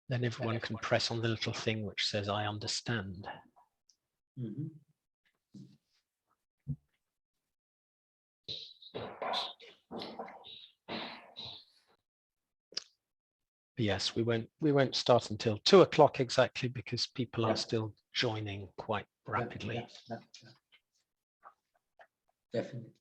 Then everyone can press on the little thing which says, I understand. Mm-hmm. Yes, we won't start until 2 o'clock exactly, because people are still joining quite rapidly. Yeah. Definitely.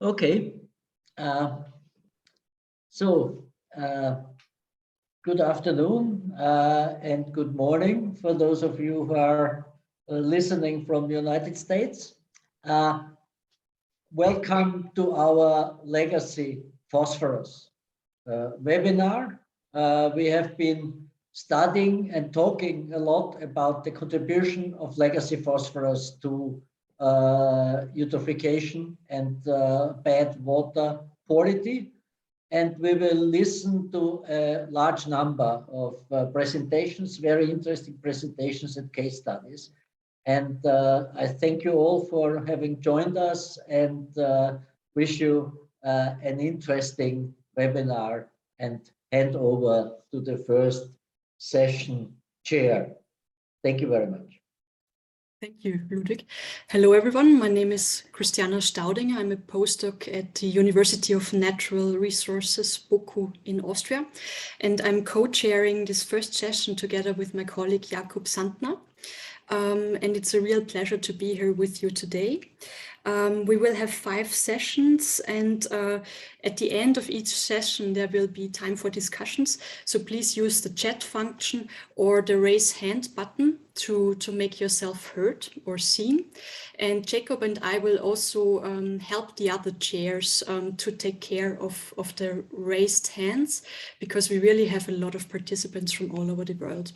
Okay. Good afternoon and good morning for those of you who are listening from the United States. Welcome to our Legacy Phosphorus webinar. We have been studying and talking a lot about the contribution of legacy phosphorus to eutrophication and bad water quality. And we will listen to a large number of presentations, very interesting presentations and case studies. And I thank you all for having joined us, and wish you an interesting webinar, and hand over to the first session chair. Thank you very much. Thank you, Ludwig. Hello, everyone. My name is Christiana Staudinger. I'm a postdoc at the University of Natural Resources, Boku in Austria. And I'm co-chairing this first session together with my colleague, Jakub Sandner. And it's a real pleasure to be here with you today. We will have 5 sessions, and at the end of each session there will be time for discussions. So please use the chat function or the raise hand button to make yourself heard or seen. And Jacob and I will also help the other chairs to take care of the raised hands, because we really have a lot of participants from all over the world.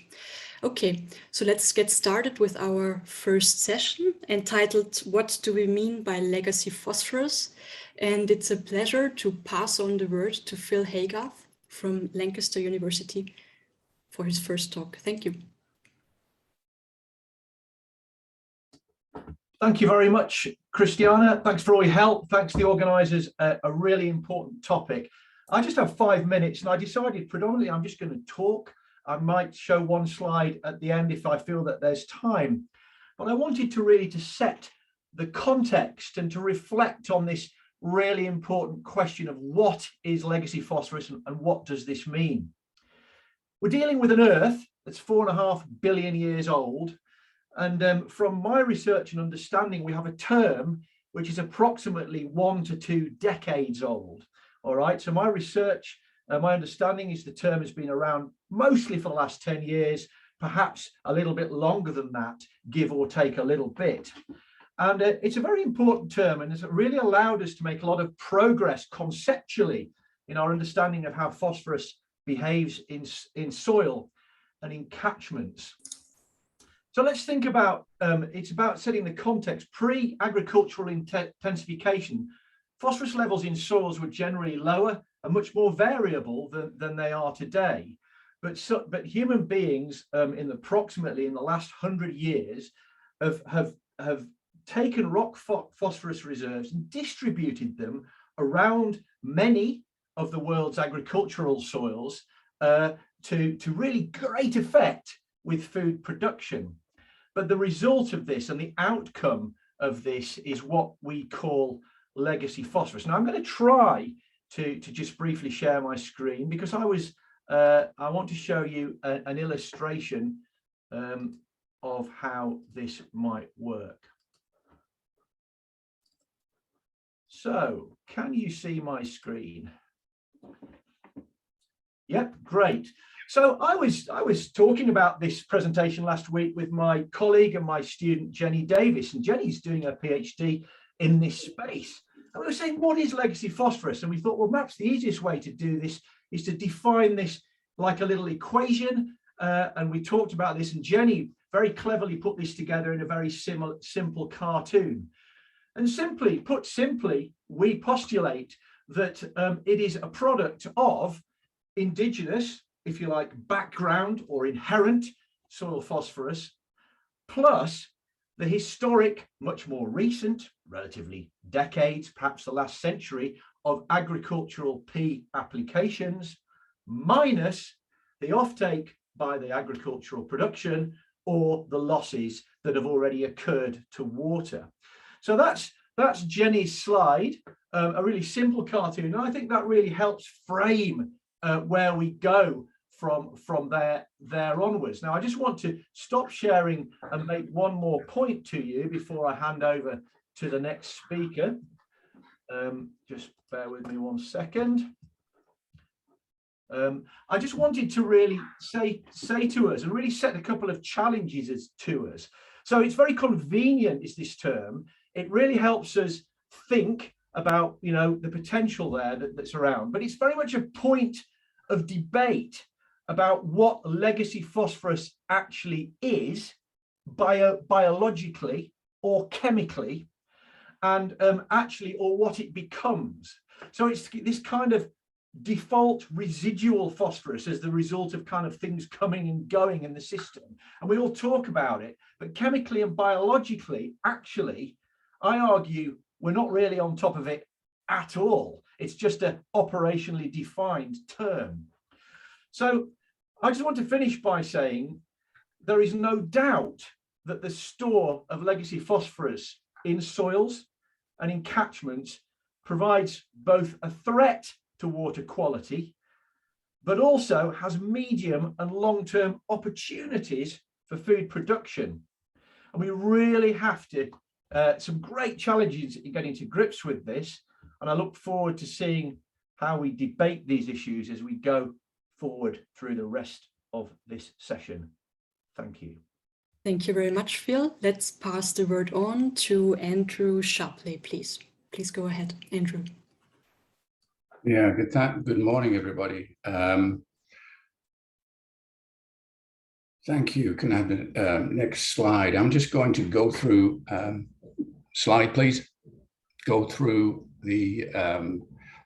Okay, so let's get started with our first session, entitled "What do we mean by legacy phosphorus?" And it's a pleasure to pass on the word to Phil Haygarth from Lancaster University for his first talk. Thank you. Thank you very much, Christiana. Thanks for all your help. Thanks to the organisers. A really important topic. I just have 5 minutes, and I decided predominantly I'm just going to talk. I might show one slide at the end if I feel that there's time, but I wanted to really set the context and to reflect on this really important question of what is legacy phosphorus and what does this mean. We're dealing with an Earth that's 4.5 billion years old, and from my research and understanding, we have a term which is approximately 1 to 2 decades old. All right, so my research, my understanding is the term has been around mostly for the last 10 years, perhaps a little bit longer than that, give or take a little bit. And it's a very important term, and it's really allowed us to make a lot of progress conceptually in our understanding of how phosphorus behaves in soil and in catchments. So let's think about, it's about setting the context. Pre-agricultural intensification, phosphorus levels in soils were generally lower and much more variable than they are today. But human beings approximately in the last 100 years have taken rock phosphorus reserves and distributed them around many of the world's agricultural soils to really great effect with food production. But the result of this and the outcome of this is what we call legacy phosphorus. Now I'm going to try to just briefly share my screen, because I want to show you an illustration of how this might work. So can you see my screen? Yep, great. So I was talking about this presentation last week with my colleague and my student Jenny Davis, and Jenny's doing a PhD in this space. And we were saying, what is legacy phosphorus? And we thought, well, perhaps the easiest way to do this is to define this like a little equation. And we talked about this, and Jenny very cleverly put this together in a very simple cartoon. And simply, we postulate that it is a product of indigenous, if you like, background or inherent soil phosphorus, plus the historic, much more recent, relatively decades, perhaps the last century, of agricultural P applications, minus the offtake by the agricultural production or the losses that have already occurred to water. So that's Jenny's slide, a really simple cartoon. And I think that really helps frame where we go from there onwards. Now, I just want to stop sharing and make one more point to you before I hand over to the next speaker. Just bear with me 1 second. I just wanted to really say to us and really set a couple of challenges to us. So it's very convenient, is this term. It really helps us think about, you know, the potential there that's around, but it's very much a point of debate about what legacy phosphorus actually is biologically or chemically, and actually, or what it becomes. So it's this kind of default residual phosphorus as the result of kind of things coming and going in the system. And we all talk about it, but chemically and biologically, actually, I argue we're not really on top of it at all. It's just an operationally defined term. So I just want to finish by saying there is no doubt that the store of legacy phosphorus in soils and in catchments provides both a threat to water quality, but also has medium and long-term opportunities for food production. And we really have to, some great challenges in getting to grips with this. And I look forward to seeing how we debate these issues as we go forward through the rest of this session. Thank you. Thank you very much, Phil. Let's pass the word on to Andrew Shapley, please. Please go ahead, Andrew. Yeah, good morning, everybody. Thank you. Can I have the next slide? I'm just going to go through, slide, please. Go through the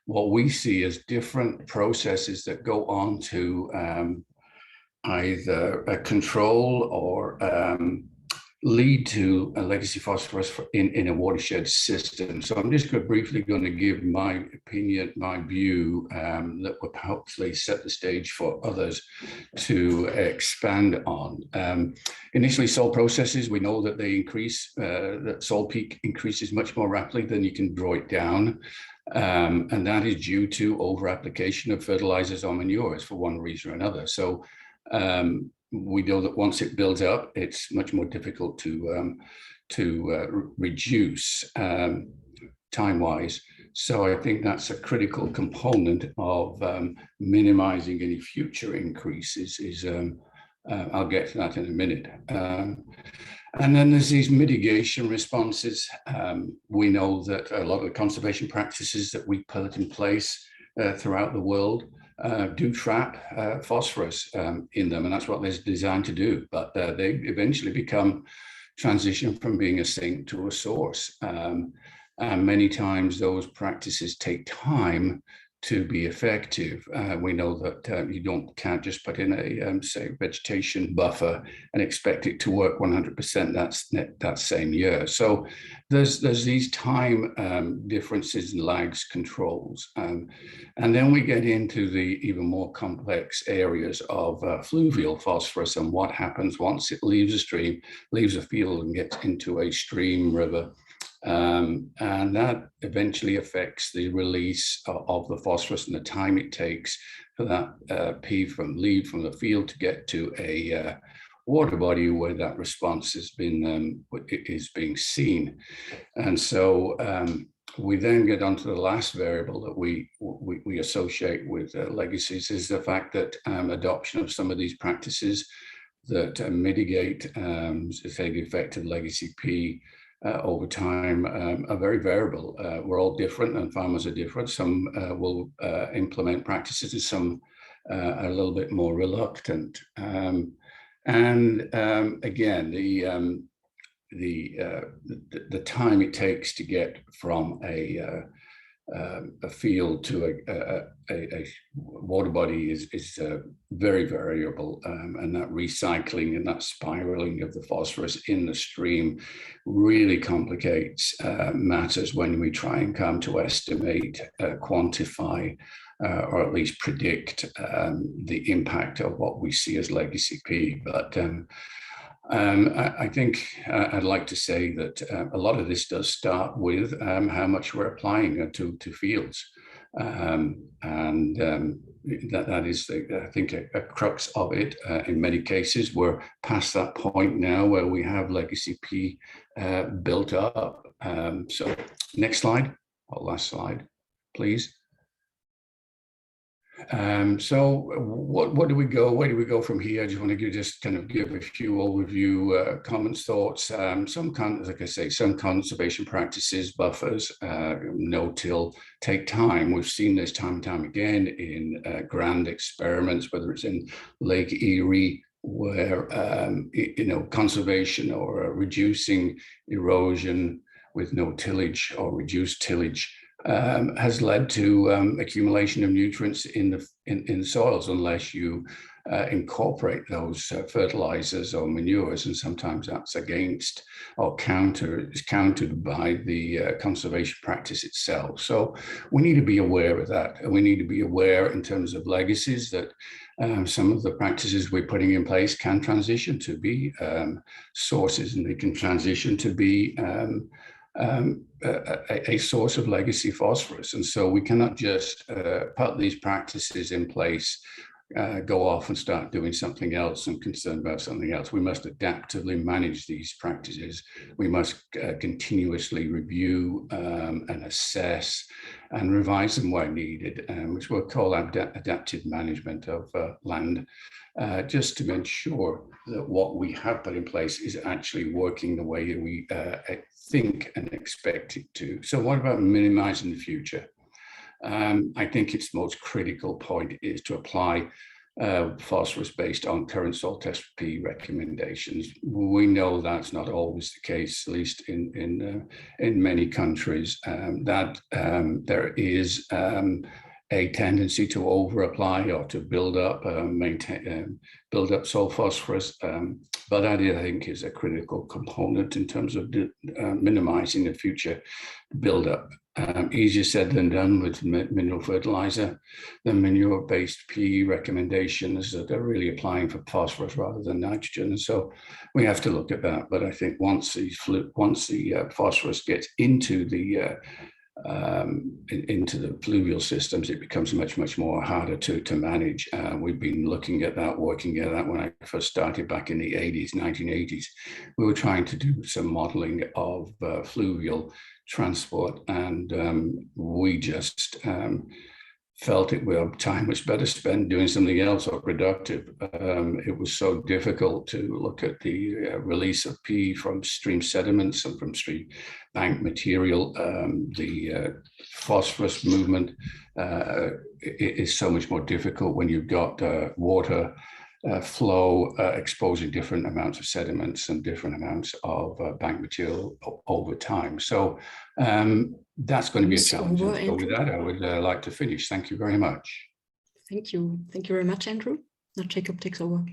what we see as different processes that go on to either control or lead to a legacy phosphorus in a watershed system. So I'm just briefly going to give my opinion, my view, that will hopefully set the stage for others to expand on. Initially, soil processes, we know that they increase, that soil peak increases much more rapidly than you can draw it down. And that is due to over application of fertilizers or manures for one reason or another. So we know that once it builds up, it's much more difficult to reduce time-wise. So I think that's a critical component of minimizing any future increases. I'll get to that in a minute. And then there's these mitigation responses. We know that a lot of the conservation practices that we put in place throughout the world do trap phosphorus in them, and that's what they're designed to do. But they eventually become transition from being a sink to a source. And many times those practices take time to be effective. We know that you can't just put in a say vegetation buffer and expect it to work 100% that same year. So there's these time differences and lags controls. And then we get into the even more complex areas of fluvial phosphorus and what happens once it leaves a stream, leaves a field and gets into a stream, river. And that eventually affects the release of the phosphorus and the time it takes for that leave from the field to get to a water body where that response is being seen. And so we then get onto the last variable that we associate with legacies is the fact that adoption of some of these practices that mitigate, say, the effect of legacy P over time are very variable. We're all different and farmers are different. Some will implement practices and some are a little bit more reluctant. And again, the time it takes to get from a a field to a water body is very variable, and that recycling and that spiraling of the phosphorus in the stream really complicates matters when we try and come to estimate, quantify, or at least predict the impact of what we see as legacy P. But I think I'd like to say that a lot of this does start with how much we're applying to fields. That is, I think, a crux of it. In many cases, we're past that point now where we have legacy P built up. So next slide, or last slide, please. So what do we go? Where do we go from here? I just want to just kind of give a few overview comments, thoughts. Like I say, some conservation practices, buffers, no-till take time. We've seen this time and time again in grand experiments, whether it's in Lake Erie, where conservation or reducing erosion with no tillage or reduced tillage has led to accumulation of nutrients in the soils unless you incorporate those fertilizers or manures, and sometimes that's against or countered by the conservation practice itself. So we need to be aware of that, and we need to be aware in terms of legacies that some of the practices we're putting in place can transition to be sources, and they can transition to be a source of legacy phosphorus. And so we cannot just put these practices in place, go off and start doing something else and concerned about something else. We must adaptively manage these practices. We must continuously review and assess and revise them where needed, which we'll call adaptive management of land, just to ensure that what we have put in place is actually working the way we think and expect it to. So what about minimizing the future? I think its most critical point is to apply phosphorus based on current soil test P recommendations. We know that's not always the case, at least in many countries, that there is a tendency to over apply or to build up soil phosphorus, but that I think is a critical component in terms of minimizing the future buildup. Easier said than done with mineral fertilizer. The manure-based P recommendations that are really applying for phosphorus rather than nitrogen, and so we have to look at that. But I think once the phosphorus gets into the fluvial systems, it becomes much more harder to manage. We've been looking at that, working at that when I first started back in the 1980s. We were trying to do some modeling of fluvial transport, and we just felt time was better spent doing something else or productive. It was so difficult to look at the release of P from stream sediments and from stream bank material. The phosphorus movement is so much more difficult when you've got water flow exposing different amounts of sediments and different amounts of bank material over time. So that's going to be a challenge. So with that, I would like to finish. Thank you very much. Thank you. Thank you very much, Andrew. Now Jacob takes over.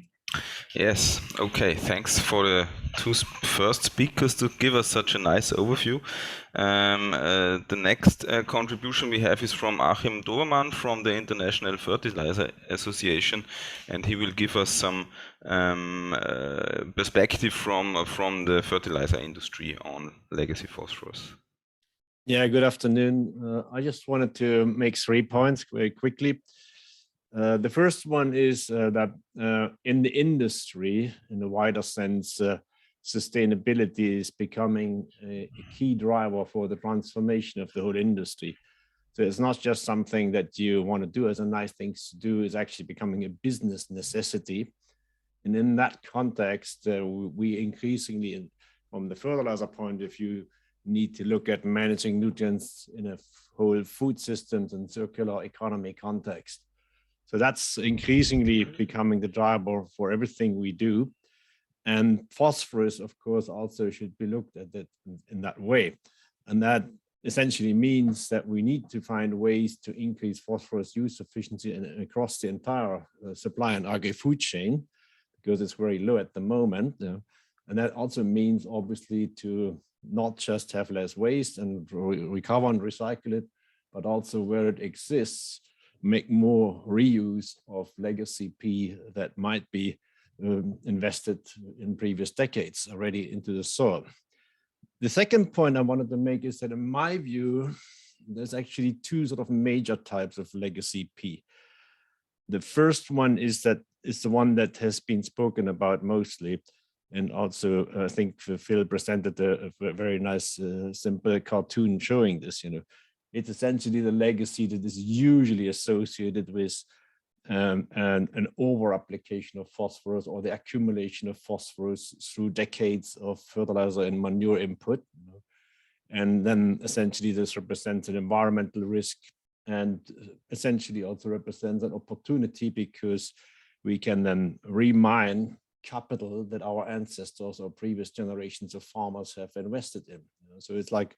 Yes, okay, thanks for the two first speakers to give us such a nice overview. The next contribution we have is from Achim Dobermann from the International Fertilizer Association, and he will give us some perspective from the fertilizer industry on legacy phosphorus. Yeah, good afternoon. I just wanted to make 3 points very quickly. The first one is that in the industry, in the wider sense, sustainability is becoming a key driver for the transformation of the whole industry. So it's not just something that you want to do as a nice thing to do, it's actually becoming a business necessity. And in that context, we increasingly, from the fertilizer point of view, need to look at managing nutrients in a whole food systems and circular economy context. So that's increasingly becoming the driver for everything we do. And phosphorus, of course, also should be looked at that in that way. And that essentially means that we need to find ways to increase phosphorus use efficiency across the entire supply and agri-food chain, because it's very low at the moment. And that also means, obviously, to not just have less waste and recover and recycle it, but also where it exists, make more reuse of legacy P that might be invested in previous decades already into the soil. The second point I wanted to make is that, in my view, there's actually two sort of major types of legacy P. The first one is the one that has been spoken about mostly, and also I think Phil presented a very nice simple cartoon showing this. It's essentially the legacy that is usually associated with an over-application of phosphorus, or the accumulation of phosphorus through decades of fertilizer and manure input. And then essentially this represents an environmental risk, and essentially also represents an opportunity, because we can then remine capital that our ancestors or previous generations of farmers have invested in. So it's like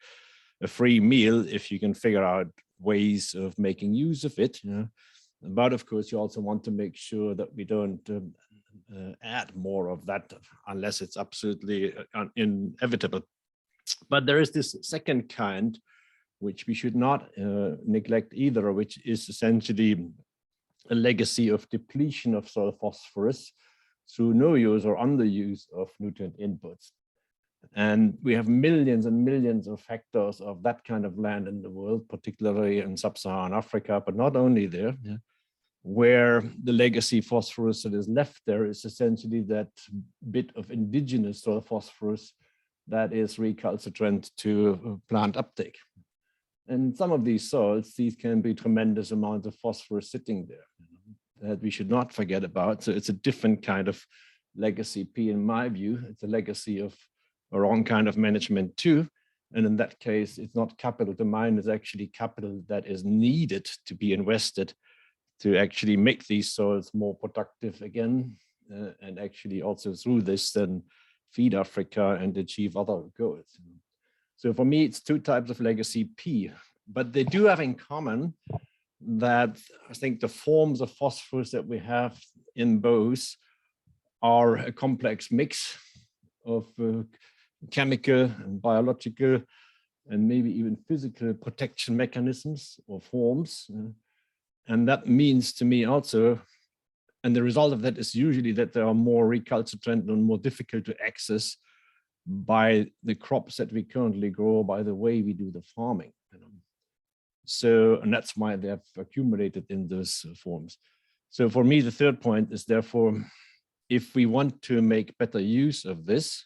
a free meal if you can figure out ways of making use of it. But of course, you also want to make sure that we don't add more of that unless it's absolutely inevitable. But there is this second kind, which we should not neglect either, which is essentially a legacy of depletion of soil phosphorus through no use or underuse of nutrient inputs. And we have millions and millions of hectares of that kind of land in the world, particularly in sub-Saharan Africa, but not only there, where the legacy phosphorus that is left there is essentially that bit of indigenous soil phosphorus that is recalcitrant to plant uptake. And some of these soils, these can be tremendous amounts of phosphorus sitting there that we should not forget about. So it's a different kind of legacy P, in my view. It's a legacy of a wrong kind of management too. And in that case, it's not capital to mine, it's actually capital that is needed to be invested to actually make these soils more productive again, and actually also through this then feed Africa and achieve other goals. So for me, it's two types of legacy P, but they do have in common that I think the forms of phosphorus that we have in both are a complex mix of chemical and biological and maybe even physical protection mechanisms or forms. And that means to me also, and the result of that is usually that they are more recalcitrant and more difficult to access by the crops that we currently grow, by the way we do the farming. So, and that's why they have accumulated in those forms. So for me, the third point is therefore, if we want to make better use of this,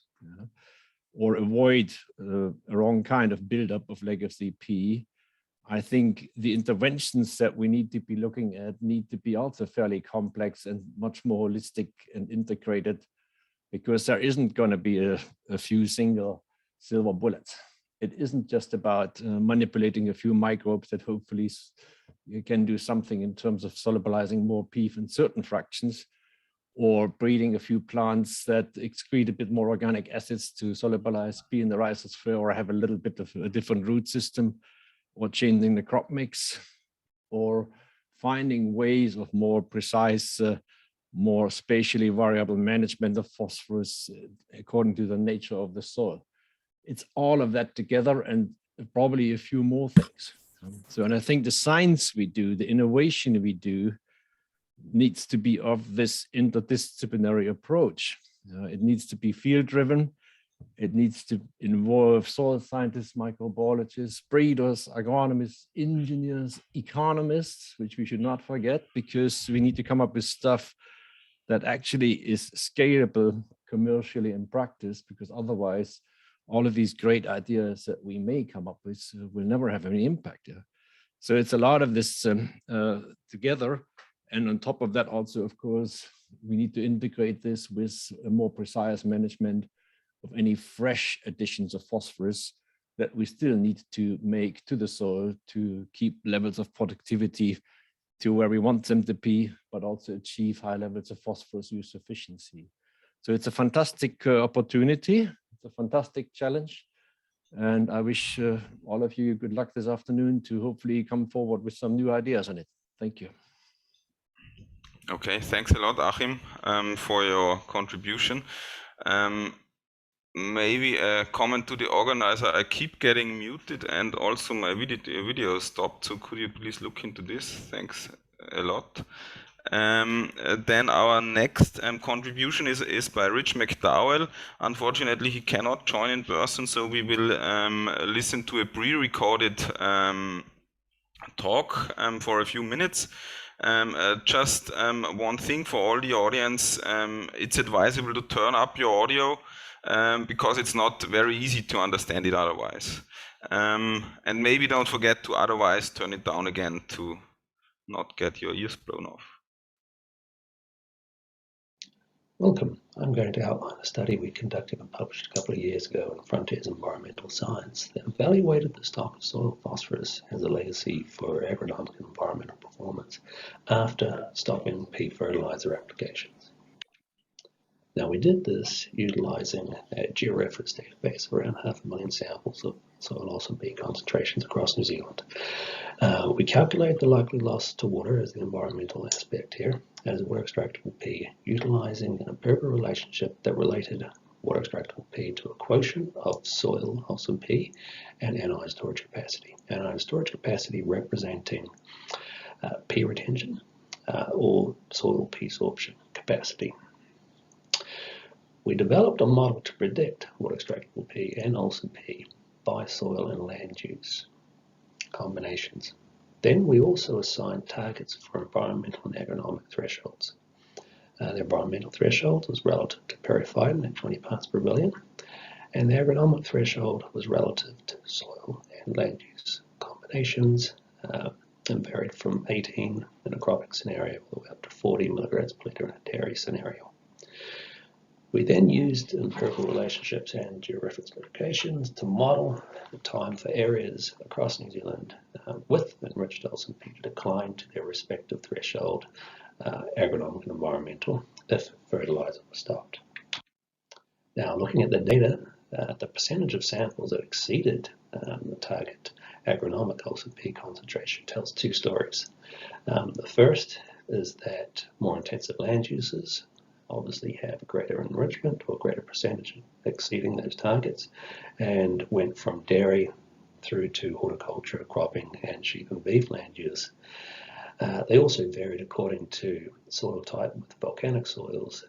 or avoid a wrong kind of buildup of legacy P, I think the interventions that we need to be looking at need to be also fairly complex and much more holistic and integrated, because there isn't going to be a few single silver bullets. It isn't just about manipulating a few microbes that hopefully you can do something in terms of solubilizing more P in certain fractions, or breeding a few plants that excrete a bit more organic acids to solubilize P in the rhizosphere, or have a little bit of a different root system, or changing the crop mix, or finding ways of more precise, more spatially variable management of phosphorus according to the nature of the soil. It's all of that together, and probably a few more things. So, and I think the science we do, the innovation we do, needs to be of this interdisciplinary approach. It needs to be field-driven. It needs to involve soil scientists, microbiologists, breeders, agronomists, engineers, economists, which we should not forget, because we need to come up with stuff that actually is scalable commercially in practice, because otherwise all of these great ideas that we may come up with will never have any impact. So it's a lot of this together. And on top of that also, of course, we need to integrate this with a more precise management of any fresh additions of phosphorus that we still need to make to the soil to keep levels of productivity to where we want them to be, but also achieve high levels of phosphorus use efficiency. So it's a fantastic opportunity. It's a fantastic challenge. And I wish all of you good luck this afternoon to hopefully come forward with some new ideas on it. Thank you. Okay, thanks a lot, Achim, for your contribution. Maybe a comment to the organizer. I keep getting muted and also my video stopped. So could you please look into this? Thanks a lot. Then our next contribution is by Rich McDowell. Unfortunately, he cannot join in person, so we will listen to a pre-recorded talk for a few minutes. Just one thing for all the audience, it's advisable to turn up your audio because it's not very easy to understand it otherwise. And maybe don't forget to otherwise turn it down again to not get your ears blown off. Welcome. I'm going to outline a study we conducted and published a couple of years ago in Frontiers Environmental Science that evaluated the stock of soil phosphorus as a legacy for agronomic and environmental performance after stopping pea fertilizer applications. Now, we did this utilizing a georeference database of around 500,000 samples of soil olsen P concentrations across New Zealand. We calculated the likely loss to water as the environmental aspect here, as water extractable P, utilizing an empirical relationship that related water extractable P to a quotient of soil olsen P and anion storage capacity. Anion storage capacity representing P retention or soil P sorption capacity. We developed a model to predict water extractable P and olsen P by soil and land use combinations. Then we also assigned targets for environmental and agronomic thresholds. The environmental threshold was relative to periphyton at 20 parts per billion, and the agronomic threshold was relative to soil and land use combinations, and varied from 18 in a cropping scenario all the way up to 40 milligrams per litre in a dairy scenario. We then used empirical relationships and georeference locations to model the time for areas across New Zealand with enriched olsen P to decline to their respective threshold, agronomic and environmental, if fertilizer was stopped. Now, looking at the data, the percentage of samples that exceeded the target agronomic olsen P concentration tells two stories. The first is that more intensive land uses obviously have a greater enrichment or greater percentage exceeding those targets, and went from dairy through to horticulture, cropping, and sheep and beef land use. They also varied according to soil type, with volcanic soils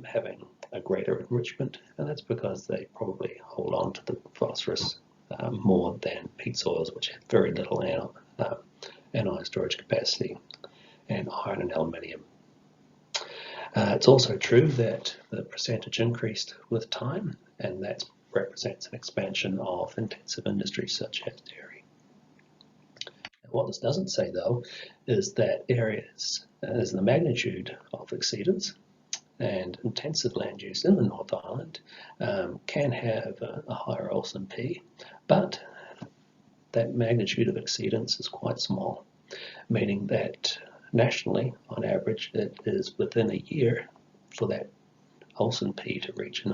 having a greater enrichment, and that's because they probably hold on to the phosphorus more than peat soils, which have very little anion storage capacity and iron and aluminium. It's also true that the percentage increased with time, and that represents an expansion of intensive industries such as dairy. What this doesn't say, though, is that areas as the magnitude of exceedance and intensive land use in the North Island can have a higher olsen P, but that magnitude of exceedance is quite small, meaning that nationally, on average, it is within a year for that olsen P to reach an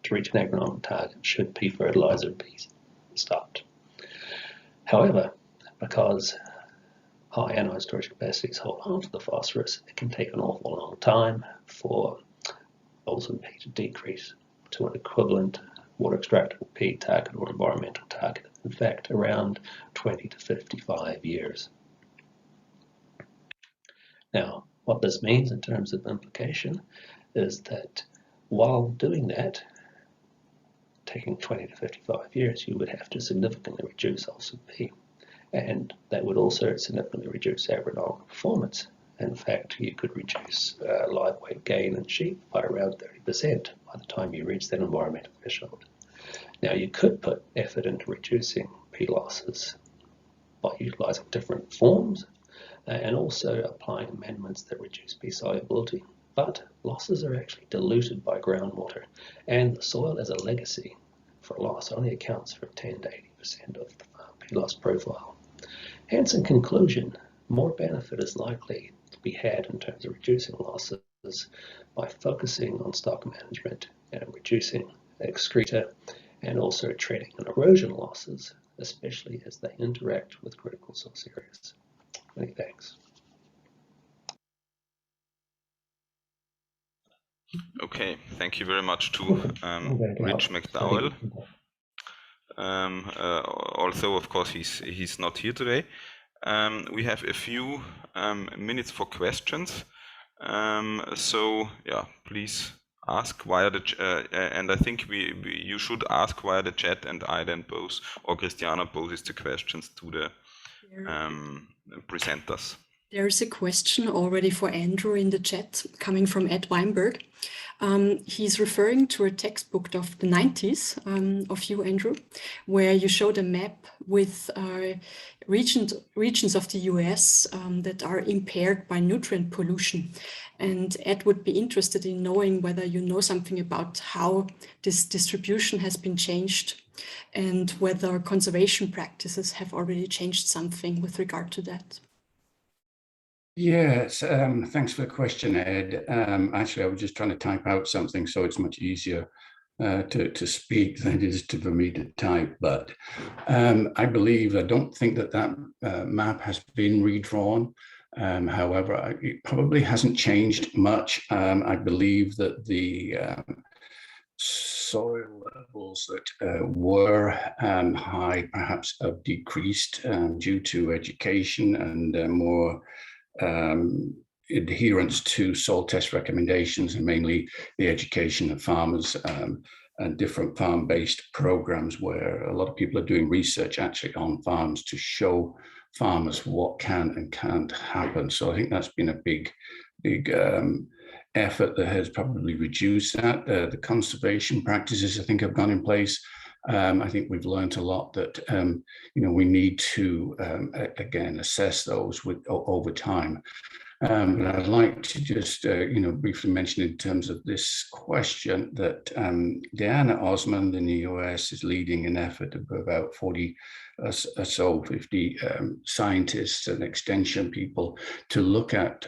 agronomic target should P fertilizer be stopped. However, because high anion storage capacities hold on to the phosphorus, it can take an awful long time for olsen P to decrease to an equivalent water extractable P target or environmental target. In fact, around 20 to 55 years. Now, what this means in terms of implication is that while doing that, taking 20 to 55 years, you would have to significantly reduce olsen P, and that would also significantly reduce agronomic performance. In fact, you could reduce live weight gain in sheep by around 30% by the time you reach that environmental threshold. Now, you could put effort into reducing P losses by utilizing different forms and also applying amendments that reduce P solubility, but losses are actually diluted by groundwater, and the soil as a legacy for loss only accounts for 10 to 80% of the P loss profile. Hence, in conclusion, more benefit is likely to be had in terms of reducing losses by focusing on stock management and reducing excreta and also trading and erosion losses, especially as they interact with critical source areas. Many thanks. Okay, thank you very much to Rich Study McDowell. we conduct. Also, of course, he's not here today. We have a few minutes for questions. So yeah, please ask via the and I think you should ask via the chat, and I then pose, or Christiana poses the questions to the presenters. There's a question already for Andrew in the chat coming from Ed Weinberg. He's referring to a textbook of the 90s of you, Andrew, where you showed a map with regions of the US that are impaired by nutrient pollution. And Ed would be interested in knowing whether you know something about how this distribution has been changed and whether conservation practices have already changed something with regard to that. Yes, thanks for the question, Ed. Actually, I was just trying to type out something, so it's much easier to speak than it is for me to type. But I don't think that map has been redrawn. However, it probably hasn't changed much. I believe that the soil levels that were high perhaps have decreased due to education and more adherence to soil test recommendations, and mainly the education of farmers and different farm-based programs where a lot of people are doing research actually on farms to show farmers what can and can't happen. So I think that's been a big effort that has probably reduced that. The conservation practices, I think, have gone in place. I think we've learned a lot that we need to again assess those over time. But I'd like to just briefly mention in terms of this question that Diana Osmond in the US is leading an effort of about 50 scientists and extension people to look at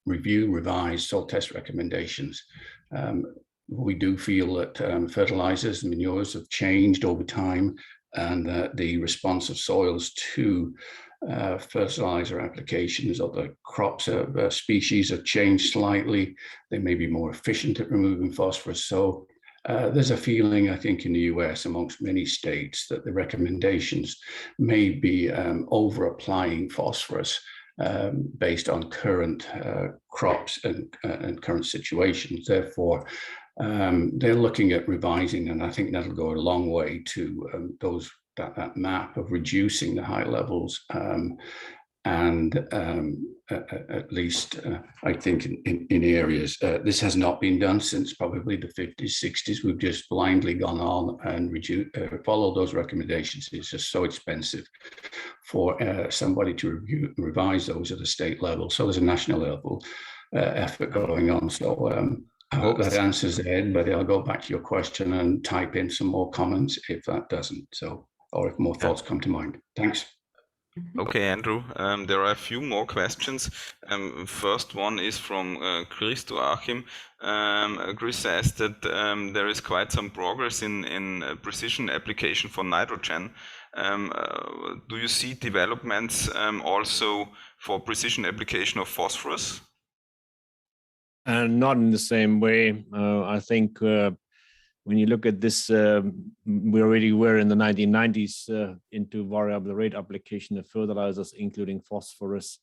review revised soil test recommendations. We do feel that fertilizers and manures have changed over time, and that the response of soils to fertilizer applications of the crops species have changed slightly. They may be more efficient at removing phosphorus. So there's a feeling, I think, in the US amongst many states that the recommendations may be over-applying phosphorus based on current crops and current situations. Therefore, they're looking at revising, and I think that'll go a long way to that map of reducing the high levels, and at least I think in areas. This has not been done since probably the 50s, 60s. We've just blindly gone on and followed those recommendations. It's just so expensive for somebody to revise those at a state level. So there's a national level effort going on. So I hope that answers Ed, but I'll go back to your question and type in some more comments if that doesn't. So, or if more thoughts come to mind. Thanks. Okay, Andrew, there are a few more questions. First one is from Chris to Achim. Chris says that there is quite some progress in precision application for nitrogen. Do you see developments also for precision application of phosphorus? Not in the same way. I think when you look at this, we already were in the 1990s into variable rate application of fertilizers, including phosphorus.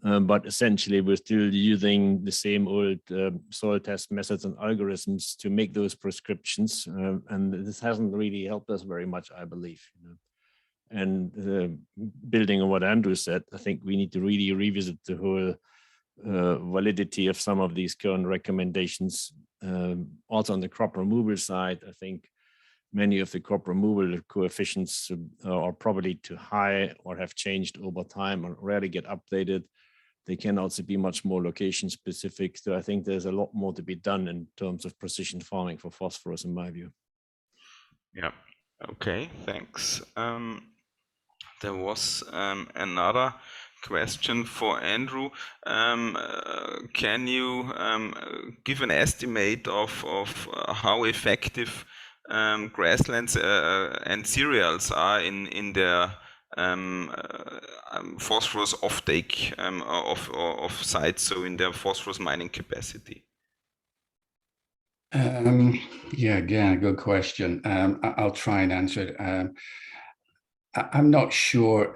But essentially, we're still using the same old soil test methods and algorithms to make those prescriptions. And this hasn't really helped us very much, I believe. And building on what Andrew said, I think we need to really revisit the whole validity of some of these current recommendations. Also on the crop removal side, I think many of the crop removal coefficients are probably too high or have changed over time and rarely get updated. They can also be much more location specific. So I think there's a lot more to be done in terms of precision farming for phosphorus, in my view. Yeah. Okay, thanks. There was another question for Andrew. Can you give an estimate of how effective grasslands and cereals are in their phosphorus offtake of sites, so in their phosphorus mining capacity? Yeah, again, a good question. I'll try and answer it. I'm not sure.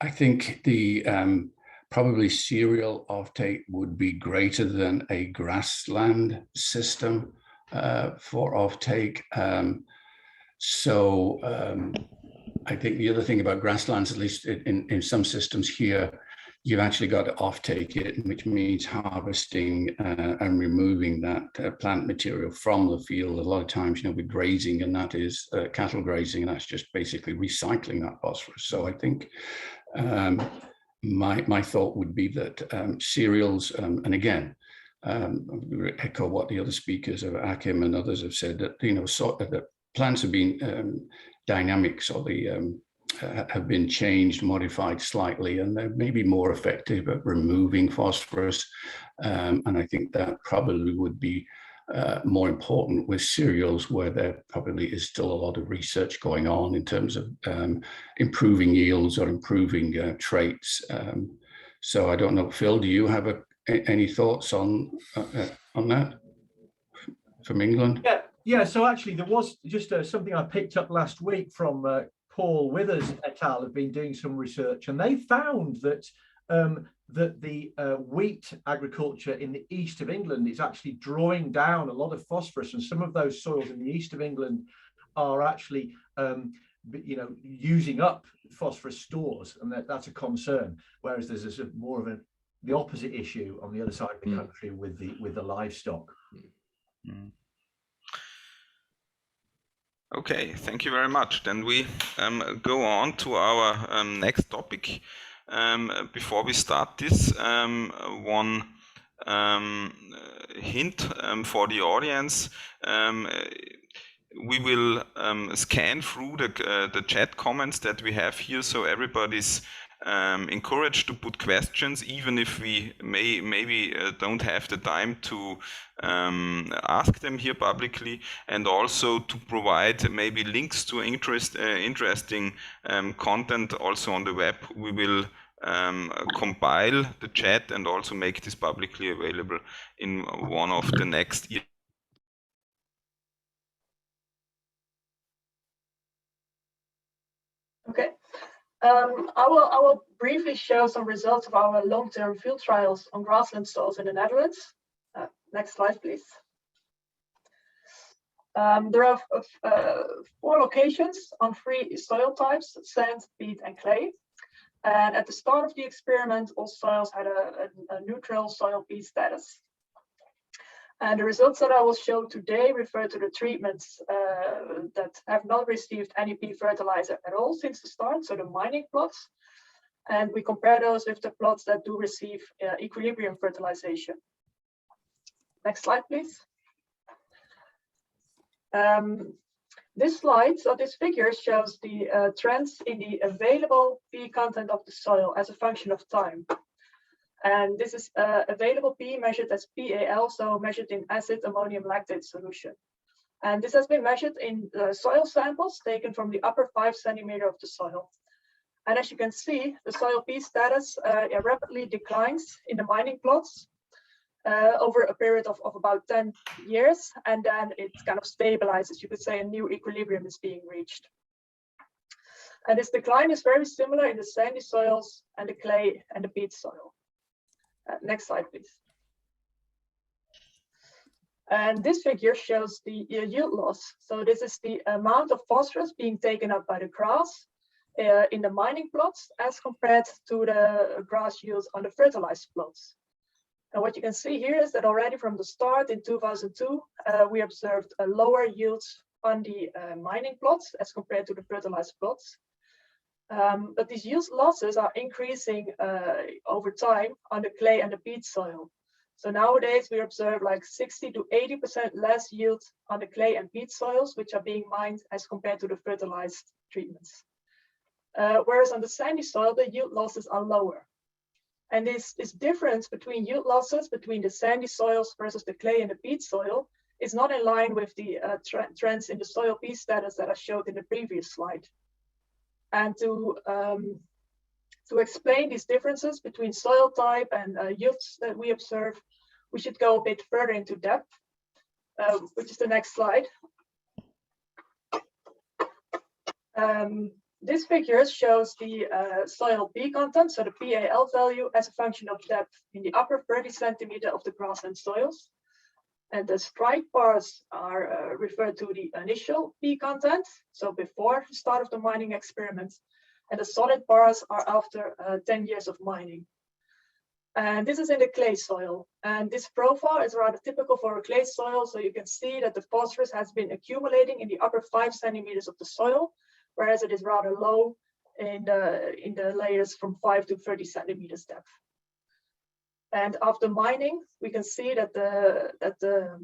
I think the probably cereal offtake would be greater than a grassland system for offtake. I think the other thing about grasslands, at least in some systems here, you've actually got to offtake it, which means harvesting and removing that plant material from the field. A lot of times, with grazing, and that is cattle grazing, and that's just basically recycling that phosphorus. So I think my thought would be that cereals, and again, echo what the other speakers of Akim and others have said, that the plants have been dynamic, so they have been changed, modified slightly, and they're maybe more effective at removing phosphorus. And I think that probably would be more important with cereals, where there probably is still a lot of research going on in terms of improving yields or improving traits. So I don't know, Phil, do you have any thoughts on that from England? Yeah. So actually, there was just something I picked up last week from Paul Withers et al. Have been doing some research, and they found that that the wheat agriculture in the east of England is actually drawing down a lot of phosphorus, and some of those soils in the east of England are actually using up phosphorus stores, and that's a concern. Whereas there's more of the opposite issue on the other side of the country with the livestock. Okay, thank you very much. Then we go on to our next topic. Before we start this, one hint for the audience. We will scan through the chat comments that we have here, so everybody's encouraged to put questions, even if we maybe don't have the time to ask them here publicly, and also to provide maybe links to interesting content also on the web. We will compile the chat and also make this publicly available in one of the next years. Okay. I will briefly show some results of our long-term field trials on grassland soils in the Netherlands. Next slide, please. There are 4 locations on 3 soil types: sand, peat, and clay. And at the start of the experiment, all soils had a neutral soil peat status. And the results that I will show today refer to the treatments that have not received any peat fertilizer at all since the start, so the mining plots. And we compare those with the plots that do receive equilibrium fertilization. Next slide, please. This slide, so this figure shows the trends in the available P content of the soil as a function of time. And this is available P measured as PAL, so measured in acid ammonium lactate solution. And this has been measured in soil samples taken from the upper 5 centimeters of the soil. And as you can see, the soil P status rapidly declines in the mining plots over a period of about 10 years, and then it kind of stabilizes. You could say a new equilibrium is being reached. And this decline is very similar in the sandy soils and the clay and the peat soil. Next slide, please. And this figure shows the yield loss. So this is the amount of phosphorus being taken up by the grass in the mining plots as compared to the grass yields on the fertilized plots. And what you can see here is that already from the start in 2002, we observed lower yields on the mining plots as compared to the fertilized plots. But these yield losses are increasing over time on the clay and the peat soil. So nowadays we observe like 60 to 80% less yield on the clay and peat soils, which are being mined as compared to the fertilized treatments. Whereas on the sandy soil, the yield losses are lower. And this difference between yield losses between the sandy soils versus the clay and the peat soil is not in line with the trends in the soil P status that I showed in the previous slide. And to explain these differences between soil type and yields that we observe, we should go a bit further into depth, which is the next slide. This figure shows the soil P content, so the PAL value, as a function of depth in the upper 30 centimeter of the grassland soils. And the striped bars are referred to the initial P content, so before the start of the mining experiment. And the solid bars are after 10 years of mining. And this is in the clay soil. And this profile is rather typical for a clay soil. So you can see that the phosphorus has been accumulating in the upper 5 centimeters of the soil, whereas it is rather low in the layers from 5 to 30 centimeters depth. And after mining, we can see that the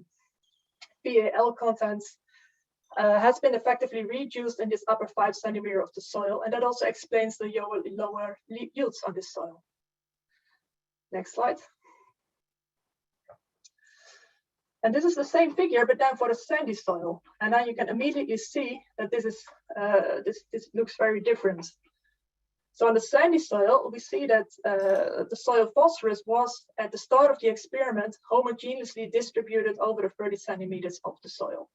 PAL content has been effectively reduced in this upper 5 centimeter of the soil. And that also explains the lower yields on this soil. Next slide. And this is the same figure, but then for the sandy soil. And now you can immediately see that this looks very different. So on the sandy soil, we see that the soil phosphorus was at the start of the experiment homogeneously distributed over the 30 centimeters of the soil.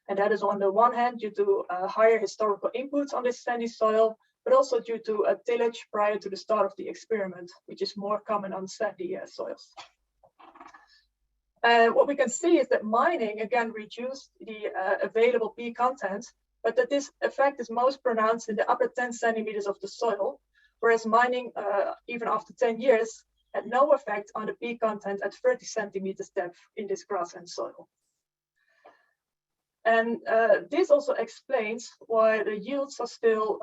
And that is on the one hand due to higher historical inputs on this sandy soil, but also due to tillage prior to the start of the experiment, which is more common on sandy soils. What we can see is that mining again reduced the available P content, but that this effect is most pronounced in the upper 10 centimeters of the soil, whereas mining, even after 10 years, had no effect on the P content at 30 centimeters depth in this grassland soil. And this also explains why the yields are still,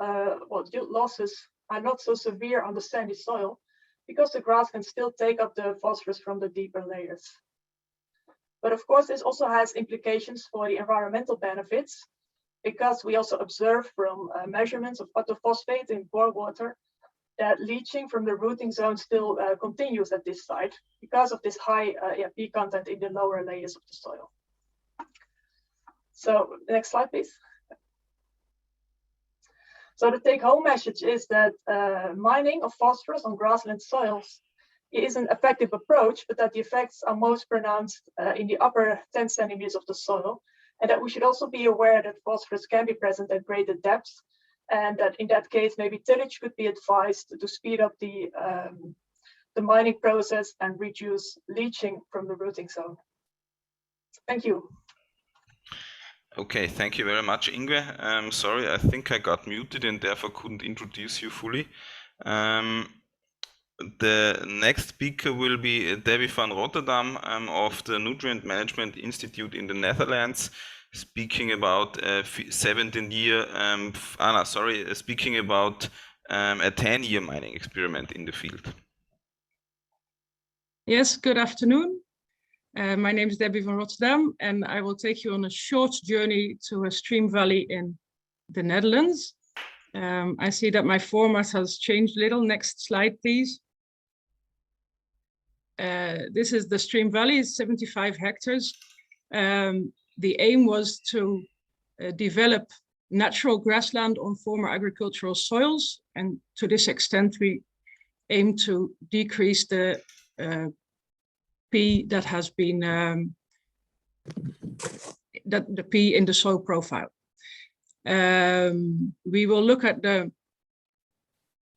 yield losses are not so severe on the sandy soil, because the grass can still take up the phosphorus from the deeper layers. But of course, this also has implications for the environmental benefits, because we also observe from measurements of orthophosphate in pore water that leaching from the rooting zone still continues at this site because of this high P content in the lower layers of the soil. So next slide, please. So the take-home message is that mining of phosphorus on grassland soils is an effective approach, but that the effects are most pronounced in the upper 10 centimeters of the soil, and that we should also be aware that phosphorus can be present at greater depths, and that in that case, maybe tillage could be advised to speed up the mining process and reduce leaching from the rooting zone. Thank you. Okay, thank you very much, Ingwe. Sorry, I think I got muted and therefore couldn't introduce you fully. The next speaker will be Debbie van Rotterdam of the Nutrient Management Institute in the Netherlands, speaking about a 17-year, speaking about a 10-year mining experiment in the field. Yes, good afternoon. My name is Debbie van Rotterdam, and I will take you on a short journey to a stream valley in the Netherlands. I see that my format has changed a little. Next slide, please. This is the stream valley, it's 75 hectares. The aim was to develop natural grassland on former agricultural soils, and to this extent we aim to decrease the P that has been the P in the soil profile. We will look at the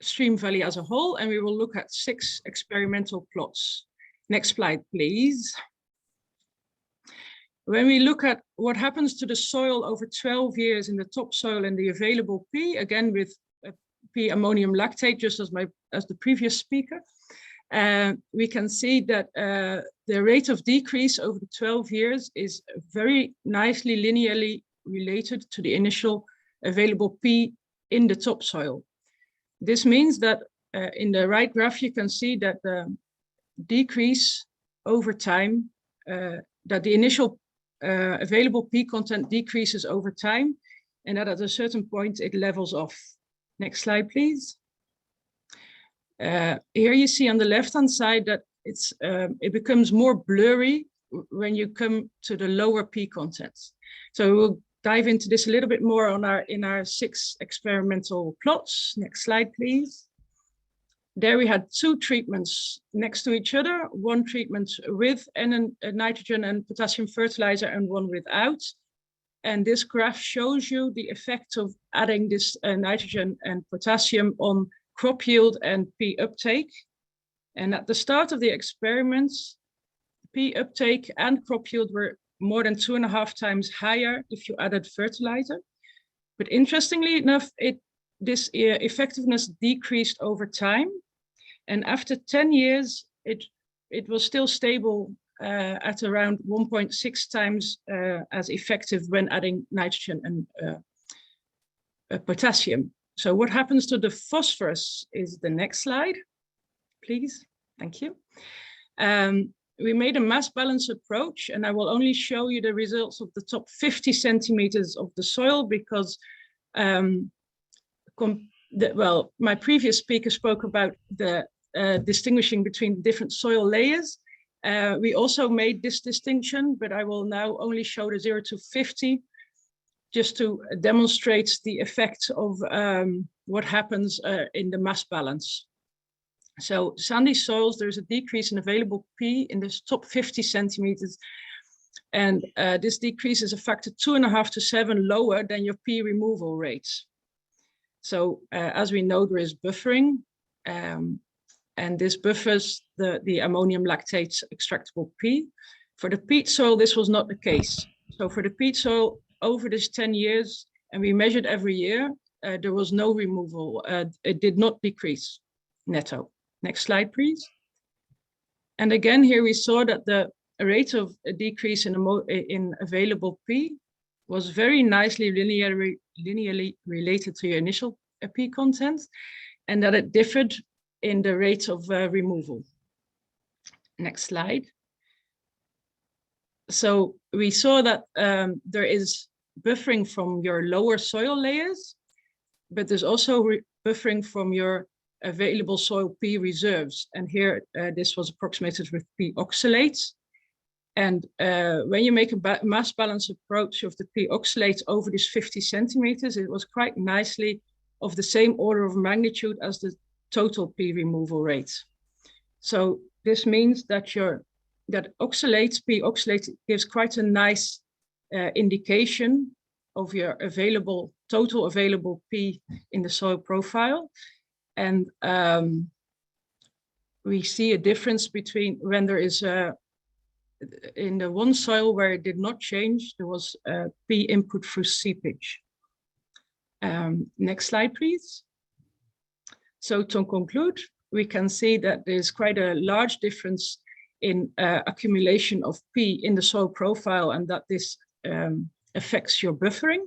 stream valley as a whole, and we will look at 6 experimental plots. Next slide, please. When we look at what happens to the soil over 12 years in the topsoil and the available P, again with P ammonium lactate, just as the previous speaker, we can see that the rate of decrease over the 12 years is very nicely linearly related to the initial available P in the topsoil. This means that in the right graph, you can see that the decrease over time, that the initial available P content decreases over time, and that at a certain point it levels off. Next slide, please. Here you see on the left-hand side that it becomes more blurry when you come to the lower P contents. So we'll dive into this a little bit more on in our 6 experimental plots. Next slide, please. There we had 2 treatments next to each other, one treatment with a nitrogen and potassium fertilizer and one without. And this graph shows you the effect of adding this nitrogen and potassium on crop yield and P uptake. And at the start of the experiments, P uptake and crop yield were more than 2.5 times higher if you added fertilizer. But interestingly enough, this effectiveness decreased over time. And after 10 years, it was still stable at around 1.6 times as effective when adding nitrogen and potassium. So what happens to the phosphorus is the next slide, please. Thank you. We made a mass balance approach, and I will only show you the results of the top 50 centimeters of the soil because my previous speaker spoke about the distinguishing between different soil layers. We also made this distinction, but I will now only show the 0 to 50 just to demonstrate the effect of what happens in the mass balance. So sandy soils, there's a decrease in available P in the top 50 centimeters. And this decrease is a factor 2.5 to 7 lower than your P removal rates. So as we know, there is buffering, and this buffers the ammonium lactate extractable P. For the peat soil, this was not the case. So for the peat soil, over this 10 years, and we measured every year, there was no removal. It did not decrease netto. Next slide, please. And again, here we saw that the rate of a decrease in available P was very nicely linearly related to your initial P content, and that it differed in the rate of removal. Next slide. So we saw that there is buffering from your lower soil layers, but there's also buffering from your available soil P reserves. And here, this was approximated with P oxalates. And when you make a mass balance approach of the P oxalates over these 50 centimeters, it was quite nicely of the same order of magnitude as the total P removal rate. So this means that P oxalate gives quite a nice indication of your total available P in the soil profile. And we see a difference between when there is in the one soil where it did not change, there was P input through seepage. Next slide, please. So to conclude, we can see that there's quite a large difference in accumulation of P in the soil profile, and that this affects your buffering.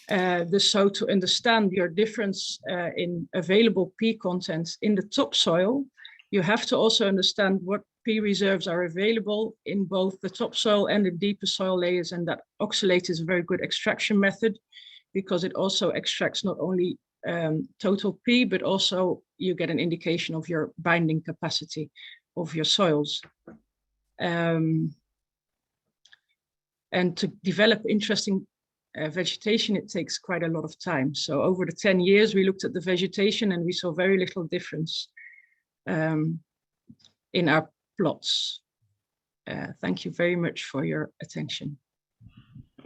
So to understand your difference in available P content in the topsoil, you have to also understand what P reserves are available in both the topsoil and the deeper soil layers, and that oxalate is a very good extraction method because it also extracts not only total P, but also you get an indication of your binding capacity of your soils. And to develop interesting vegetation, it takes quite a lot of time. So over the 10 years, we looked at the vegetation and we saw very little difference in our plots. Thank you very much for your attention.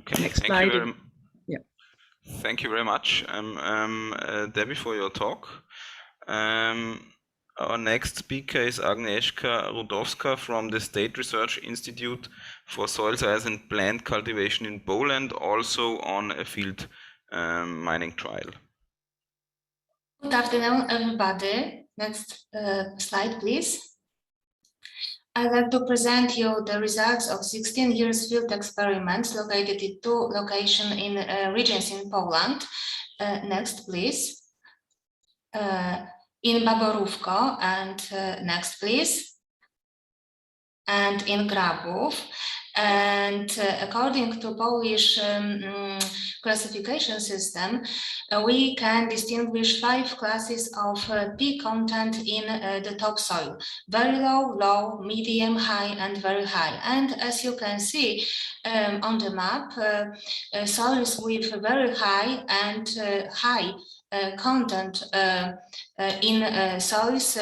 Okay, next slide. Thank you very much, Debbie, for your talk. Our next speaker is Agnieszka Rudowska from the State Research Institute for Soil Science and Plant Cultivation in Poland, also on a field mining trial. Good afternoon, everybody. Next slide, please. I'd like to present you the results of 16 years field experiments located in 2 locations in regions in Poland. Next, please. In Baborówko, and next, please. and in Grabów. And according to Polish classification system, we can distinguish 5 classes of P content in the topsoil: very low, low, medium, high, and very high. And as you can see on the map, soils with very high and high content in soils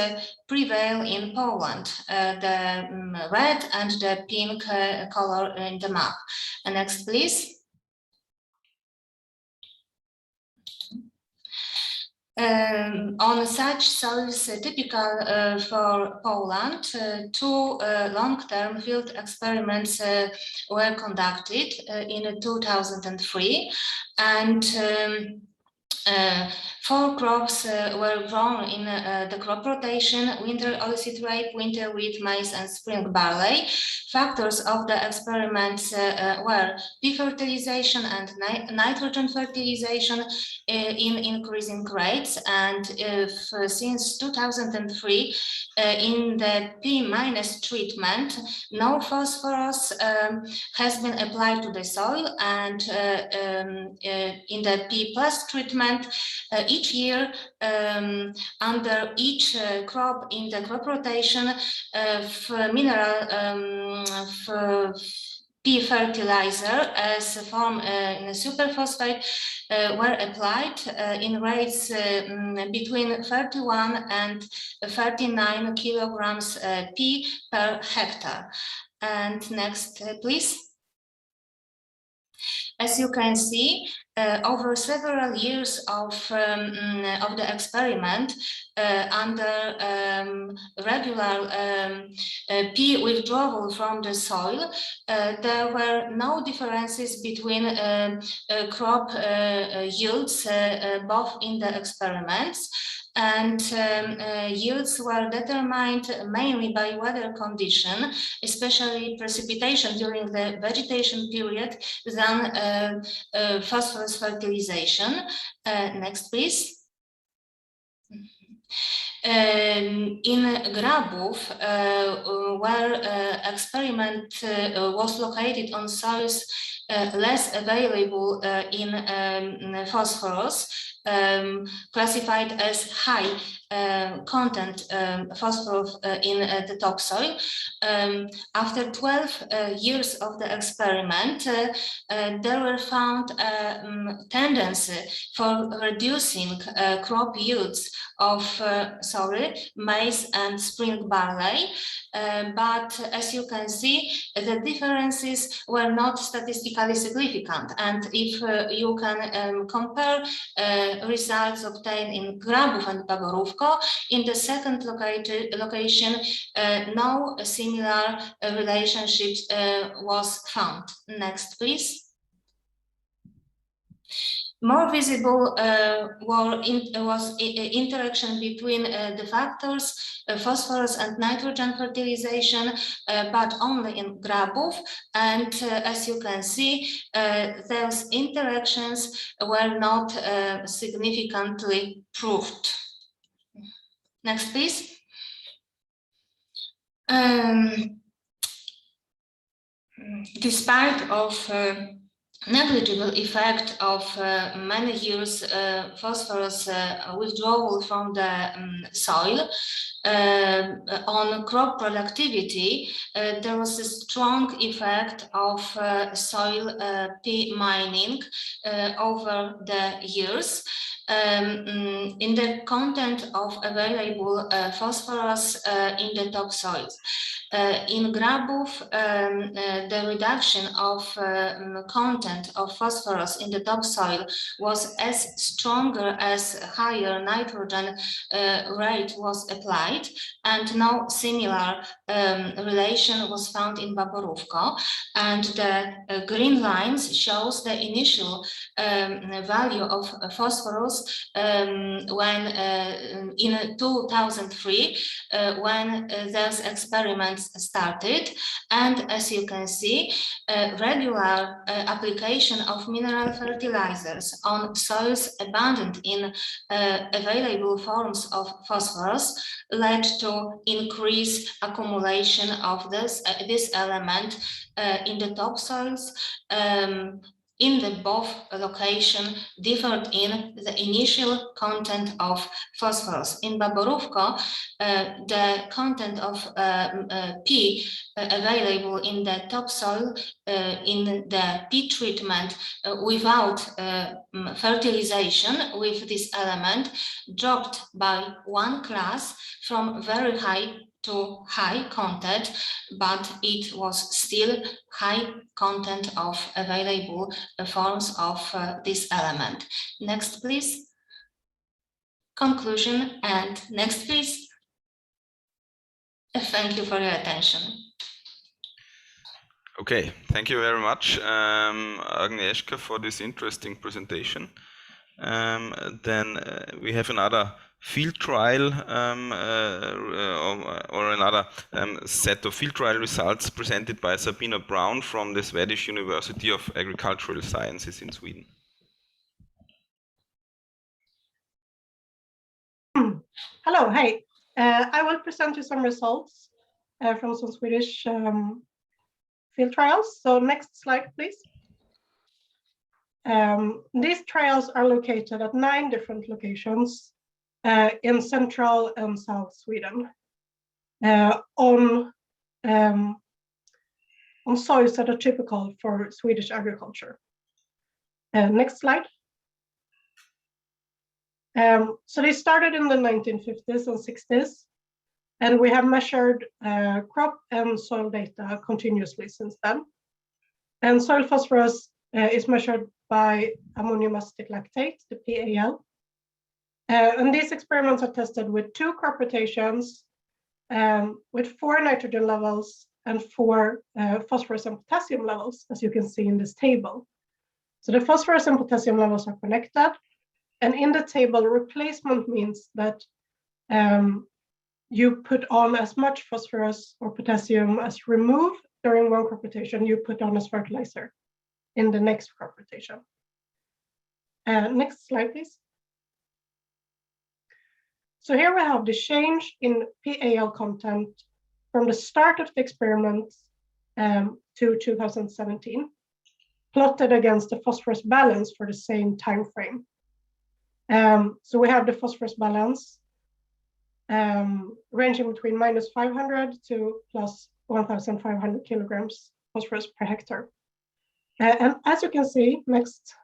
prevail in Poland, the red and the pink color in the map. Next, please. On such soils typical for Poland, 2 long-term field experiments were conducted in 2003, and 4 crops were grown in the crop rotation: winter oilseed rape, winter wheat, maize, and spring barley. Factors of the experiments were pea fertilization and nitrogen fertilization in increasing rates. And since 2003, in the P- treatment, no phosphorus has been applied to the soil, and in the P+ treatment, each year under each crop in the crop rotation, mineral P fertilizer as form in a superphosphate were applied in rates between 31 and 39 kilograms P per hectare. And next, please. As you can see, over several years of the experiment, under regular P withdrawal from the soil, there were no differences between crop yields both in the experiments. And yields were determined mainly by weather condition, especially precipitation during the vegetation period, than phosphorus fertilization. Next, please. In Grabów, where experiment was located on soils less available in phosphorus, classified as high content phosphorus in the topsoil. After 12 years of the experiment, there were found a tendency for reducing crop yields of maize and spring barley, but as you can see, the differences were not statistically significant. And if you can compare results obtained in Grabów and Baborówko, in the second location, no similar relationship was found. Next, please. More visible was interaction between the factors phosphorus and nitrogen fertilization, but only in Grabów. And as you can see, those interactions were not significantly proved. Next, please. Despite of negligible effect of many years phosphorus withdrawal from the soil on crop productivity, there was a strong effect of soil P mining over the years. In the content of available phosphorus in the topsoil. In Grabów, the reduction of content of phosphorus in the topsoil was as stronger as higher nitrogen rate was applied, and no similar relation was found in Baborówko. And the green lines shows the initial value of phosphorus when in 2003, when those experiments experiments started, and as you can see, regular application of mineral fertilizers on soils abundant in available forms of phosphorus led to increased accumulation of this element in the topsoils. In the both location differed in the initial content of phosphorus. In Baborówko, the content of P available in the topsoil in the P treatment without fertilization with this element dropped by 1 class from very high to high content, but it was still high content of available forms of this element. Next, please. Conclusion, and next, please. Thank you for your attention. Okay, thank you very much, Agnieszka, for this interesting presentation. Then we have another field trial or another set of field trial results presented by Sabina Braun from the Swedish University of Agricultural Sciences in Sweden. Hello, hey. I will present you some results from some Swedish field trials. So next slide, please. These trials are located at 9 different locations in central and south Sweden on soils that are typical for Swedish agriculture. Next slide. So they started in the 1950s and 60s, and we have measured crop and soil data continuously since then. And soil phosphorus is measured by ammonium acetic lactate, the PAL. And these experiments are tested with 2 crop rotations, with 4 nitrogen levels and 4 phosphorus and potassium levels, as you can see in this table. So the phosphorus and potassium levels are connected. And in the table, replacement means that you put on as much phosphorus or potassium as removed during one crop rotation, you put on as fertilizer in the next crop rotation. Next slide, please. So here we have the change in PAL content from the start of the experiment to 2017, plotted against the phosphorus balance for the same time frame. So we have the phosphorus balance ranging between -500 to plus 1,500 kilograms phosphorus per hectare. And as you can see, next,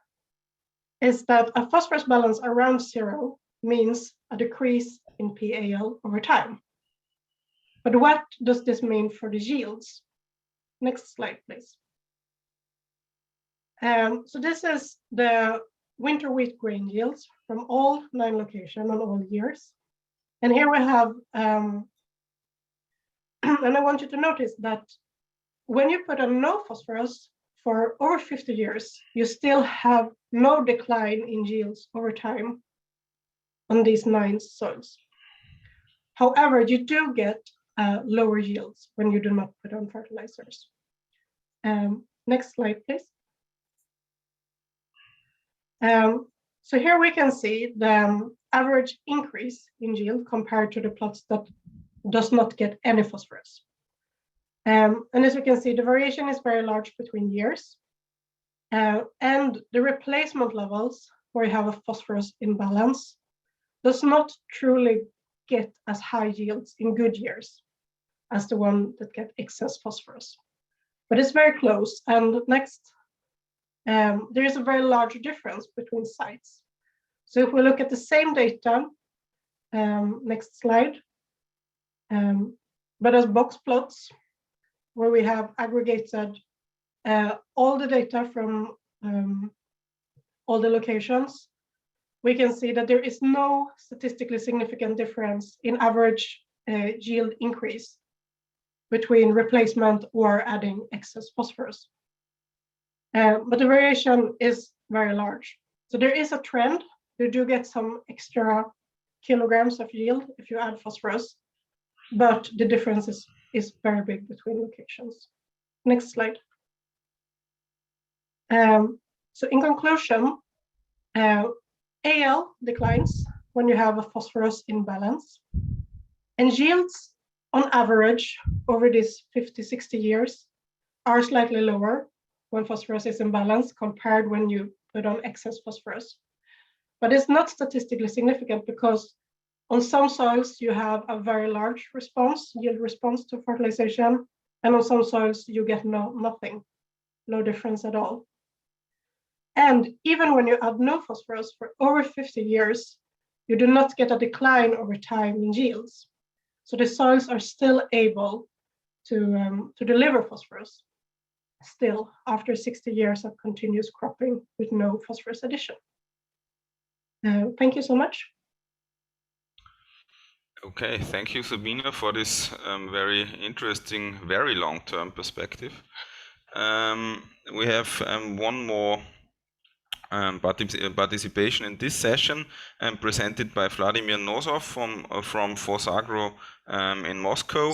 is that a phosphorus balance around 0 means a decrease in PAL over time. But what does this mean for the yields? Next slide, please. So this is the winter wheat grain yields from all 9 locations on all years. And here we have, and I want you to notice that when you put on no phosphorus for over 50 years, you still have no decline in yields over time on these 9 soils. However, you do get lower yields when you do not put on fertilizers. Next slide, please. So here we can see the average increase in yield compared to the plots that does not get any phosphorus. And as you can see, the variation is very large between years. And the replacement levels, where you have a phosphorus imbalance, does not truly get as high yields in good years as the one that get excess phosphorus. But it's very close. And next, there is a very large difference between sites. So if we look at the same data, next slide, but as box plots, where we have aggregated all the data from all the locations, we can see that there is no statistically significant difference in average yield increase between replacement or adding excess phosphorus. But the variation is very large. So there is a trend. You do get some extra kilograms of yield if you add phosphorus, but the difference is is very big between locations. Next slide. So in conclusion, AL declines when you have a phosphorus imbalance, and yields on average over these 50-60 years are slightly lower when phosphorus is imbalanced compared when you put on excess phosphorus. But it's not statistically significant because on some soils you have a very large yield response to fertilization, and on some soils you get nothing, no difference at all. And even when you add no phosphorus for over 50 years, you do not get a decline over time in yields. So the soils are still able to deliver phosphorus still after 60 years of continuous cropping with no phosphorus addition. Thank you so much. Okay, thank you, Sabine, for this very interesting, very long-term perspective. We have one more participation in this session, presented by Vladimir Nosov from Phosagro in Moscow,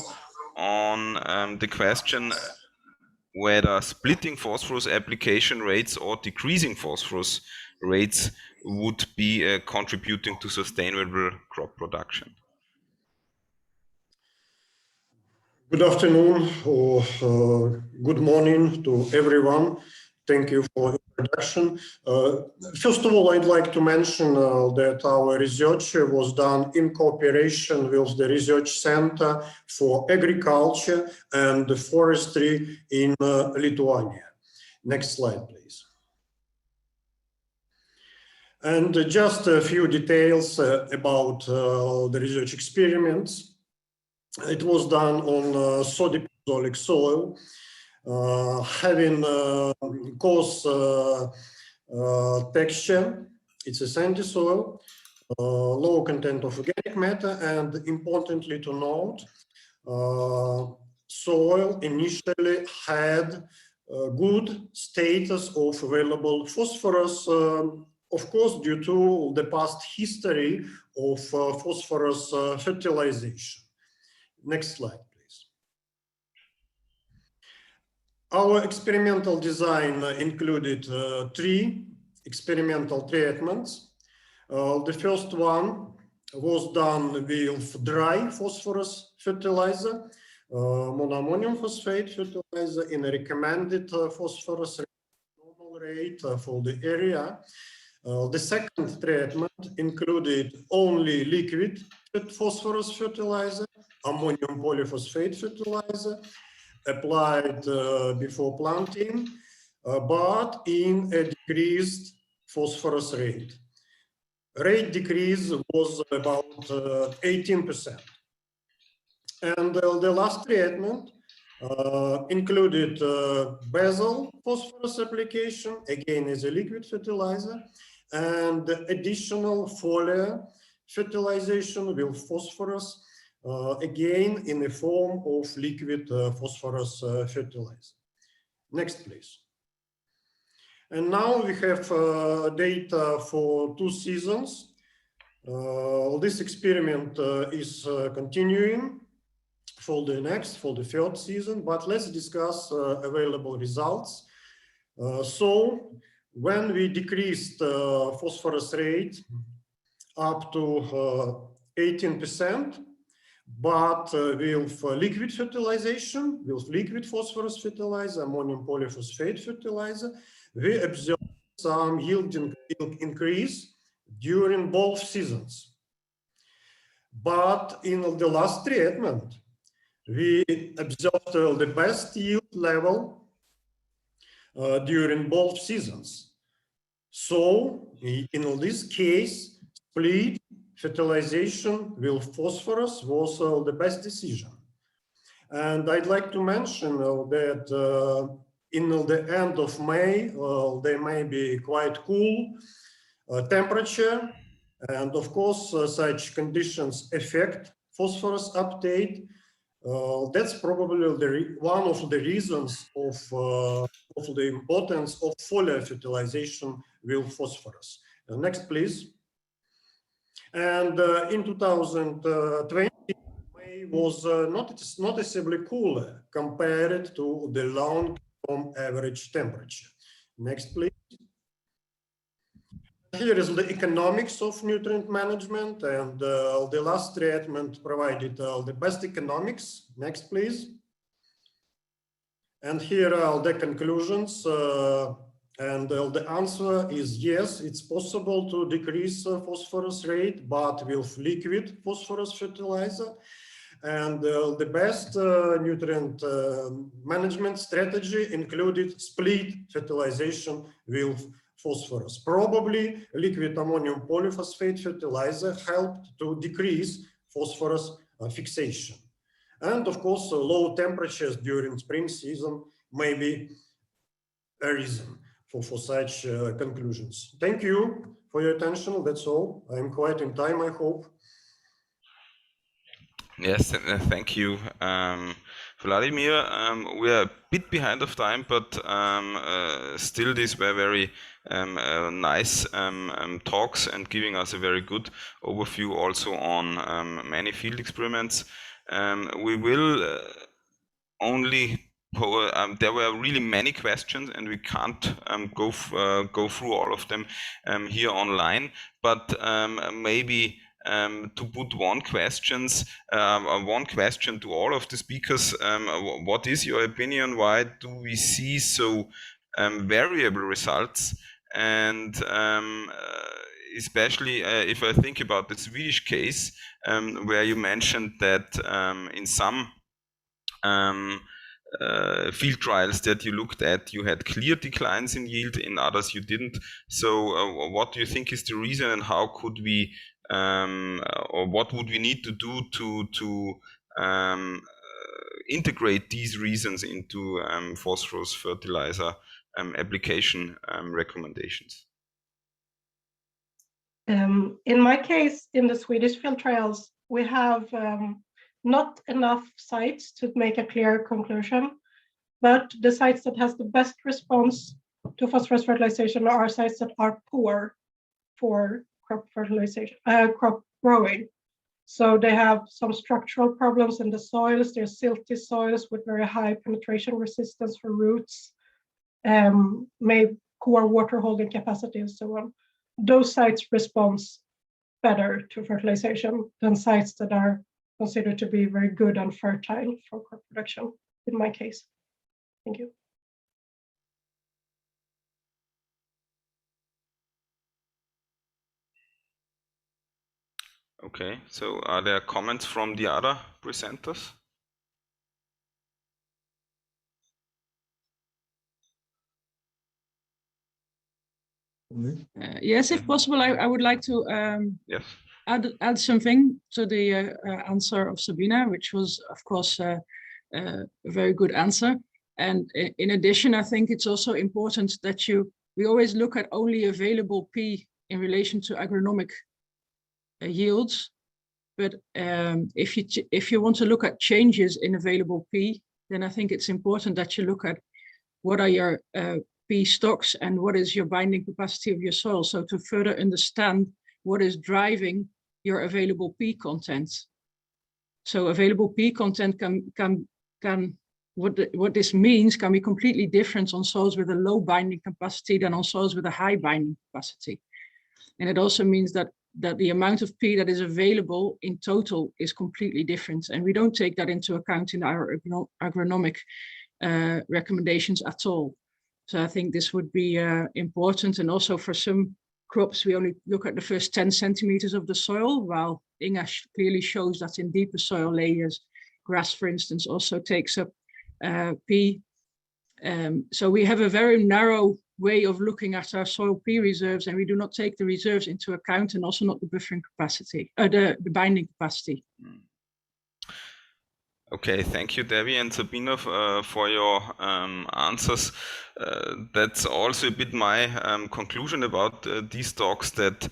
on the question whether splitting phosphorus application rates or decreasing phosphorus rates would be contributing to sustainable crop production. Good afternoon or good morning to everyone. Thank you for the introduction. First of all, I'd like to mention that our research was done in cooperation with the Research Center for Agriculture and Forestry in Lithuania. Next slide, please. And just a few details about the research experiments. It was done on sodium soil, having coarse texture. It's a sandy soil, low content of organic matter, and importantly to note, soil initially had good status of available phosphorus, of course, due to the past history of phosphorus fertilization. Next slide, please. Our experimental design included 3 experimental treatments. The first one was done with dry phosphorus fertilizer, monoammonium phosphate fertilizer in a recommended phosphorus normal rate for the area. The second treatment included only liquid phosphorus fertilizer, ammonium polyphosphate fertilizer, applied before planting, but in a decreased phosphorus rate. Rate decrease was about 18%. And the last treatment included basal phosphorus application, again as a liquid fertilizer, and additional foliar fertilization with phosphorus, again in the form of liquid phosphorus fertilizer. Next, please. And now we have data for 2 seasons. This experiment is continuing for the 3rd season, but let's discuss available results. So when we decreased phosphorus rate up to 18%, but with liquid fertilization, with liquid phosphorus fertilizer, ammonium polyphosphate fertilizer, we observed some yield increase during both seasons. But in the last treatment, we observed the best yield level during both seasons. So in this case, split fertilization with phosphorus was the best decision. And I'd like to mention that in the end of May, there may be quite cool temperature. And of course, such conditions affect phosphorus uptake. That's probably one of the reasons of the importance of foliar fertilization with phosphorus. Next, please. And in 2020, May was noticeably cooler compared to the long-term average temperature. Next, please. Here is the economics of nutrient management, and the last treatment provided the best economics. Next, please. And here are the conclusions, and the answer is yes, it's possible to decrease phosphorus rate, but with liquid phosphorus fertilizer. And the best nutrient management strategy included split fertilization with phosphorus. Probably liquid ammonium polyphosphate fertilizer helped to decrease phosphorus fixation. And of course, low temperatures during spring season may be a reason for such conclusions. Thank you for your attention. That's all. I'm quite in time, I hope. Yes, thank you, Vladimir. We are a bit behind of time, but still these were very nice talks and giving us a very good overview also on many field experiments. We will only there were really many questions, and we can't go through all of them here online, but maybe to put one question to all of the speakers. What is your opinion? Why do we see so variable results? And especially if I think about the Swedish case, where you mentioned that in some field trials that you looked at, you had clear declines in yield, in others you didn't. So what do you think is the reason, and how could we or what would we need to do to integrate these reasons into phosphorus fertilizer application recommendations? In my case, in the Swedish field trials, we have not enough sites to make a clear conclusion, but the sites that has the best response to phosphorus fertilization are sites that are poor for crop fertilization, crop growing. So they have some structural problems in the soils. They're silty soils with very high penetration resistance for roots, poor water holding capacity, and so on. Those sites respond better to fertilization than sites that are considered to be very good and fertile for crop production, in my case. Thank you. Okay, so are there comments from the other presenters? Yes, if possible, I would like to yes. add something to the answer of Sabina, which was, of course, a very good answer. And in addition, I think it's also important that we always look at only available P in relation to agronomic yields. But if you want to look at changes in available P, then I think it's important that you look at what are your P stocks and what is your binding capacity of your soil. So to further understand what is driving your available P content. So available P content what this means can be completely different on soils with a low binding capacity than on soils with a high binding capacity. And it also means that the amount of P that is available in total is completely different. And we don't take that into account in our agronomic recommendations at all. So I think this would be important. And also for some crops, we only look at the first 10 centimeters of the soil, while Inga clearly shows that in deeper soil layers, grass, for instance, also takes up P. So we have a very narrow way of looking at our soil P reserves, and we do not take the reserves into account, and also not the buffering capacity, the binding capacity. Okay, thank you, Debbie and Sabina, for your answers. That's also a bit my conclusion about these talks, that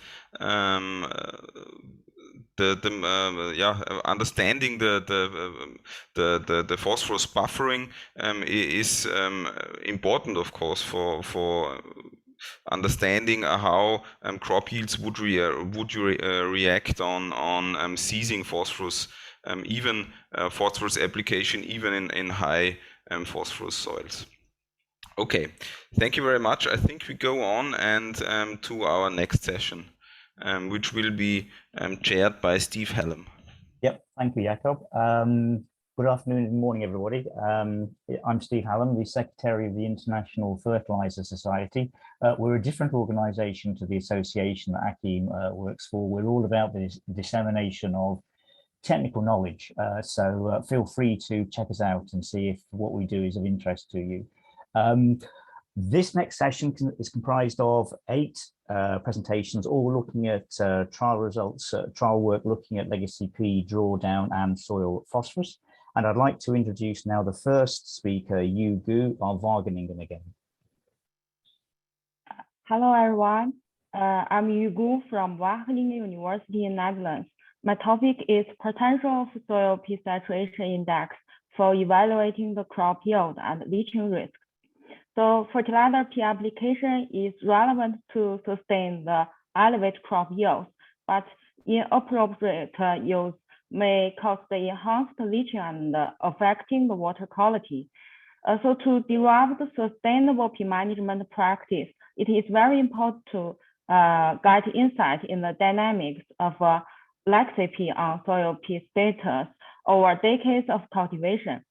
understanding the phosphorus buffering is important, of course, for understanding how crop yields would react on seizing phosphorus even phosphorus application, even in high phosphorus soils. Okay, thank you very much. I think we go on and to our next session, which will be chaired by Steve Hallam. Yep, thank you, Jakob. Good afternoon and morning, everybody. I'm Steve Hallam, the Secretary of the International Fertilizer Society. We're a different organization to the association that Akim works for. We're all about the dissemination of technical knowledge. So feel free to check us out and see if what we do is of interest to you. This next session is comprised of 8 presentations, all looking at trial results, trial work looking at legacy P, drawdown and soil phosphorus. And I'd like to introduce now the first speaker, Yu Gu of Wageningen again. Hello, everyone. I'm Yu Gu from Wageningen University in Netherlands. My topic is potential of soil P saturation index for evaluating the crop yield and leaching risk. So fertilizer P application is relevant to sustain the elevated crop yields, but inappropriate use may cause the enhanced leaching and affecting the water quality. So to derive the sustainable P management practice, it is very important to get insight in the dynamics of legacy P on soil P status over decades of cultivation.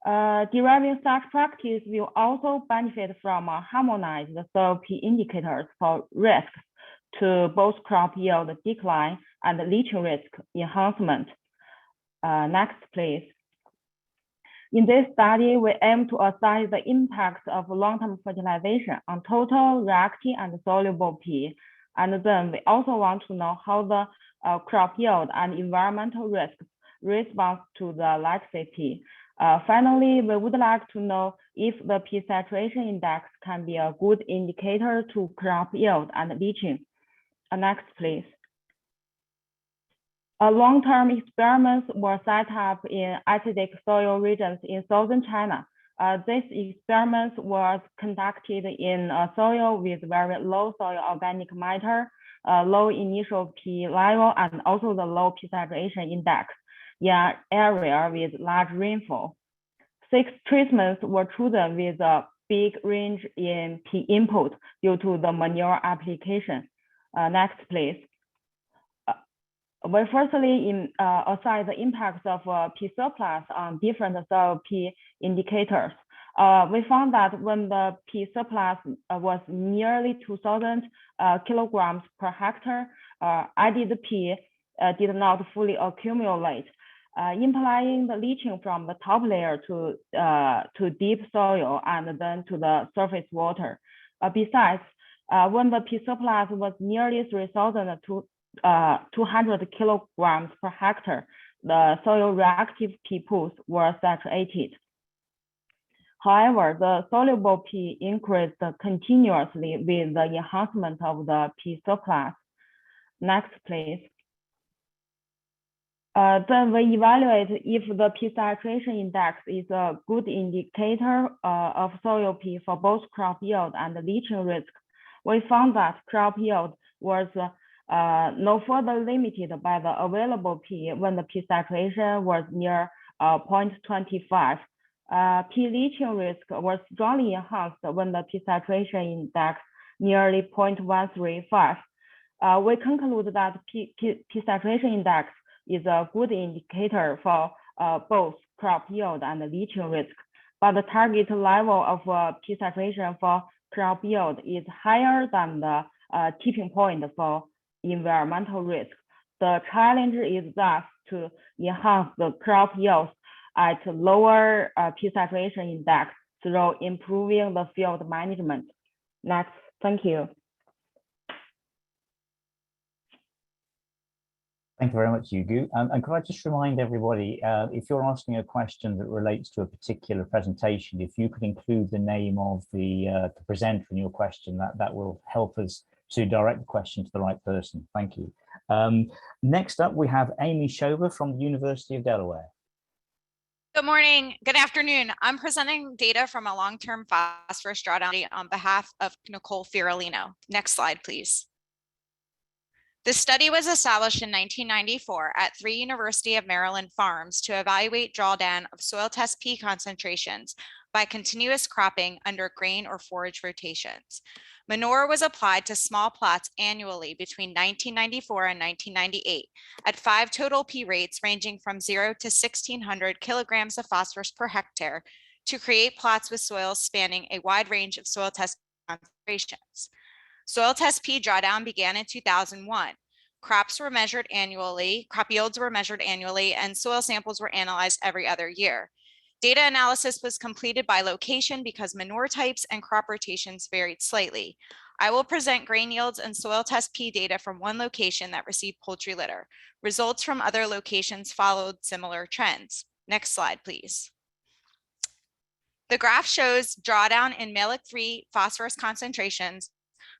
Deriving such practice will also benefit from harmonized soil P indicators for risks to both crop yield decline and leaching risk enhancement. Next, please. In this study, we aim to assess the impact of long-term fertilization on total reactive and soluble P. And then we also want to know how the crop yield and environmental risks respond to the legacy P. Finally, we would like to know if the P saturation index can be a good indicator to crop yield and leaching. Next, please. Long-term experiments were set up in acidic soil regions in southern China. These experiments were conducted in soil with very low soil organic matter, low initial P level, and also the low P saturation index in an area with large rainfall. 6 treatments were chosen with a big range in P input due to the manure application. Next, please. We firstly assess the impacts of P surplus on different soil P indicators. We found that when the P surplus was nearly 2,000 kilograms per hectare, added P did not fully accumulate, implying the leaching from the top layer to deep soil and then to the surface water. Besides, when the P surplus was nearly 3,000 to 200 kilograms per hectare, the soil reactive P pools were saturated. However, the soluble P increased continuously with the enhancement of the P surplus. Next, please. Then we evaluate if the P saturation index is a good indicator of soil P for both crop yield and leaching risk. We found that crop yield was no further limited by the available P when the P saturation was near 0.25. P leaching risk was strongly enhanced when the P saturation index nearly 0.135. We conclude that P saturation index is a good indicator for both crop yield and leaching risk, but the target level of P saturation for crop yield is higher than the tipping point for environmental risk. The challenge is thus to enhance the crop yields at lower P saturation index through improving the field management. Next, thank you. Thank you very much, Yugu. And could I just remind everybody, if you're asking a question that relates to a particular presentation, if you could include the name of the presenter in your question, that will help us to direct the question to the right person. Thank you. Next up, we have Amy Shover from the University of Delaware. Good morning, good afternoon. I'm presenting data from a long-term phosphorus drawdown on behalf of Nicole Fiorellino. Next slide, please. The study was established in 1994 at 3 University of Maryland farms to evaluate drawdown of soil test P concentrations by continuous cropping under grain or forage rotations. Manure was applied to small plots annually between 1994 and 1998 at 5 total P rates ranging from 0 to 1,600 kilograms of phosphorus per hectare to create plots with soils spanning a wide range of soil test concentrations. Soil test P drawdown began in 2001. Crop yields were measured annually, and soil samples were analyzed every other year. Data analysis was completed by location because manure types and crop rotations varied slightly. I will present grain yields and soil test P data from one location that received poultry litter. Results from other locations followed similar trends. Next slide, please. The graph shows drawdown in Mehlich-3 phosphorus concentrations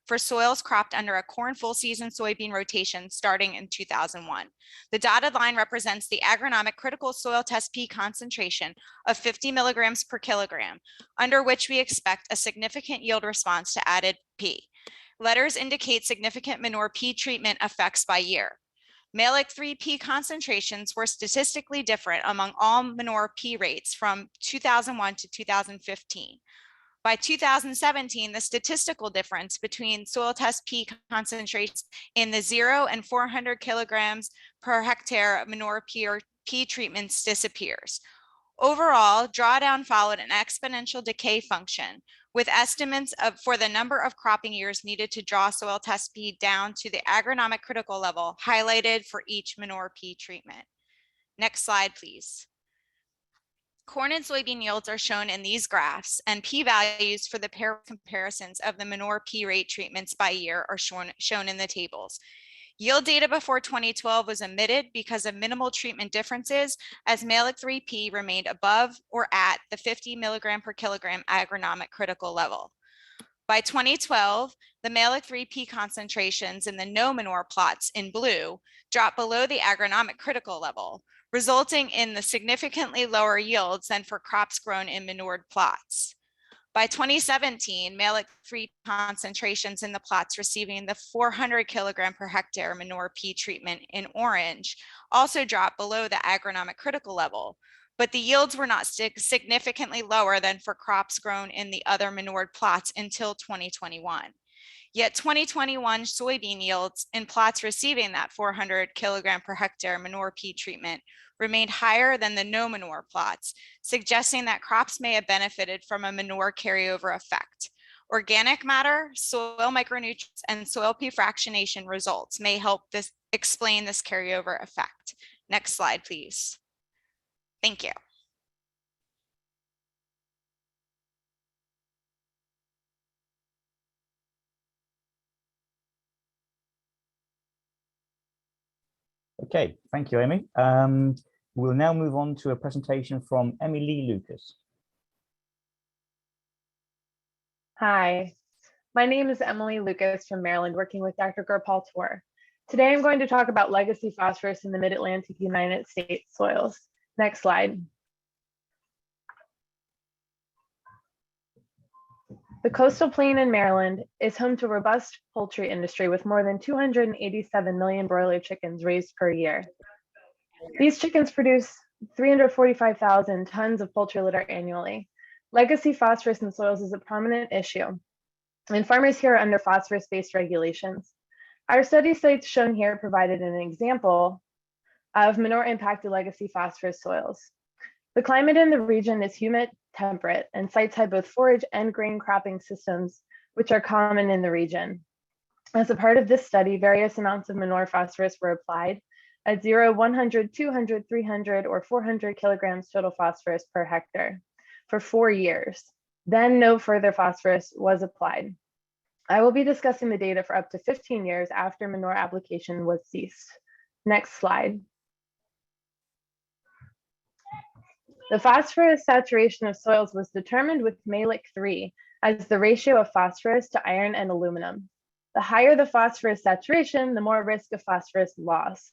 for soils cropped under a corn full season soybean rotation starting in 2001. The dotted line represents the agronomic critical soil test P concentration of 50 milligrams per kilogram, under which we expect a significant yield response to added P. Letters indicate significant manure P treatment effects by year. Mehlich-3 P concentrations were statistically different among all manure P rates from 2001 to 2015. By 2017, the statistical difference between soil test P concentrations in the 0 and 400 kilograms per hectare manure P treatments disappears. Overall, drawdown followed an exponential decay function with estimates for the number of cropping years needed to draw soil test P down to the agronomic critical level highlighted for each manure P treatment. Next slide, please. Corn and soybean yields are shown in these graphs, and P values for the pair comparisons of the manure P rate treatments by year are shown in the tables. Yield data before 2012 was omitted because of minimal treatment differences, as Mehlich-3 P remained above or at the 50 milligram per kilogram agronomic critical level. By 2012, the Mehlich-3 P concentrations in the no manure plots in blue dropped below the agronomic critical level, resulting in the significantly lower yields than for crops grown in manured plots. By 2017, Mehlich-3 concentrations in the plots receiving the 400 kilogram per hectare manure P treatment in orange also dropped below the agronomic critical level, but the yields were not significantly lower than for crops grown in the other manured plots until 2021. Yet 2021 soybean yields in plots receiving that 400 kilogram per hectare manure P treatment remained higher than the no manure plots, suggesting that crops may have benefited from a manure carryover effect. Organic matter, soil micronutrients, and soil P fractionation results may help explain this carryover effect. Next slide, please. Thank you. Okay, thank you, Amy. We'll now move on to a presentation from Emily Lucas. Hi, my name is Emily Lucas from Maryland, working with Dr. Gurpal Tour. Today I'm going to talk about legacy phosphorus in the Mid-Atlantic United States soils. Next slide. The coastal plain in Maryland is home to a robust poultry industry with more than 287 million broiler chickens raised per year. These chickens produce 345,000 tons of poultry litter annually. Legacy phosphorus in soils is a prominent issue, and farmers here are under phosphorus-based regulations. Our study sites shown here provided an example of manure-impacted legacy phosphorus soils. The climate in the region is humid, temperate, and sites have both forage and grain cropping systems, which are common in the region. As a part of this study, various amounts of manure phosphorus were applied at 0, 100, 200, 300, or 400 kilograms total phosphorus per hectare for 4 years. Then no further phosphorus was applied. I will be discussing the data for up to 15 years after manure application was ceased. Next slide. The phosphorus saturation of soils was determined with Mehlich-3 as the ratio of phosphorus to iron and aluminum. The higher the phosphorus saturation, the more risk of phosphorus loss.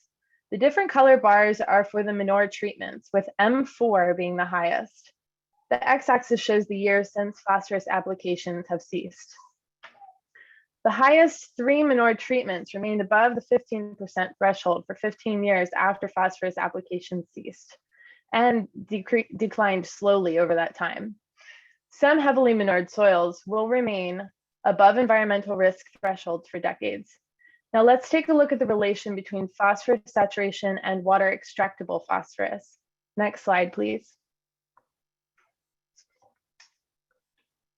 The different color bars are for the manure treatments, with M4 being the highest. The x-axis shows the years since phosphorus applications have ceased. The highest 3 manure treatments remained above the 15% threshold for 15 years after phosphorus application ceased and declined slowly over that time. Some heavily manured soils will remain above environmental risk thresholds for decades. Now let's take a look at the relation between phosphorus saturation and water extractable phosphorus. Next slide, please.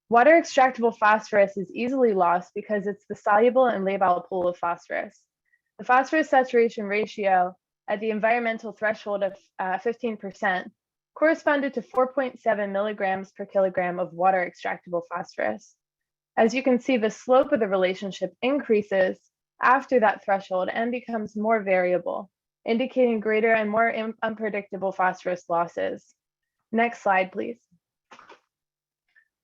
Water extractable phosphorus is easily lost because it's the soluble and labile pool of phosphorus. The phosphorus saturation ratio at the environmental threshold of 15% corresponded to 4.7 milligrams per kilogram of water extractable phosphorus. As you can see, the slope of the relationship increases after that threshold and becomes more variable, indicating greater and more unpredictable phosphorus losses. Next slide, please.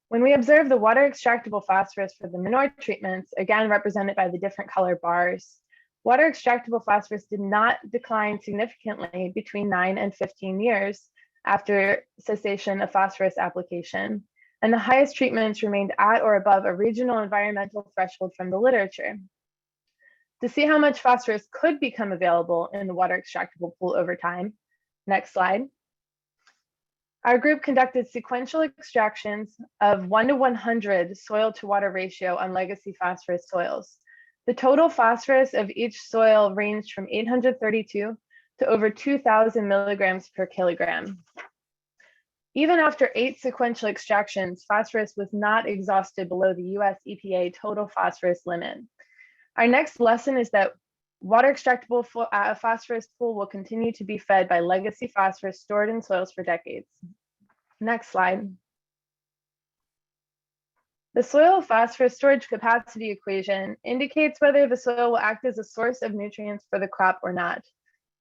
When we observe the water extractable phosphorus for the manure treatments, again represented by the different color bars, water extractable phosphorus did not decline significantly between 9 and 15 years after cessation of phosphorus application, and the highest treatments remained at or above a regional environmental threshold from the literature. To see how much phosphorus could become available in the water extractable pool over time, next slide. Our group conducted sequential extractions of 1 to 100 soil to water ratio on legacy phosphorus soils. The total phosphorus of each soil ranged from 832 to over 2,000 milligrams per kilogram. Even after 8 sequential extractions, phosphorus was not exhausted below the US EPA total phosphorus limit. Our next lesson is that water extractable phosphorus pool will continue to be fed by legacy phosphorus stored in soils for decades. Next slide. The soil phosphorus storage capacity equation indicates whether the soil will act as a source of nutrients for the crop or not.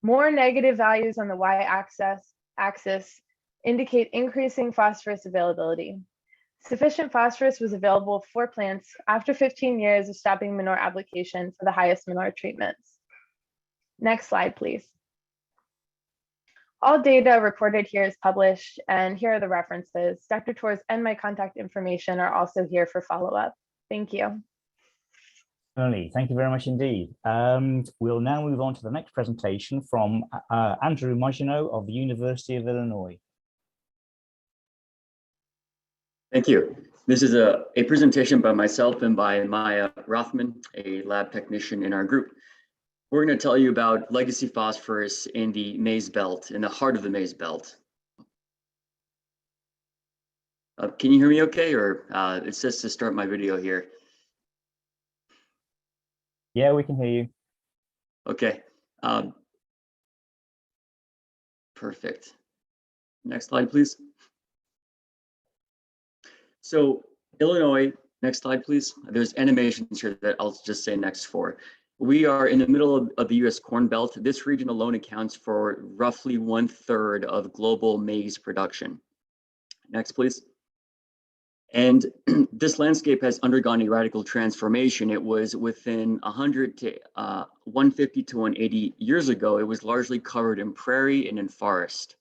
More negative values on the y-axis indicate increasing phosphorus availability. Sufficient phosphorus was available for plants after 15 years of stopping manure application for the highest manure treatments. Next slide, please. All data reported here is published, and here are the references. Dr. Torres and my contact information are also here for follow-up. Thank you. Certainly, thank you very much indeed. We'll now move on to the next presentation from Andrew Maginot of the University of Illinois. Thank you. This is a presentation by myself and by Maya Rothman, a lab technician in our group. We're going to tell you about legacy phosphorus in the maize belt, in the heart of the maize belt. Can you hear me okay, or it says to start my video here? Yeah, we can hear you. Okay. Perfect. Next slide, please. So Illinois, next slide, please. There's animations here that I'll just say next for. We are in the middle of the US Corn Belt. This region alone accounts for roughly 1/3 of global maize production. Next, please. And this landscape has undergone a radical transformation. It was within 100 to 150 to 180 years ago, it was largely covered in prairie and in forest.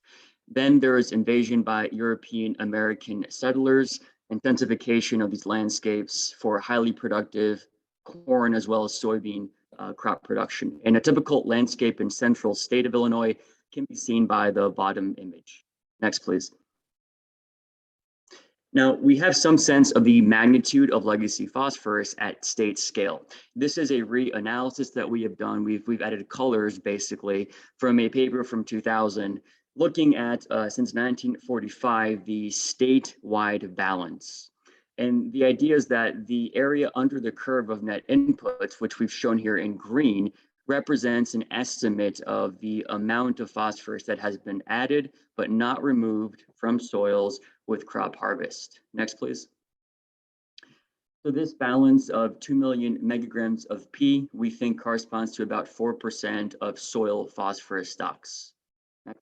Then there was invasion by European American settlers, intensification of these landscapes for highly productive corn as well as soybean crop production. And a typical landscape in central state of Illinois can be seen by the bottom image. Next, please. Now, we have some sense of the magnitude of legacy phosphorus at state scale. This is a reanalysis that we have done. We've added colors basically from a paper from 2000, looking at since 1945, the statewide balance. And the idea is that the area under the curve of net inputs, which we've shown here in green, represents an estimate of the amount of phosphorus that has been added but not removed from soils with crop harvest. Next, please. So this balance of 2 million megagrams of P, we think corresponds to about 4% of soil phosphorus stocks. Next.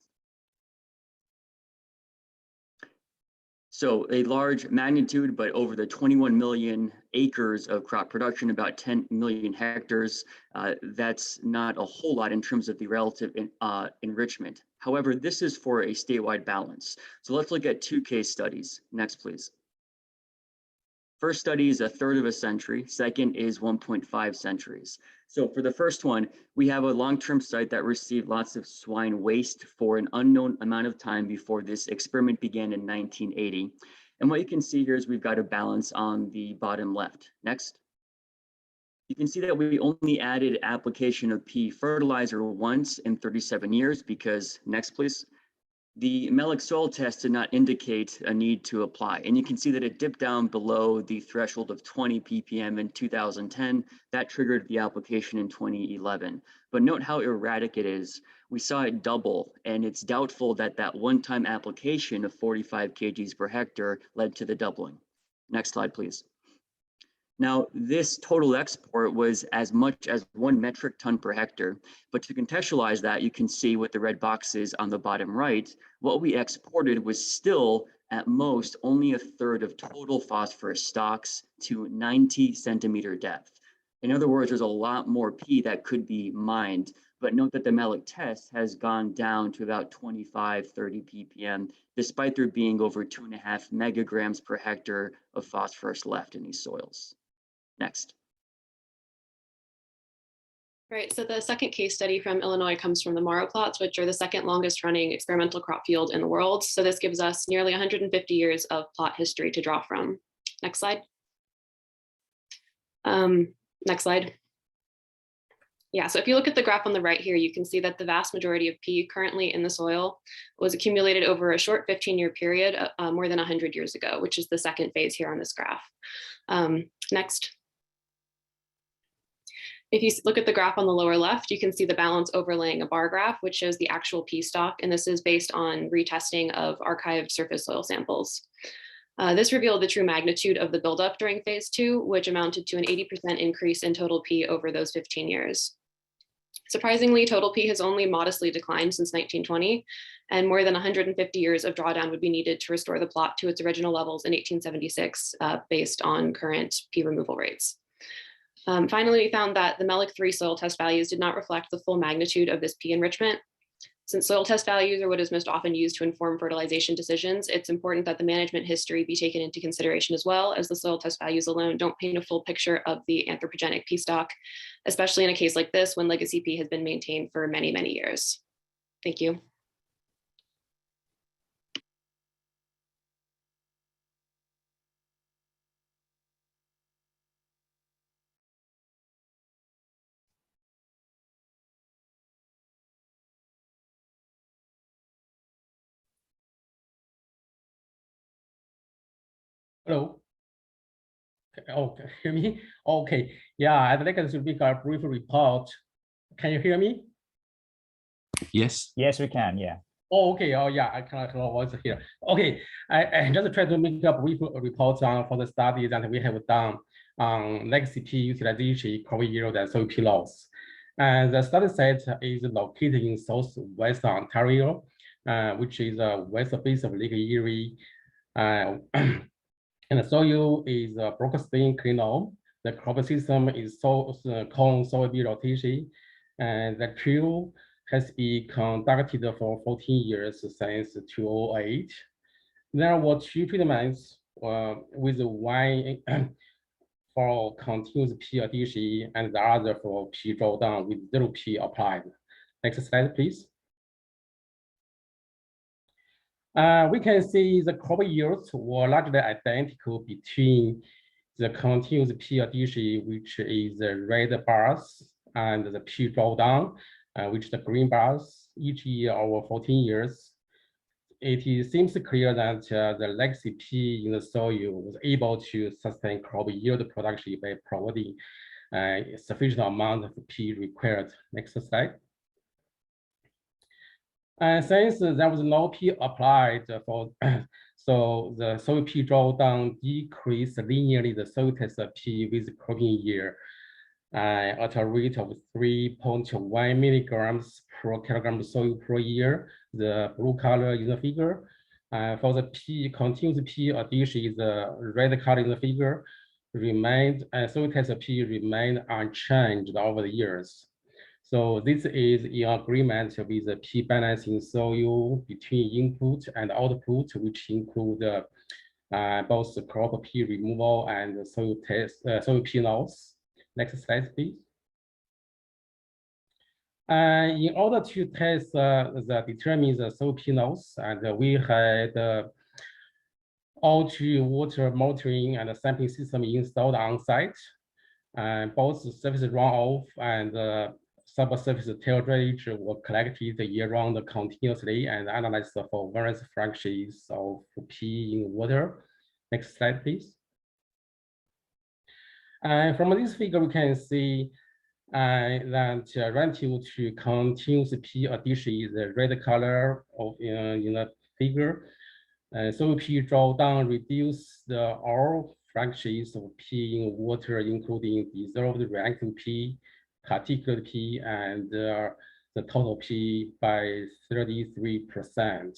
So a large magnitude, but over the 21 million acres of crop production, about 10 million hectares, that's not a whole lot in terms of the relative enrichment. However, this is for a statewide balance. So let's look at 2 case studies. Next, please. First study is 1/3 of a century. Second is 1.5 centuries. So for the first one, we have a long-term site that received lots of swine waste for an unknown amount of time before this experiment began in 1980. And what you can see here is we've got a balance on the bottom left. Next. You can see that we only added application of P fertilizer once in 37 years because, next please, the Melick soil test did not indicate a need to apply. And you can see that it dipped down below the threshold of 20 ppm in 2010. That triggered the application in 2011. But note how erratic it is. We saw it double, and it's doubtful that that one-time application of 45 kgs per hectare led to the doubling. Next slide, please. Now, this total export was as much as 1 metric ton per hectare, but to contextualize that, you can see with the red boxes on the bottom right, what we exported was still at most only 1/3 of total phosphorus stocks to 90 centimeter depth. In other words, there's a lot more P that could be mined, but note that the Melick test has gone down to about 25-30 ppm, despite there being over 2.5 megagrams per hectare of phosphorus left in these soils. Next. Right, so the second case study from Illinois comes from the Morrow plots, which are the second longest running experimental crop field in the world. So this gives us nearly 150 years of plot history to draw from. Next slide. Next slide. Yeah, so if you look at the graph on the right here, you can see that the vast majority of P currently in the soil was accumulated over a short 15-year period, more than 100 years ago, which is the second phase here on this graph. Next. If you look at the graph on the lower left, you can see the balance overlaying a bar graph, which shows the actual P stock, and this is based on retesting of archived surface soil samples. This revealed the true magnitude of the buildup during phase 2, which amounted to an 80% increase in total P over those 15 years. Surprisingly, total P has only modestly declined since 1920, and more than 150 years of drawdown would be needed to restore the plot to its original levels in 1876, based on current P removal rates. Finally, we found that the Melick 3 soil test values did not reflect the full magnitude of this P enrichment. Since soil test values are what is most often used to inform fertilization decisions, it's important that the management history be taken into consideration as well, as the soil test values alone don't paint a full picture of the anthropogenic P stock, especially in a case like this when legacy P has been maintained for many, many years. Thank you. Hello. Oh, can you hear me? Okay. Yeah, I'd like to make a brief report. Can you hear me? Yes. Yes, we can. Yeah. Oh, okay. Oh, yeah. I cannot hear voice here. Okay. I just try to make a brief report for the study that we have done on legacy P utilization, crop yield, and soil P loss. And the study site is located in southwest Ontario, which is west base of Lake Erie. And the soil is Brookstein clinome. The crop system is corn soybean rotation, and the trial has been conducted for 14 years since 2008. There were 2 treatments with one for continuous P addition and the other for P drawdown with 0 P applied. Next slide, please. We can see the crop yields were largely identical between the continuous P addition, which is the red bars, and the P drawdown, which is the green bars, each year over 14 years. It seems clear that the legacy P in the soil was able to sustain crop yield production by providing a sufficient amount of P required. Next slide. And since there was no P applied for, so the soil P drawdown decreased linearly the soil test P with cropping year at a rate of 3.1 milligrams per kilogram soil per year, the blue color in the figure. For the P continuous P addition, the red color in the figure remained, soil test P remained unchanged over the years. So this is in agreement with the P balancing soil between input and output, which include both the crop pea removal and the soil pea loss. Next slide, please. In order to test determine the soil pea loss, and we had all-to-water monitoring and sampling system installed on site. Both the surface runoff and subsurface tail drainage were collected year-round continuously and analyzed for various fractions of P in water. Next slide, please. From this figure, we can see that relative to continuous P addition is the red color of in the figure. So P drawdown reduce all fractions of P in water, including dissolved reactive P, particulate P, and the total P by 33%.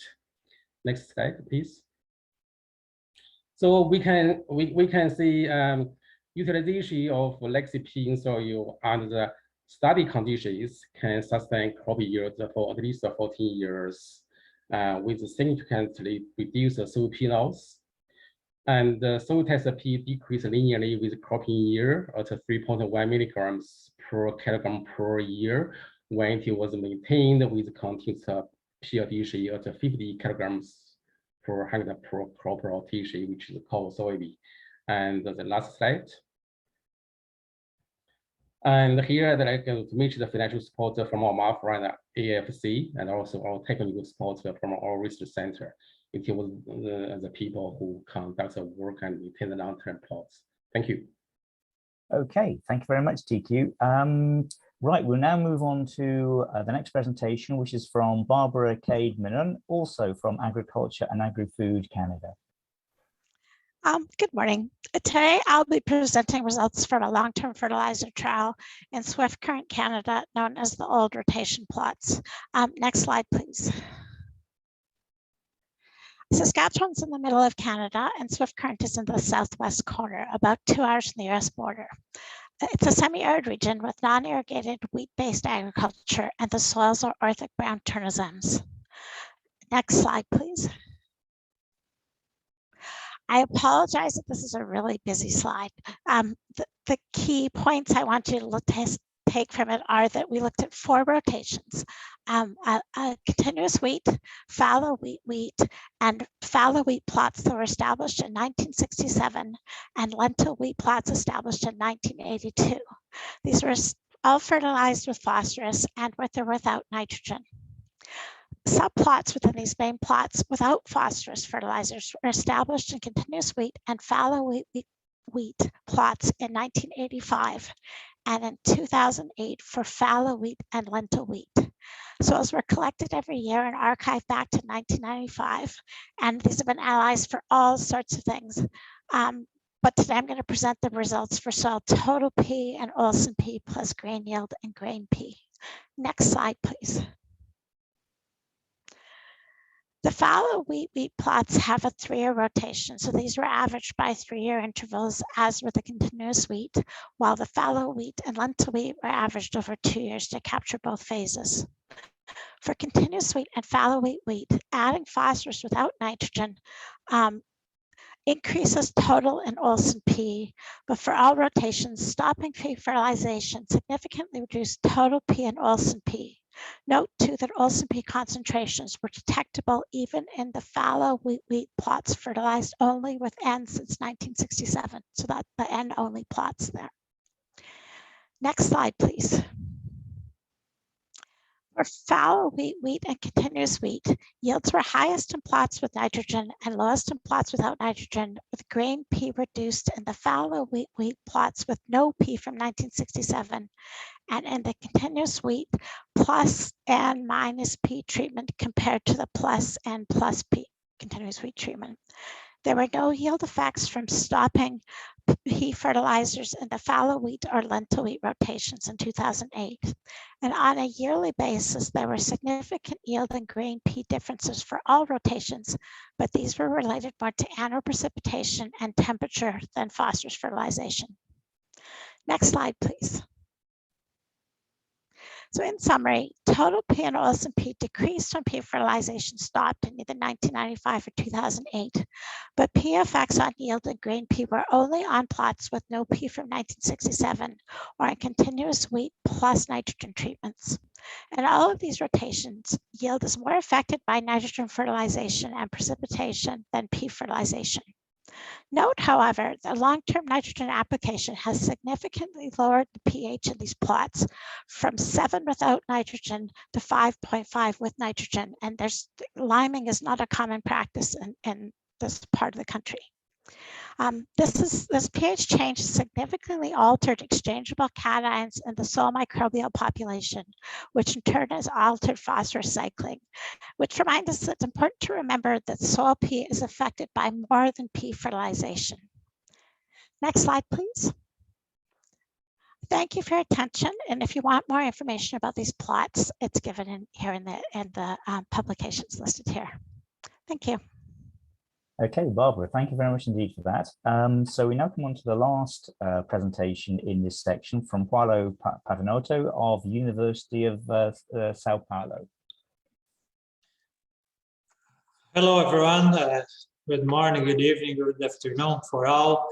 Next slide, please. So we can see utilization of legacy P in soil under the study conditions can sustain crop yield for at least 14 years. With significantly reduced soil P loss. And the soil test P decreased linearly with cropping year at 3.1 milligrams per kilogram per year when it was maintained with continuous P addition at 50 kilograms per hectare per crop rotation, which is called soybean. And the last slide. And here I'd like to mention the financial support from our MAFRA and AFC, and also our technical support from our research center. It was the people who conduct the work and maintain the long-term plots. Thank you. Okay, thank you very much, TQ. Right, we'll now move on to the next presentation, which is from Barbara Cade-Minnon, also from Agriculture and Agri-Food Canada. Good morning. Today I'll be presenting results from a long-term fertilizer trial in Swift Current, Canada, known as the old rotation plots. Next slide, please. Saskatchewan's in the middle of Canada and Swift Current is in the southwest corner, about 2 hours from the US border. It's a semi-arid region with non-irrigated wheat-based agriculture, and the soils are orthic brown turnisomes. Next slide, please. I apologize that this is a really busy slide. The key points I want you to take from it are that we looked at 4 rotations, continuous wheat, fallow wheat, and fallow wheat plots that were established in 1967, and lentil wheat plots established in 1982. These were all fertilized with phosphorus and with or without nitrogen. Subplots within these main plots without phosphorus fertilizers were established in continuous wheat and fallow wheat plots in 1985 and in 2008 for fallow wheat and lentil wheat. Soils were collected every year and archived back to 1995, and these have been analyzed for all sorts of things. But today I'm going to present the results for soil total P and Olsen P plus grain yield and grain P. Next slide, please. The fallow wheat plots have a 3-year rotation, so these were averaged by 3-year intervals, as were the continuous wheat, while the fallow wheat and lentil wheat were averaged over 2 years to capture both phases. For continuous wheat and fallow wheat, adding phosphorus without nitrogen increases total and Olsen P, but for all rotations, stopping pre-fertilization significantly reduced total P and Olsen P. Note too that Olsen P concentrations were detectable even in the fallow wheat plots fertilized only with N since 1967. So that's the N only plots there. Next slide, please. For fallow wheat and continuous wheat, yields were highest in plots with nitrogen and lowest in plots without nitrogen, with grain P reduced in the fallow wheat plots with no P from 1967, and in the continuous wheat plus and minus P treatment compared to the plus and plus P continuous wheat treatment. There were no yield effects from stopping P fertilizers in the fallow wheat or lentil wheat rotations in 2008. And on a yearly basis, there were significant yield and grain P differences for all rotations, but these were related more to annual precipitation and temperature than phosphorus fertilization. Next slide, please. So in summary, total P and oilseed P decreased when P fertilization stopped in either 1995 or 2008, but P effects on yield and grain P were only on plots with no P from 1967 or in continuous wheat plus nitrogen treatments. In all of these rotations, yield is more affected by nitrogen fertilization and precipitation than P fertilization. Note, however, the long-term nitrogen application has significantly lowered the pH in these plots from 7 without nitrogen to 5.5 with nitrogen, and liming is not a common practice in this part of the country. This pH change significantly altered exchangeable cations in the soil microbial population, which in turn has altered phosphorus cycling, which reminds us that it's important to remember that soil P is affected by more than P fertilization. Next slide, please. Thank you for your attention. And if you want more information about these plots, it's given in here in the publications listed here. Thank you. Okay, Barbara, thank you very much indeed for that. So we now come on to the last presentation in this section from Paulo Pavinato of University of Sao Paulo. Hello, everyone. Good morning, good evening, good afternoon for all.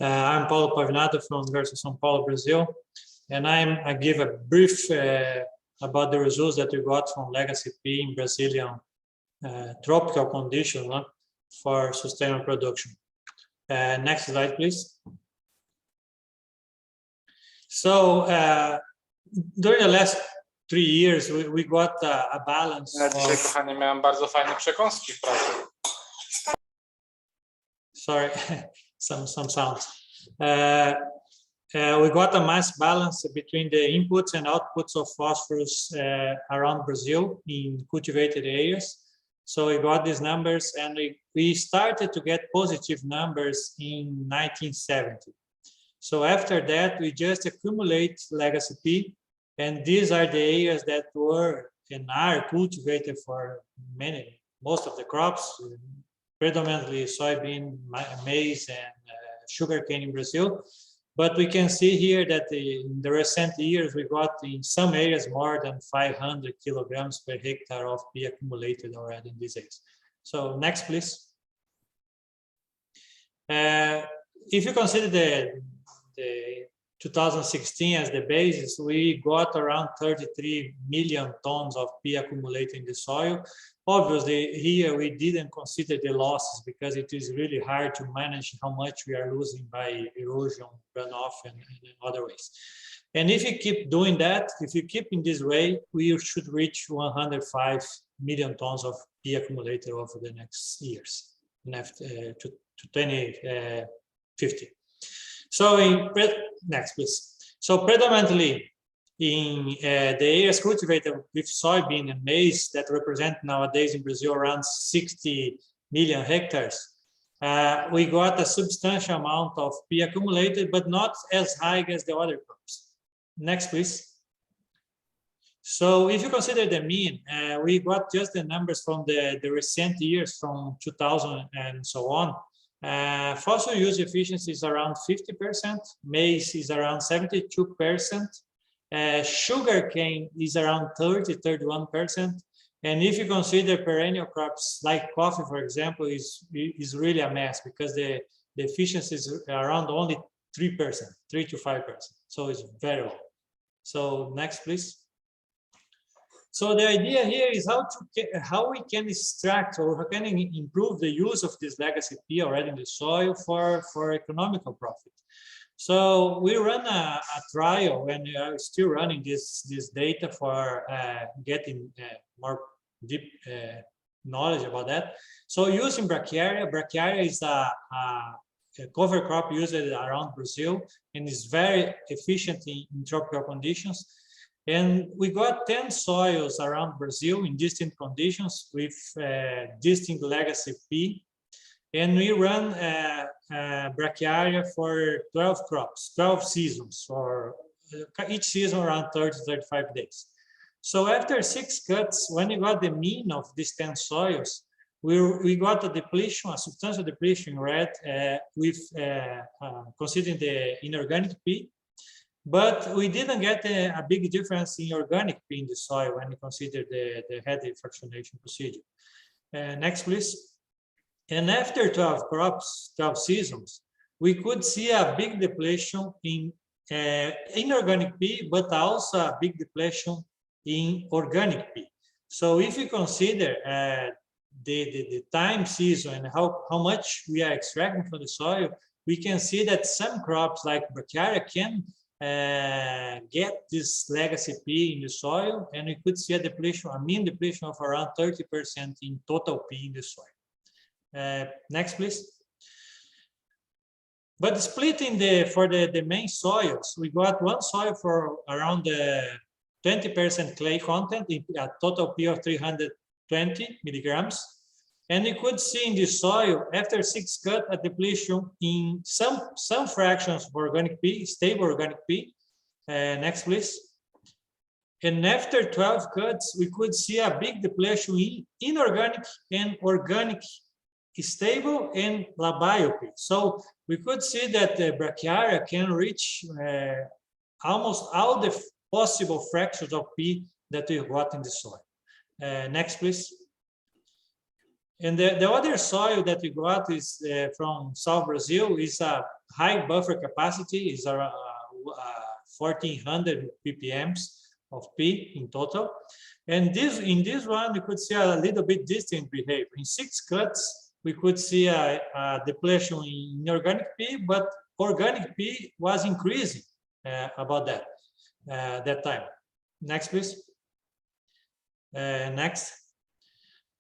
I'm Paulo Pavinato from University of São Paulo, Brazil, and I give a brief about the results that we got from Legacy P in Brazilian tropical conditions for sustainable production. Next slide, please. So during the last 3 years, we got a balance. Dzisiaj, kochani, miałem bardzo fajne przekąski w pracy. Sorry, some sounds. We got a mass balance between the inputs and outputs of phosphorus around Brazil in cultivated areas. So we got these numbers, and we started to get positive numbers in 1970. So after that, we just accumulate Legacy P, and these are the areas that were and are cultivated for most of the crops, predominantly soybean, maize, and sugarcane in Brazil. But we can see here that in the recent years, we got in some areas more than 500 kilograms per hectare of P accumulated already in these areas. So next, please. If you consider the 2016 as the basis, we got around 33 million tons of P accumulated in the soil. Obviously, here we didn't consider the losses because it is really hard to manage how much we are losing by erosion, runoff, and other ways. And if you keep doing that, if you keep in this way, we should reach 105 million tons of P accumulated over the next years, to 2050. So next, please. So predominantly in the areas cultivated with soybean and maize that represent nowadays in Brazil around 60 million hectares, we got a substantial amount of P accumulated, but not as high as the other crops. Next, please. So if you consider the mean, we got just the numbers from the recent years from 2000 and so on. Phosphorus use efficiency is around 50%, maize is around 72%, sugarcane is around 31%, and if you consider perennial crops like coffee, for example, is really a mess because the efficiency is around only 3%, 3 to 5%, so it's very low. So next, please. So the idea here is how we can extract or how can we improve the use of this Legacy P already in the soil for economical profit. So we run a trial, and we are still running this data for getting more deep knowledge about that. So using brachiaria is a cover crop used around Brazil and is very efficient in tropical conditions. And we got 10 soils around Brazil in distinct conditions with distinct Legacy P. And we run brachiaria for 12 crops, 12 seasons, or each season around 30 to 35 days. So after 6 cuts, when we got the mean of these 10 soils, we got a depletion, a substantial depletion in red with considering the inorganic P. But we didn't get a big difference in organic P in the soil when you consider the heavy fractionation procedure. Next, please. And after 12 crops, 12 seasons, we could see a big depletion in inorganic P, but also a big depletion in organic P. So if you consider the time season and how much we are extracting from the soil, we can see that some crops like brachiaria can get this legacy P in the soil, and we could see a depletion, a mean depletion of around 30% in total P in the soil. Next, please. But splitting for the main soils, we got one soil for around 20% clay content, a total P of 320 milligrams. And we could see in the soil, after 6 cut, a depletion in some fractions of organic P, stable organic P. Next, please. And after 12 cuts, we could see a big depletion in inorganic and organic stable and labile P. So we could see that the brachiaria can reach almost all the possible fractions of P that we got in the soil. Next, please. And the other soil that we got is from South Brazil, is a high buffer capacity, is around 1,400 ppms of P in total. And in this one, we could see a little bit distinct behavior. In 6 cuts, we could see a depletion in organic P, but organic P was increasing about that time. Next, please. Next.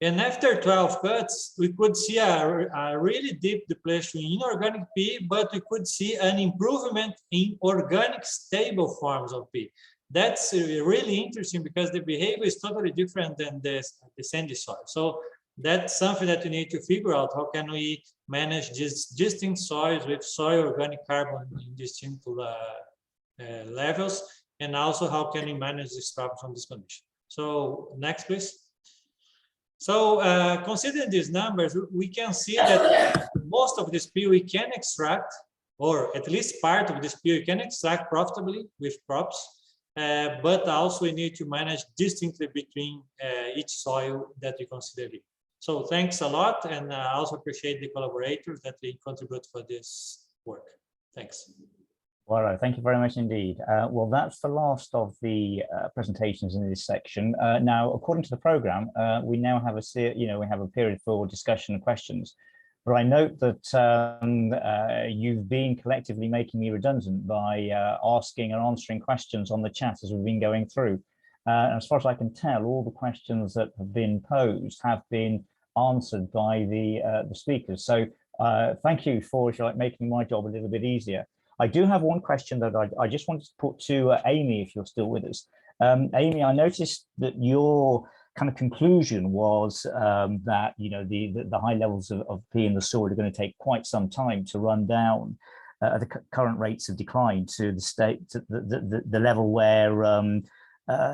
And after 12 cuts, we could see a really deep depletion in organic P, but we could see an improvement in organic stable forms of P. That's really interesting because the behavior is totally different than the sandy soil. So that's something that we need to figure out. How can we manage these distinct soils with soil organic carbon in distinct levels? And also, how can we manage this problem from this condition? So next, please. So considering these numbers, we can see that most of this P we can extract, or at least part of this P we can extract profitably with crops, but also we need to manage distinctly between each soil that we consider here. So thanks a lot, and I also appreciate the collaborators that they contribute for this work. Thanks. All right, thank you very much indeed. Well, that's the last of the presentations in this section. Now, according to the program, we now have we have a period for discussion and questions. But I note that you've been collectively making me redundant by asking and answering questions on the chat as we've been going through. And as far as I can tell, all the questions that have been posed have been answered by the speakers. So thank you for making my job a little bit easier. I do have one question that I just wanted to put to Amy, if you're still with us. Amy, I noticed that your kind of conclusion was that the high levels of P in the soil are going to take quite some time to run down the current rates of decline to the level where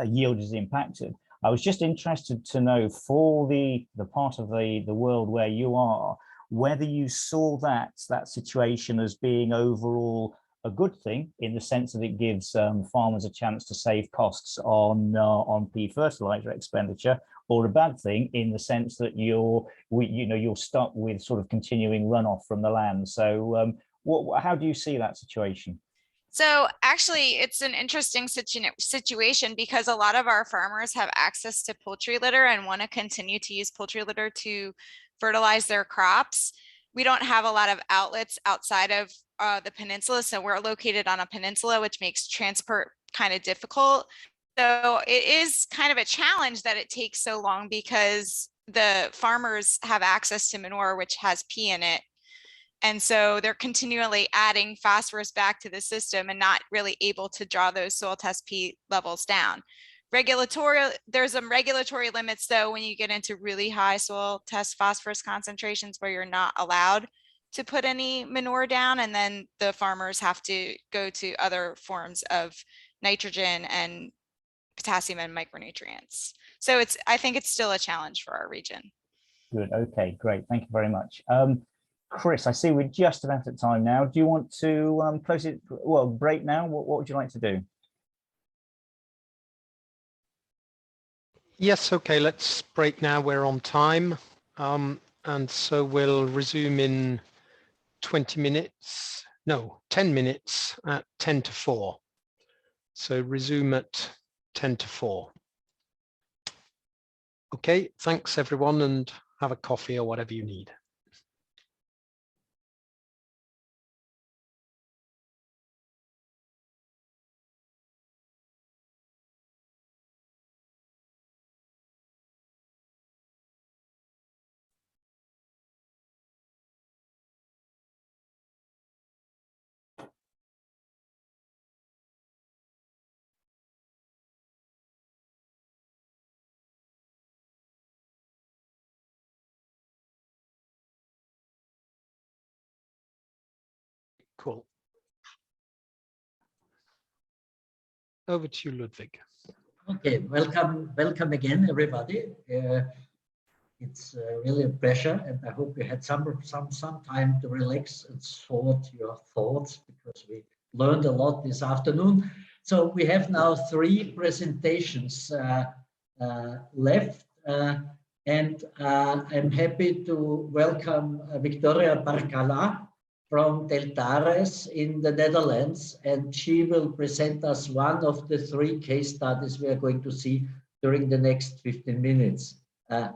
yield is impacted. I was just interested to know, for the part of the world where you are, whether you saw that situation as being overall a good thing, in the sense that it gives farmers a chance to save costs on P fertilizer expenditure, or a bad thing in the sense that you're stuck with sort of continuing runoff from the land. So how do you see that situation? So actually, it's an interesting situation because a lot of our farmers have access to poultry litter and want to continue to use poultry litter to fertilize their crops. We don't have a lot of outlets outside of the peninsula, so we're located on a peninsula, which makes transport kind of difficult. So it is kind of a challenge that it takes so long because the farmers have access to manure, which has P in it. And so they're continually adding phosphorus back to the system and not really able to draw those soil test P levels down. There's some regulatory limits though when you get into really high soil test phosphorus concentrations where you're not allowed to put any manure down, and then the farmers have to go to other forms of nitrogen and potassium and micronutrients. So I think it's still a challenge for our region. Good, okay, great, thank you very much. Chris, I see we're just about at time now. Do you want to close it, well, break now? What would you like to do? Yes, okay, let's break now. We're on time. And so we'll resume in 20 minutes, no, 10 minutes at 10 to 4. So resume at 10 to 4. Okay, thanks everyone, and have a coffee or whatever you need. Cool. Over to you, Ludwig. Okay, welcome again, everybody. It's really a pleasure, and I hope you had some time to relax and sort your thoughts, because we learned a lot this afternoon. So we have now 3 presentations left, and I'm happy to welcome Victoria Barcala from Deltares in the Netherlands, and she will present us one of the 3 case studies we are going to see during the next 15 minutes.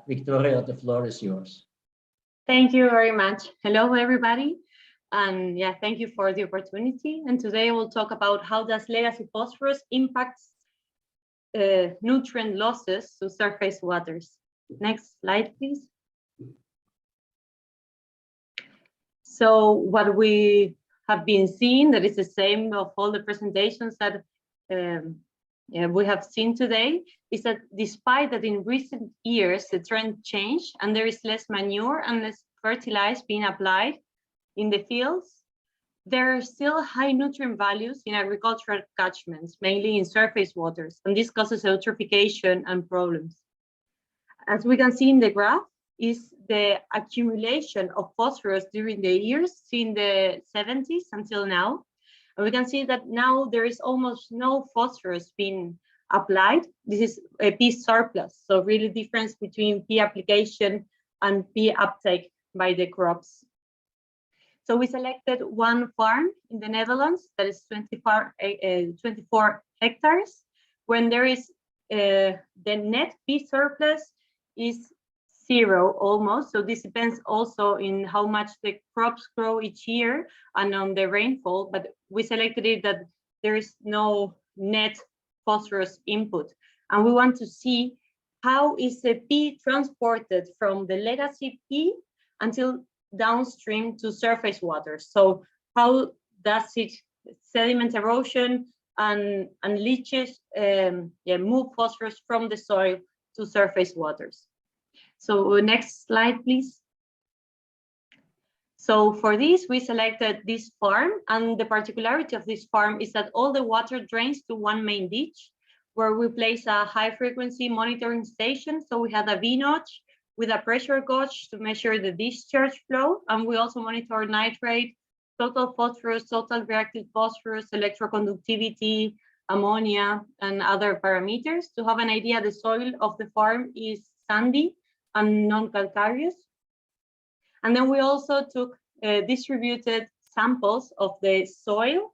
Victoria, the floor is yours. Thank you very much. Hello, everybody. And yeah, thank you for the opportunity. And today we'll talk about how does legacy phosphorus impacts nutrient losses to surface waters. Next slide, please. So what we have been seeing, that is the same of all the presentations that we have seen today, is that despite that in recent years the trend changed and there is less manure and less fertilizer being applied in the fields, there are still high nutrient values in agricultural catchments, mainly in surface waters, and this causes eutrophication and problems. As we can see in the graph, is the accumulation of phosphorus during the years in the 70s until now. And we can see that now there is almost no phosphorus being applied. This is a P surplus, so really difference between P application and P uptake by the crops. So we selected one farm in the Netherlands that is 24 hectares, when there is the net P surplus is 0 almost. So this depends also in how much the crops grow each year and on the rainfall, but we selected it that there is no net phosphorus input. And we want to see how is the P transported from the legacy P until downstream to surface water. So how does it sediment erosion and leaches move phosphorus from the soil to surface waters. So next slide, please. So for this, we selected this farm, and the particularity of this farm is that all the water drains to one main ditch, where we place a high frequency monitoring station. So we had a V-notch with a pressure gauge to measure the discharge flow, and we also monitor nitrate, total phosphorus, total reactive phosphorus, electroconductivity, ammonia, and other parameters to have an idea the soil of the farm is sandy and non-calcareous. And then we also took distributed samples of the soil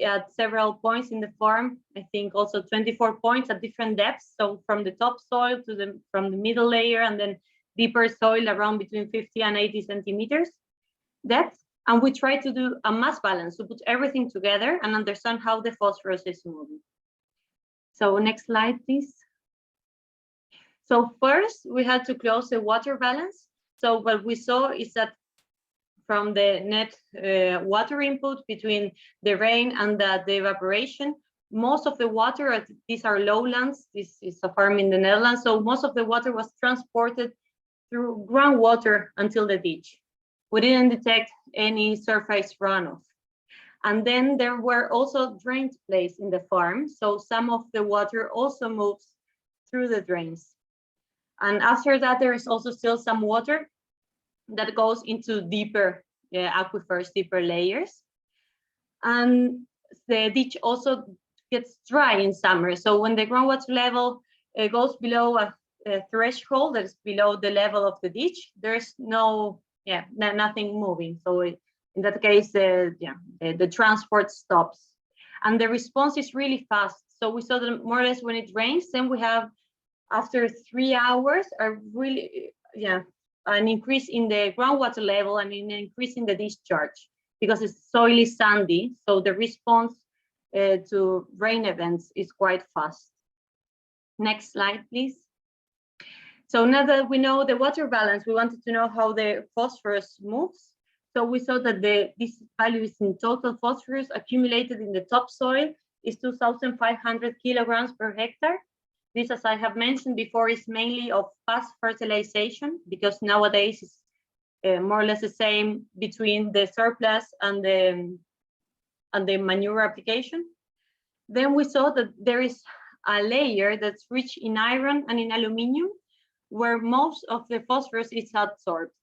at several points in the farm. I think also 24 points at different depths. So from the top soil to from the middle layer, and then deeper soil around between 50 and 80 centimeters depth. And we try to do a mass balance to put everything together and understand how the phosphorus is moving. So next slide, please. So first, we had to close the water balance. So what we saw is that from the net water input between the rain and the evaporation, most of the water, these are lowlands, this is a farm in the Netherlands, so most of the water was transported through groundwater until the ditch. We didn't detect any surface runoff. And then there were also drains placed in the farm, so some of the water also moves through the drains. And after that, there is also still some water that goes into deeper aquifers, deeper layers. And the ditch also gets dry in summer. So when the groundwater level goes below a threshold that is below the level of the ditch, there's nothing moving. So in that case, the transport stops. And the response is really fast. So we saw that more or less when it rains, then we have, after 3 hours, an increase in the groundwater level and an increase in the discharge, because it's soily sandy. So the response to rain events is quite fast. Next slide, please. So now that we know the water balance, we wanted to know how the phosphorus moves. So we saw that this value is in total phosphorus accumulated in the topsoil is 2,500 kilograms per hectare. This, as I have mentioned before, is mainly of fast fertilization, because nowadays it's more or less the same between the surplus and the manure application. Then we saw that there is a layer that's rich in iron and in aluminium, where most of the phosphorus is absorbed.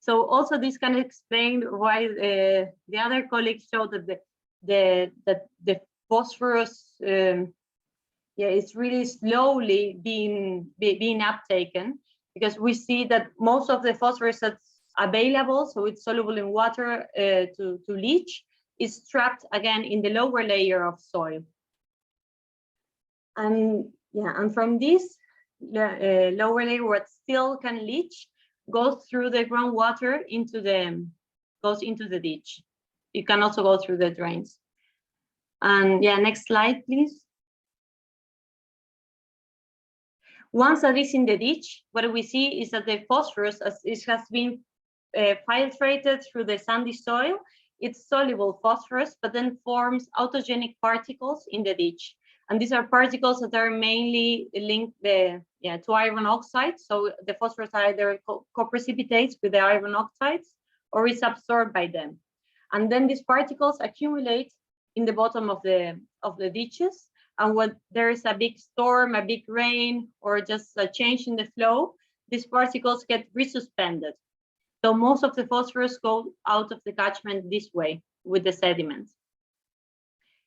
So also this can explain why the other colleagues showed that the phosphorus it's really slowly being uptaken, because we see that most of the phosphorus that's available, so it's soluble in water to leach, is trapped again in the lower layer of soil. And from this lower layer, what still can leach goes through the groundwater goes into the ditch. It can also go through the drains. And next slide, please. Once that is in the ditch, what we see is that the phosphorus, as it has been filtrated through the sandy soil, it's soluble phosphorus, but then forms autogenic particles in the ditch. And these are particles that are mainly linked to iron oxide. So the phosphorus either co-precipitates with the iron oxides or is absorbed by them. And then these particles accumulate in the bottom of the ditches. And when there is a big storm, a big rain, or just a change in the flow, these particles get resuspended. So most of the phosphorus goes out of the catchment this way with the sediment.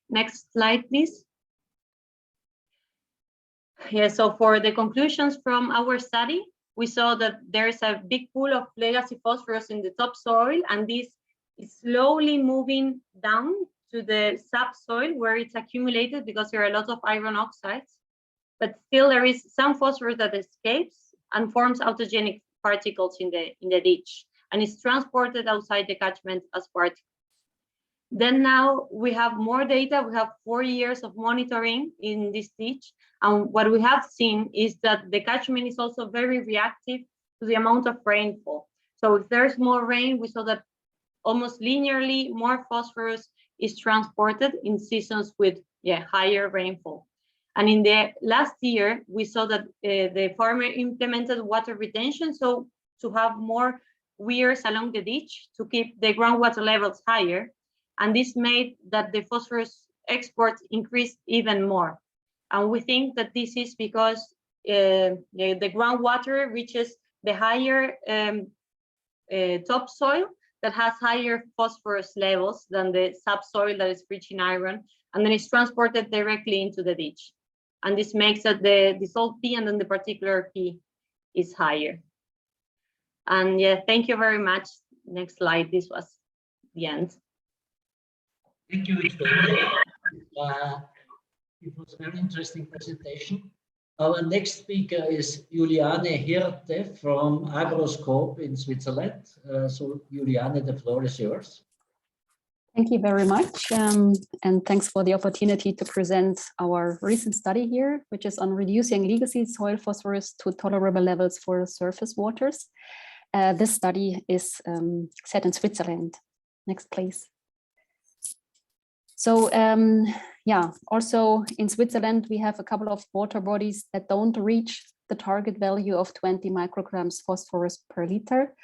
Next slide, please. So for the conclusions from our study, we saw that there's a big pool of legacy phosphorus in the topsoil, and this is slowly moving down to the subsoil where it's accumulated, because there are a lot of iron oxides, but still there is some phosphorus that escapes and forms autogenic particles in the ditch, and is transported outside the catchment as particles. Then now we have more data. We have 4 years of monitoring in this ditch, and what we have seen is that the catchment is also very reactive to the amount of rainfall. So if there's more rain, we saw that almost linearly more phosphorus is transported in seasons with higher rainfall. And in the last year, we saw that the farmer implemented water retention, so to have more weirs along the ditch to keep the groundwater levels higher. And this made that the phosphorus exports increased even more. And we think that this is because the groundwater reaches the higher topsoil that has higher phosphorus levels than the subsoil that is rich in iron, and then it's transported directly into the ditch. And this makes that the dissolved P and then the particular P is higher. And thank you very much. Next slide. This was the end. Thank you. It was a very interesting presentation. Our next speaker is Juliane Hirte from Agroscope in Switzerland. So Juliane, the floor is yours. Thank you very much. And thanks for the opportunity to present our recent study here, which is on reducing legacy soil phosphorus to tolerable levels for surface waters. This study is set in Switzerland. Next, please. So also in Switzerland, we have a couple of water bodies that don't reach the target value of 20 micrograms phosphorus per liter.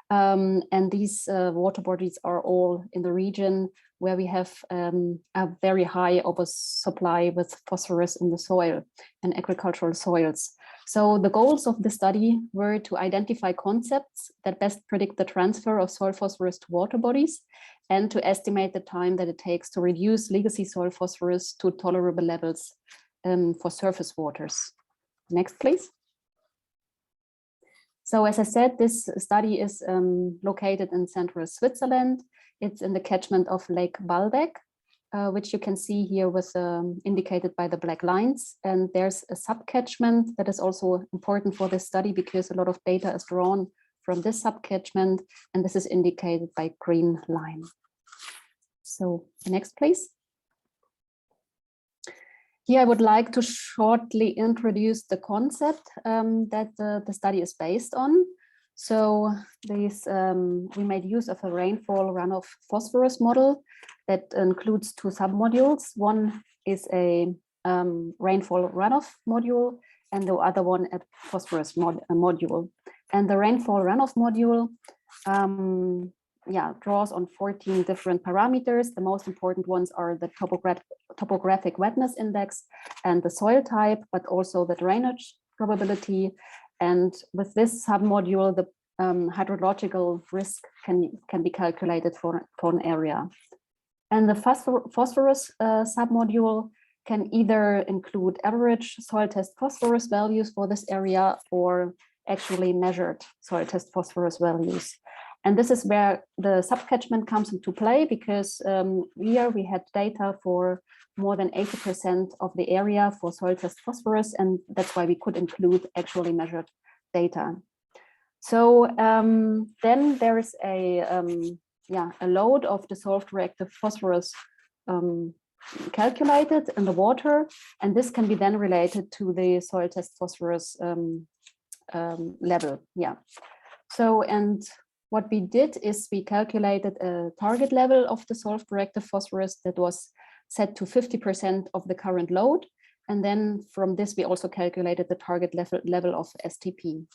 And these water bodies are all in the region where we have a very high oversupply with phosphorus in the soil and agricultural soils. So the goals of the study were to identify concepts that best predict the transfer of soil phosphorus to water bodies and to estimate the time that it takes to reduce legacy soil phosphorus to tolerable levels for surface waters. Next, please. So as I said, this study is located in central Switzerland. It's in the catchment of Lake Baalbek, which you can see here with indicated by the black lines. And there's a subcatchment that is also important for this study because a lot of data is drawn from this subcatchment, and this is indicated by green line. So next, please. Here I would like to shortly introduce the concept that the study is based on. So this, we made use of a rainfall runoff phosphorus model that includes two submodules. One is a rainfall runoff module and the other one a phosphorus module. And the rainfall runoff module draws on 14 different parameters. The most important ones are the topographic wetness index and the soil type, but also the drainage probability. And with this submodule, the hydrological risk can be calculated for an area. And the phosphorus submodule can either include average soil test phosphorus values for this area or actually measured soil test phosphorus values. And this is where the subcatchment comes into play because here we had data for more than 80% of the area for soil test phosphorus, and that's why we could include actually measured data. So then there is a load of dissolved reactive phosphorus calculated in the water, and this can be then related to the soil test phosphorus level. So, and what we did is we calculated a target level of dissolved reactive phosphorus that was set to 50% of the current load. And then from this, we also calculated the target level of STP.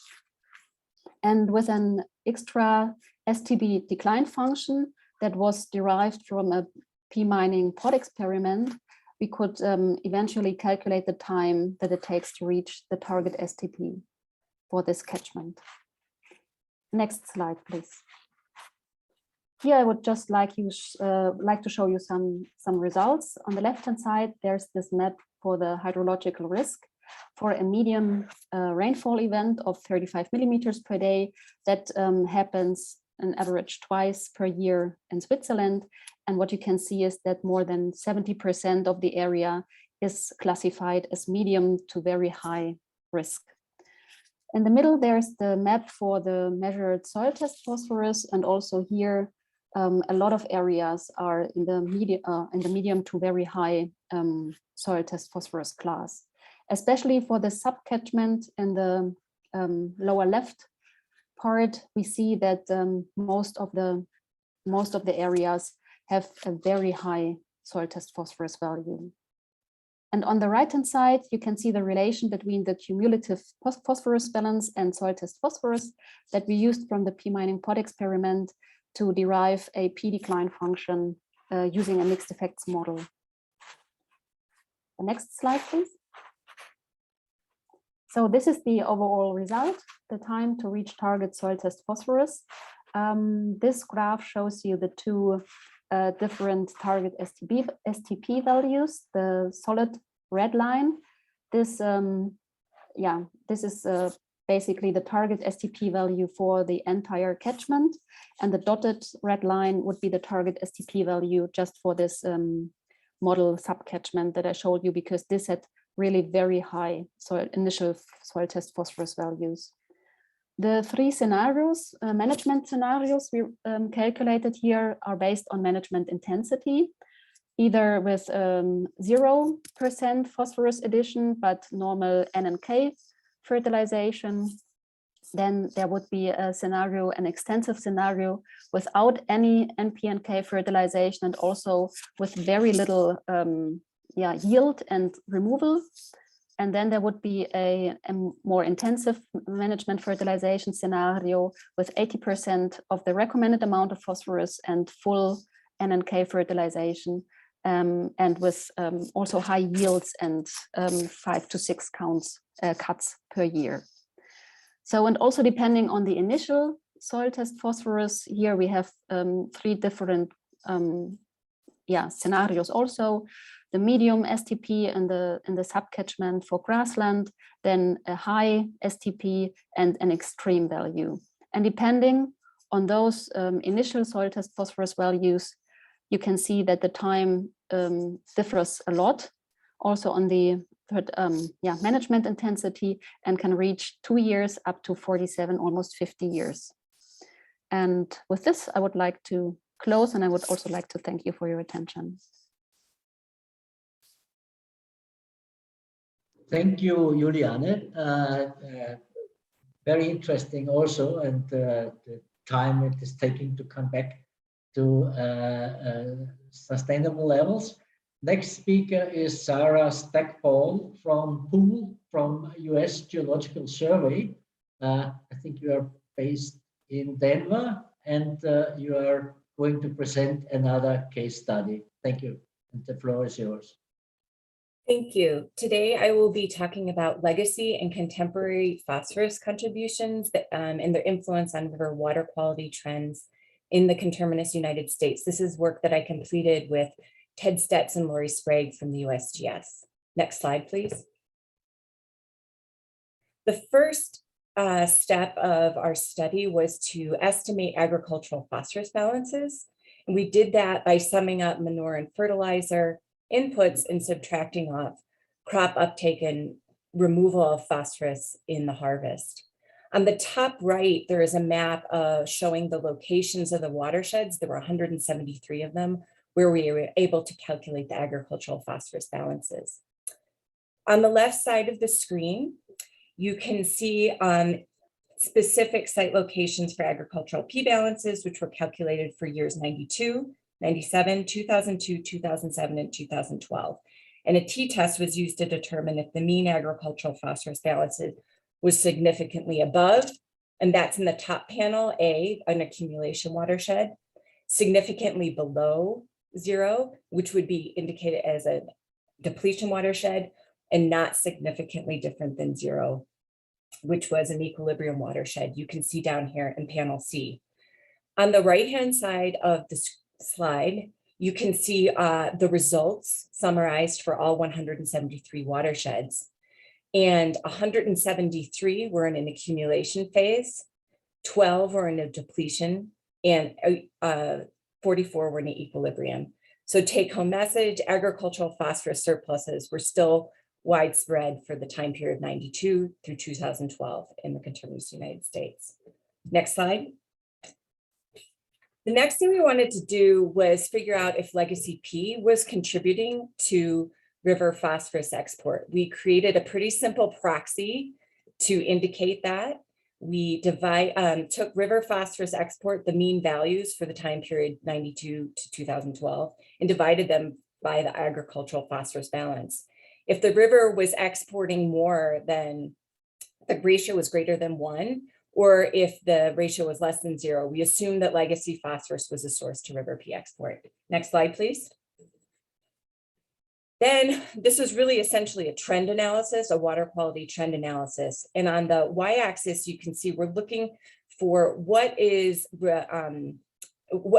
And with an extra STP decline function that was derived from a p-mining pod experiment, we could eventually calculate the time that it takes to reach the target STP for this catchment. Next slide, please. Here I would just like to show you some results. On the left-hand side, there's this map for the hydrological risk for a medium rainfall event of 35 millimeters per day that happens on average twice per year in Switzerland. And what you can see is that more than 70% of the area is classified as medium to very high risk. In the middle, there's the map for the measured soil test phosphorus, and also here a lot of areas are in the medium to very high soil test phosphorus class. Especially for the subcatchment in the lower left part, we see that most of the areas have a very high soil test phosphorus value. And on the right-hand side, you can see the relation between the cumulative phosphorus balance and soil test phosphorus that we used from the p-mining pod experiment to derive a p-decline function using a mixed effects model. The next slide, please. So this is the overall result, the time to reach target soil test phosphorus. This graph shows you the two different target STP values, the solid red line. This is basically the target STP value for the entire catchment, and the dotted red line would be the target STP value just for this model subcatchment that I showed you, because this had really very high initial soil test phosphorus values. The three scenarios, management scenarios we calculated here are based on management intensity, either with 0% phosphorus addition, but normal N and K fertilization. Then there would be a scenario, an extensive scenario without any NP and K fertilization, and also with very little yield and removal. And then there would be a more intensive management fertilization scenario with 80% of the recommended amount of phosphorus and full N and K fertilization, and with also high yields and 5 to 6 cuts per year. So, and also depending on the initial soil test phosphorus, here we have 3 different scenarios also. The medium STP in the subcatchment for grassland, then a high STP and an extreme value. And depending on those initial soil test phosphorus values, you can see that the time differs a lot, also on the management intensity, and can reach 2 years up to 47, almost 50 years. And with this, I would like to close, and I would also like to thank you for your attention. Thank you, Juliane. Very interesting also, and the time it is taking to come back to sustainable levels. Next speaker is Sarah Stackpole from Poole, from US Geological Survey. I think you are based in Denver, and you are going to present another case study. Thank you, and the floor is yours. Thank you. Today, I will be talking about legacy and contemporary phosphorus contributions and their influence on river water quality trends in the conterminous United States. This is work that I completed with Ted Stetz and Lori Sprague from the USGS. Next slide, please. The first step of our study was to estimate agricultural phosphorus balances. And we did that by summing up manure and fertilizer inputs and subtracting off crop uptake and removal of phosphorus in the harvest. On the top right, there is a map showing the locations of the watersheds. There were 173 of them, where we were able to calculate the agricultural phosphorus balances. On the left side of the screen, you can see specific site locations for agricultural P balances, which were calculated for years 92, 97, 2002, 2007, and 2012. And a t-test was used to determine if the mean agricultural phosphorus balances was significantly above, and that's in the top panel, A, an accumulation watershed, significantly below 0, which would be indicated as a depletion watershed, and not significantly different than 0, which was an equilibrium watershed. You can see down here in panel C. On the right-hand side of the slide, you can see the results summarized for all 173 watersheds. And 173 were in an accumulation phase, 12 were in a depletion, and 44 were in an equilibrium. So take-home message, agricultural phosphorus surpluses were still widespread for the time period 92 through 2012 in the conterminous United States. Next slide. The next thing we wanted to do was figure out if legacy P was contributing to river phosphorus export. We created a pretty simple proxy to indicate that. We took river phosphorus export, the mean values for the time period 92 to 2012, and divided them by the agricultural phosphorus balance. If the river was exporting more than, the ratio was greater than 1, or if the ratio was less than 0, we assumed that legacy phosphorus was a source to river P export. Next slide, please. Then this is really essentially a trend analysis, a water quality trend analysis. And on the y-axis, you can see we're looking for what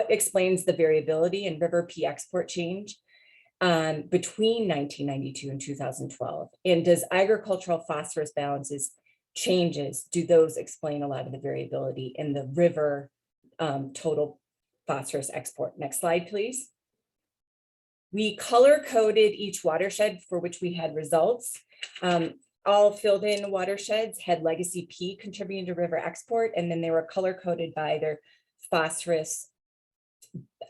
explains the variability in river P export change between 1992 and 2012. And does agricultural phosphorus balances changes, do those explain a lot of the variability in the river total phosphorus export? Next slide, please. We color-coded each watershed for which we had results. All filled-in watersheds had legacy P contributing to river export, and then they were color-coded by their phosphorus,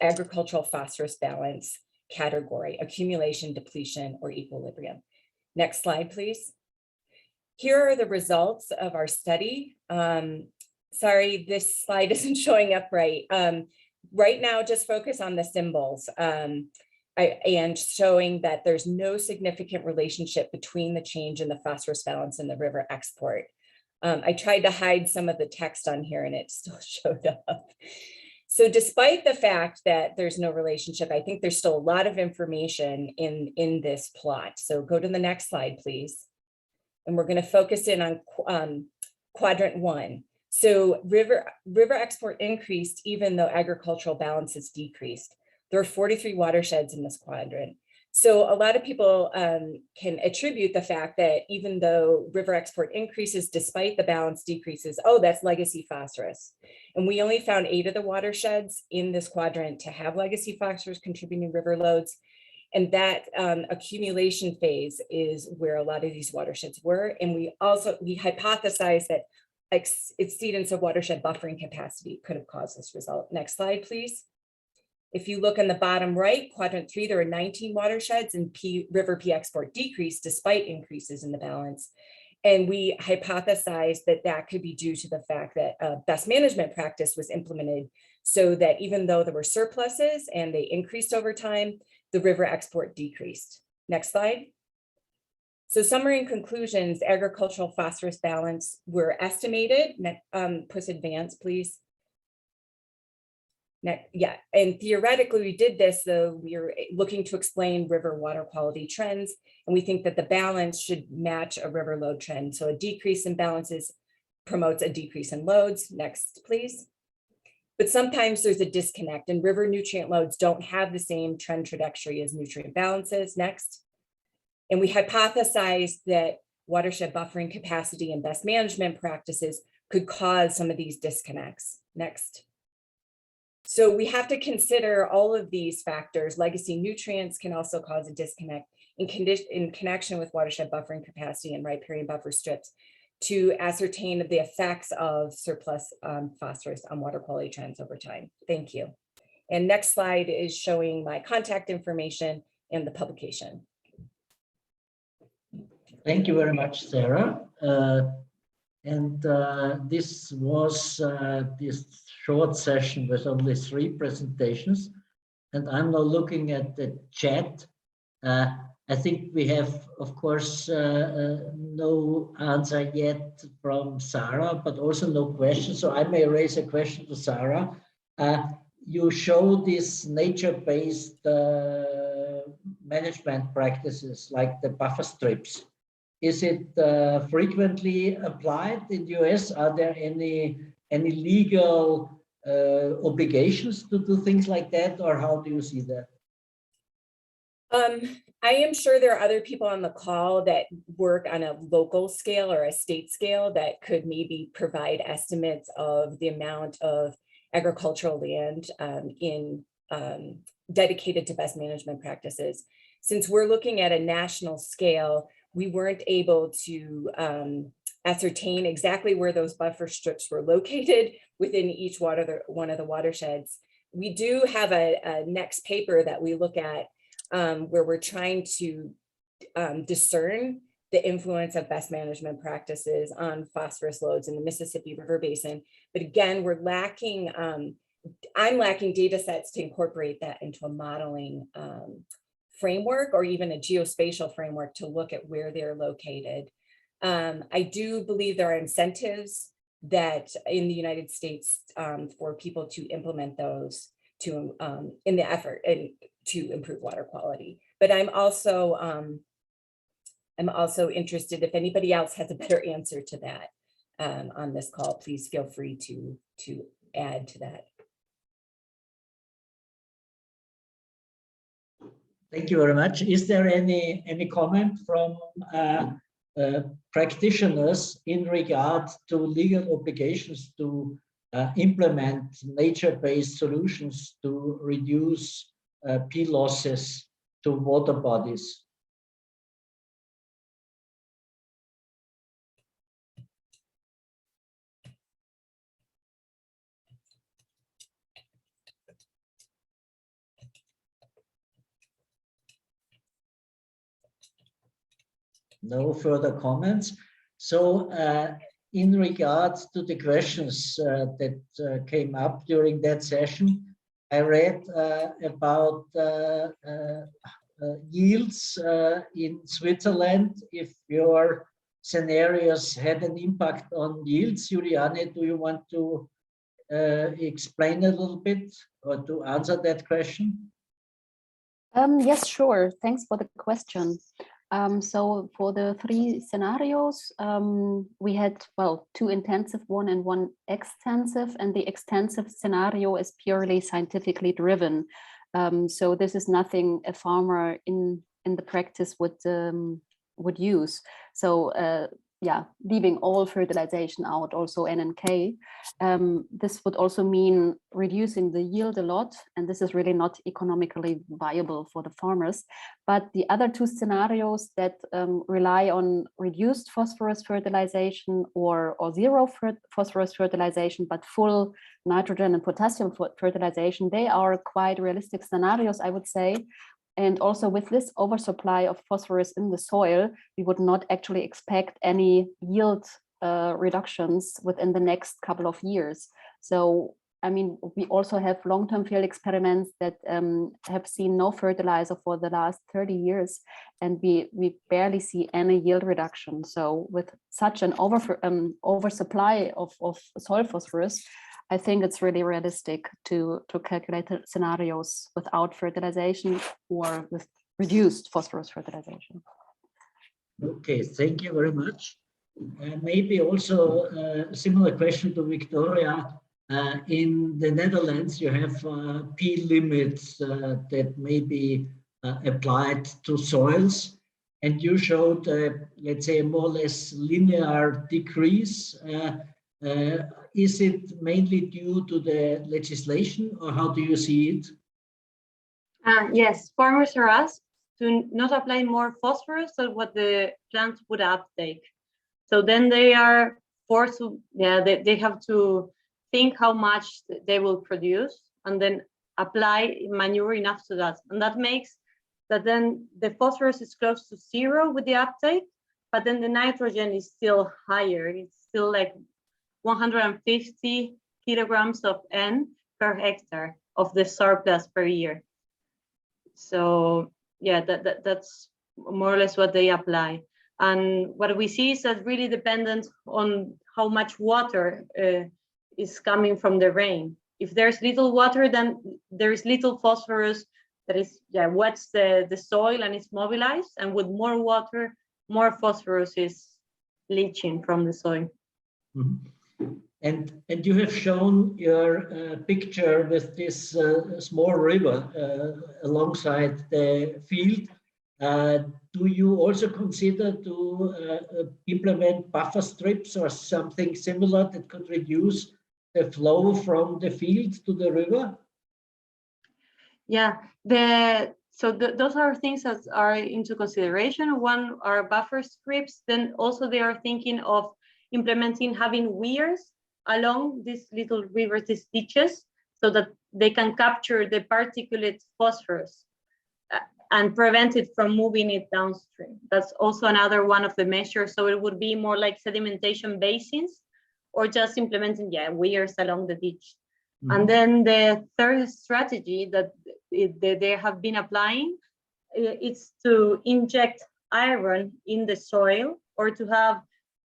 agricultural phosphorus balance category, accumulation, depletion, or equilibrium. Next slide, please. Here are the results of our study. Sorry, this slide isn't showing up right. Right now, just focus on the symbols. And showing that there's no significant relationship between the change in the phosphorus balance and the river export. I tried to hide some of the text on here and it still showed up. So despite the fact that there's no relationship, I think there's still a lot of information in this plot. So go to the next slide, please. And we're going to focus in on quadrant 1. So river export increased even though agricultural balances decreased. There are 43 watersheds in this quadrant. So a lot of people can attribute the fact that even though river export increases despite the balance decreases, oh, that's legacy phosphorus. And we only found 8 of the watersheds in this quadrant to have legacy phosphorus contributing river loads. And that accumulation phase is where a lot of these watersheds were. And we hypothesized that exceedance of watershed buffering capacity could have caused this result. Next slide, please. If you look on the bottom right, quadrant 3, there are 19 watersheds and river P export decreased despite increases in the balance. And we hypothesized that that could be due to the fact that best management practice was implemented so that even though there were surpluses and they increased over time, the river export decreased. Next slide. So summary and conclusions, agricultural phosphorus balance were estimated. Push advance, please. Yeah, and theoretically we did this, though we were looking to explain river water quality trends, and we think that the balance should match a river load trend. So a decrease in balances promotes a decrease in loads. Next, please. But sometimes there's a disconnect, and river nutrient loads don't have the same trend trajectory as nutrient balances. Next. And we hypothesized that watershed buffering capacity and best management practices could cause some of these disconnects. Next. So we have to consider all of these factors. Legacy nutrients can also cause a disconnect in connection with watershed buffering capacity and riparian buffer strips to ascertain the effects of surplus phosphorus on water quality trends over time. Thank you. And next slide is showing my contact information and the publication. Thank you very much, Sarah. This was this short session with only 3 presentations. And I'm now looking at the chat. I think we have, of course, no answer yet from Sarah, but also no question. So I may raise a question to Sarah. You show these nature-based management practices like the buffer strips. Is it frequently applied in the US? Are there any legal obligations to do things like that, or how do you see that? I am sure there are other people on the call that work on a local scale or a state scale that could maybe provide estimates of the amount of agricultural land dedicated to best management practices. Since we're looking at a national scale, we weren't able to ascertain exactly where those buffer strips were located within each one of the watersheds. We do have a next paper that we look at where we're trying to discern the influence of best management practices on phosphorus loads in the Mississippi River Basin. But again, we're lacking, I'm lacking data sets to incorporate that into a modeling framework or even a geospatial framework to look at where they're located. I do believe there are incentives that in the United States for people to implement those to in the effort and to improve water quality. But I'm also interested if anybody else has a better answer to that on this call, please feel free to add to that. Thank you very much. Is there any comment from practitioners in regard to legal obligations to implement nature-based solutions to reduce P losses to water bodies? No further comments. So in regards to the questions that came up during that session, I read about yields in Switzerland. If your scenarios had an impact on yields, Juliane, do you want to explain a little bit or to answer that question? Yes, sure. Thanks for the question. So for the three scenarios, we had, well, two intensive one and one extensive, and the extensive scenario is purely scientifically driven. So this is nothing a farmer in the practice would use. So yeah, leaving all fertilization out, also NNK. This would also mean reducing the yield a lot, and this is really not economically viable for the farmers. But the other two scenarios that rely on reduced phosphorus fertilization or zero phosphorus fertilization, but full nitrogen and potassium fertilization, they are quite realistic scenarios, I would say. And also with this oversupply of phosphorus in the soil, we would not actually expect any yield reductions within the next couple of years. So, I mean, we also have long-term field experiments that have seen no fertilizer for the last 30 years, and we barely see any yield reduction. So with such an oversupply of soil phosphorus, I think it's really realistic to calculate scenarios without fertilization or with reduced phosphorus fertilization. Okay, thank you very much. Maybe also a similar question to Victoria. In the Netherlands, you have P limits that may be applied to soils, and you showed, let's say, a more or less linear decrease. Is it mainly due to the legislation, or how do you see it? Yes, farmers are asked to not apply more phosphorus than what the plants would uptake. So then they are forced to, they have to think how much they will produce and then apply manure enough to that. And that makes that then the phosphorus is close to zero with the uptake, but then the nitrogen is still higher. It's still like 150 kilograms of N per hectare of the surplus per year. So yeah, that's more or less what they apply. And what we see is that really dependent on how much water is coming from the rain. If there's little water, then there is little phosphorus that is wets the soil and is mobilized, and with more water, more phosphorus is leaching from the soil. Mm-hmm. And you have shown your picture with this small river alongside the field. Do you also consider to implement buffer strips or something similar that could reduce the flow from the field to the river? Yeah, those are things that are into consideration. One are buffer strips. Then also they are thinking of implementing having weirs along these little rivers, these ditches, so that they can capture the particulate phosphorus and prevent it from moving it downstream. That's also another one of the measures. So it would be more like sedimentation basins, or just implementing weirs along the ditch. Mm-hmm. And then the third strategy that they have been applying is to inject iron in the soil, or to have,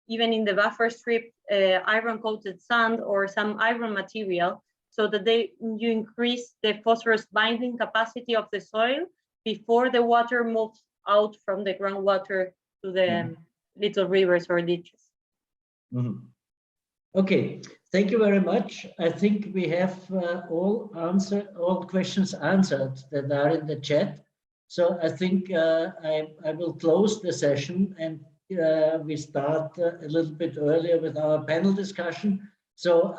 even in the buffer strip, iron coated sand or some iron material, so that you increase the phosphorus binding capacity of the soil before the water moves out from the groundwater to the little rivers or ditches. Mm-hmm. Okay, thank you very much. I think we have all questions answered that are in the chat. So I think I will close the session, and we start a little bit earlier with our panel discussion. So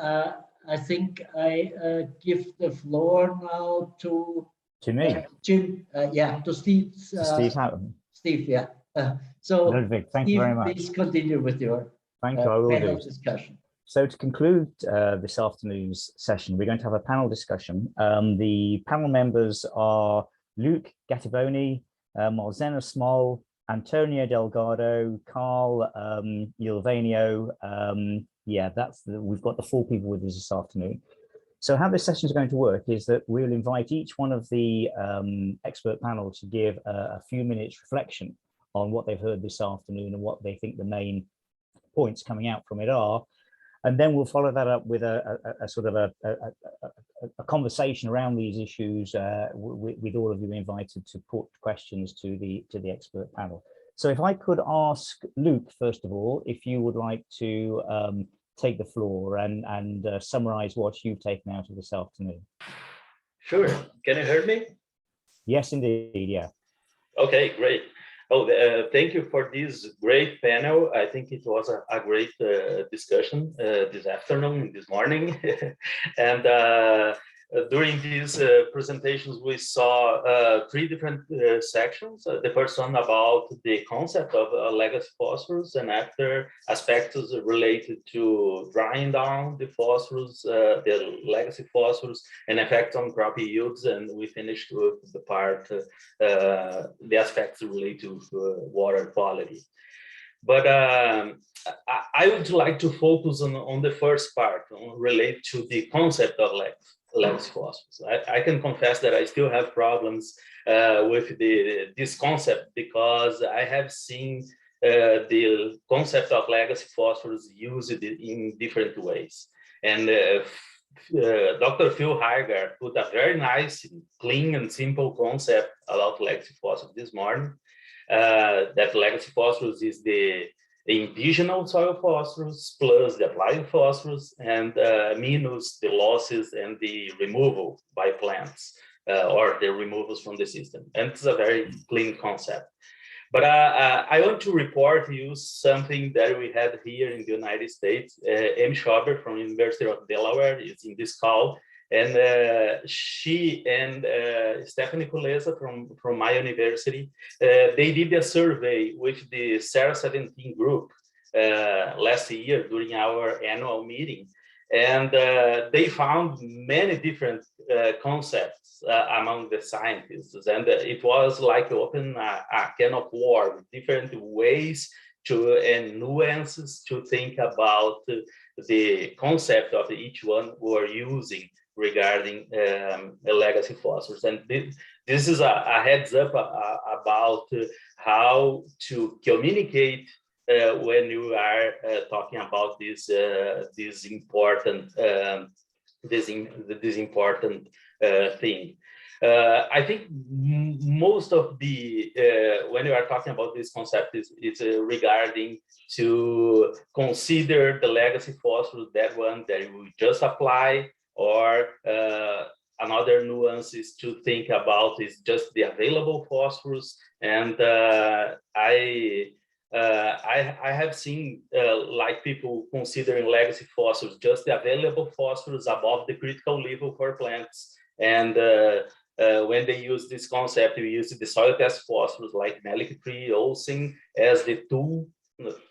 I think I give the floor now to me. Jim. To Steve. Steve Houghton. Steve, yeah. So Ludwig, thank you very much. Please continue with your panel discussion. So to conclude this afternoon's session, we're going to have a panel discussion. The panel members are Luke Gattiboni, Marzena Small, Antonio Delgado, Carl Ilvanio. We've got the 4 people with us this afternoon. So how this session is going to work is that we'll invite each one of the expert panel to give a few minutes reflection on what they've heard this afternoon and what they think the main points coming out from it are. And then we'll follow that up with a sort of a conversation around these issues with all of you invited to put questions to the expert panel. So if I could ask Luke, first of all, if you would like to take the floor and summarize what you've taken out of this afternoon. Sure. Can you hear me? Yes, indeed. Yeah. Okay, great. Oh, thank you for this great panel. I think it was a great discussion this afternoon, this morning. And during these presentations, we saw 3 different sections. The first one about the concept of legacy phosphorus, and after aspects related to drying down the phosphorus, the legacy phosphorus, and effects on crop yields. And we finished with the part, the aspects related to water quality. But I would like to focus on the first part, related to the concept of legacy phosphorus. I can confess that I still have problems with this concept, because I have seen the concept of legacy phosphorus used in different ways. And Dr. Phil Heiger put a very nice, clean and simple concept about legacy phosphorus this morning. That legacy phosphorus is the indigenous soil phosphorus plus the applied phosphorus, and minus the losses and the removal by plants, or the removals from the system. And it's a very clean concept. But I want to report to you something that we had here in the United States. Amy Schober from University of Delaware is in this call. And she and Stephanie Kulesa from my university, they did a survey with the Sarah 17 group last year during our annual meeting. And they found many different concepts among the scientists. And it was like open a can of worms, different ways and nuances to think about the concept of each one we are using regarding legacy phosphorus. And this is a heads up about how to communicate when you are talking about this important thing. I think most of the when you are talking about this concept is regarding to consider the legacy phosphorus, that one that you just apply, or another nuance is to think about is just the available phosphorus. And I have seen like people considering legacy phosphorus just the available phosphorus above the critical level for plants. And when they use this concept, we use the soil test phosphorus like melic-3, Olsen as the tool,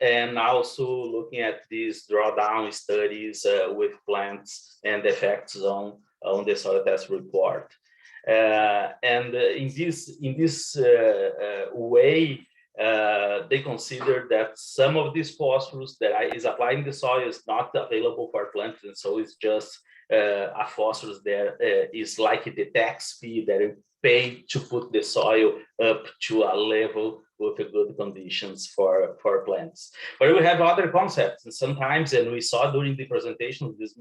and also looking at these drawdown studies with plants and effects on the soil test report. And in this way, they consider that some of this phosphorus that is applied in the soil is not available for plants, and so it's just a phosphorus that is like the tax fee that you pay to put the soil up to a level with good conditions for plants. But we have other concepts, and sometimes, and we saw during the presentation of this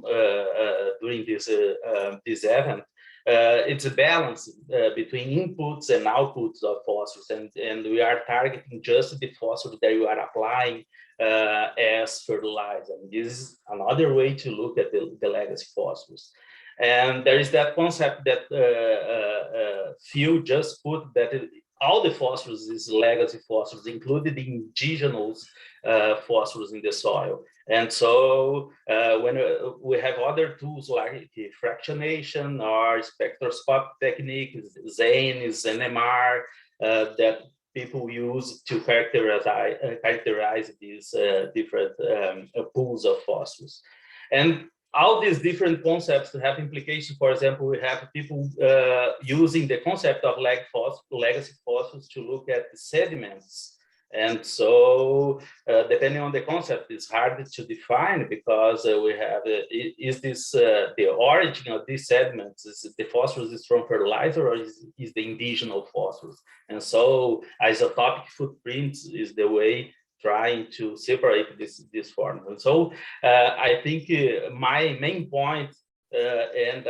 during this event, it's a balance between inputs and outputs of phosphorus, and we are targeting just the phosphorus that you are applying as fertilizer. And this is another way to look at the legacy phosphorus. And there is that concept that Phil just put, that all the phosphorus is legacy phosphorus, including the indigenous phosphorus in the soil. And so when we have other tools like fractionation or spectroscopic techniques, is NMR, that people use to characterize these different pools of phosphorus. And all these different concepts have implications. For example, we have people using the concept of legacy phosphorus to look at the sediments. And so, depending on the concept, it's hard to define, because we have, is this the origin of these sediments? Is the phosphorus is from fertilizer, or is the indigenous phosphorus? And so, isotopic footprints is the way trying to separate this form. And so I think my main point, and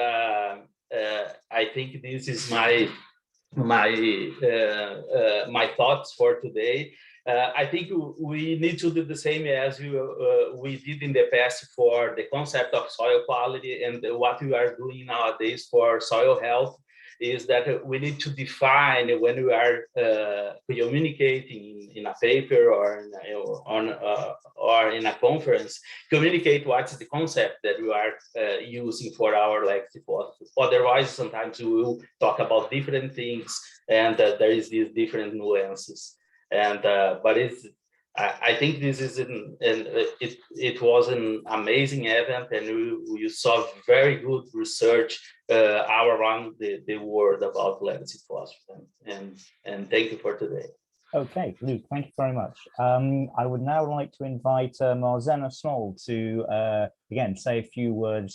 I think this is my thoughts for today. I think we need to do the same as we did in the past for the concept of soil quality, and what we are doing nowadays for soil health is that we need to define when we are communicating in a paper or in a conference, communicate what is the concept that we are using for our lecture. Otherwise, sometimes we will talk about different things, and there is these different nuances. And but I think this is it was an amazing event, and we saw very good research all around the world about legacy phosphorus. And thank you for today. Okay, Luke, thank you very much. I would now like to invite Marzena Small to again say a few words,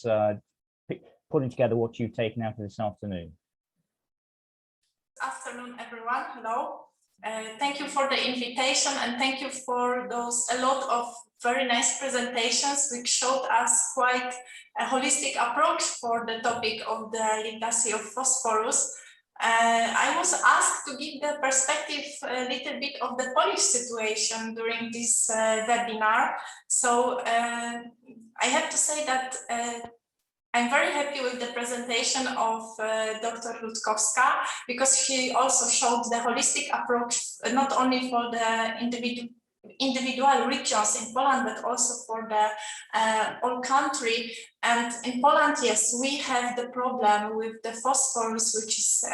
putting together what you've taken out of this afternoon. Good afternoon, everyone. Hello. Thank you for the invitation, and thank you for a lot of very nice presentations which showed us quite a holistic approach for the topic of the legacy of phosphorus. I was asked to give the perspective a little bit of the Polish situation during this webinar. So I have to say that I'm very happy with the presentation of Dr. Rutkowska, because she also showed the holistic approach, not only for the individual regions in Poland, but also for the whole country. And in Poland, yes, we have the problem with the phosphorus, which is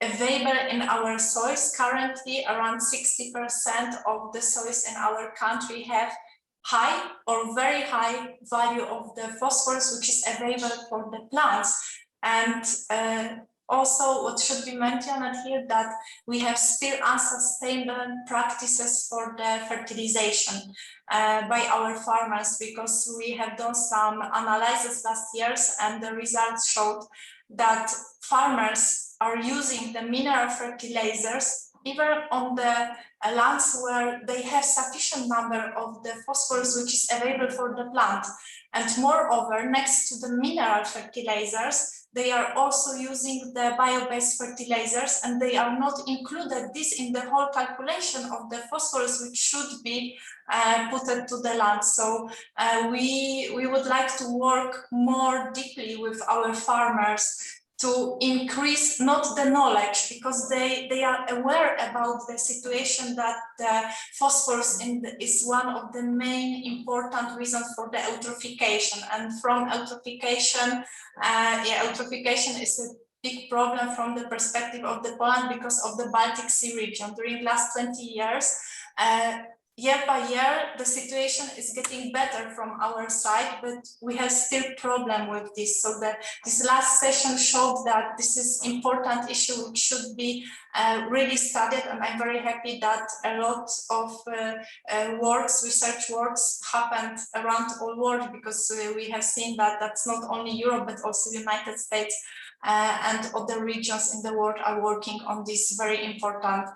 available in our soils. Currently, around 60% of the soils in our country have high or very high value of the phosphorus, which is available for the plants. And also what should be mentioned here, that we have still unsustainable practices for the fertilization by our farmers, because we have done some analysis last years, and the results showed that farmers are using the mineral fertilizers even on the lands where they have sufficient number of the phosphorus which is available for the plant. And moreover, next to the mineral fertilizers, they are also using the bio-based fertilizers, and they are not included this in the whole calculation of the phosphorus which should be put into the land. So we would like to work more deeply with our farmers to increase not the knowledge, because they are aware about the situation that the phosphorus is one of the main important reasons for the eutrophication. And from eutrophication, eutrophication is a big problem from the perspective of the Poland because of the Baltic Sea region. During the last 20 years, year by year, the situation is getting better from our side, but we have still problem with this. So this last session showed that this is important issue which should be really studied, and I'm very happy that a lot of research works happened around all world, because we have seen that that's not only Europe, but also the United States and other regions in the world are working on this very important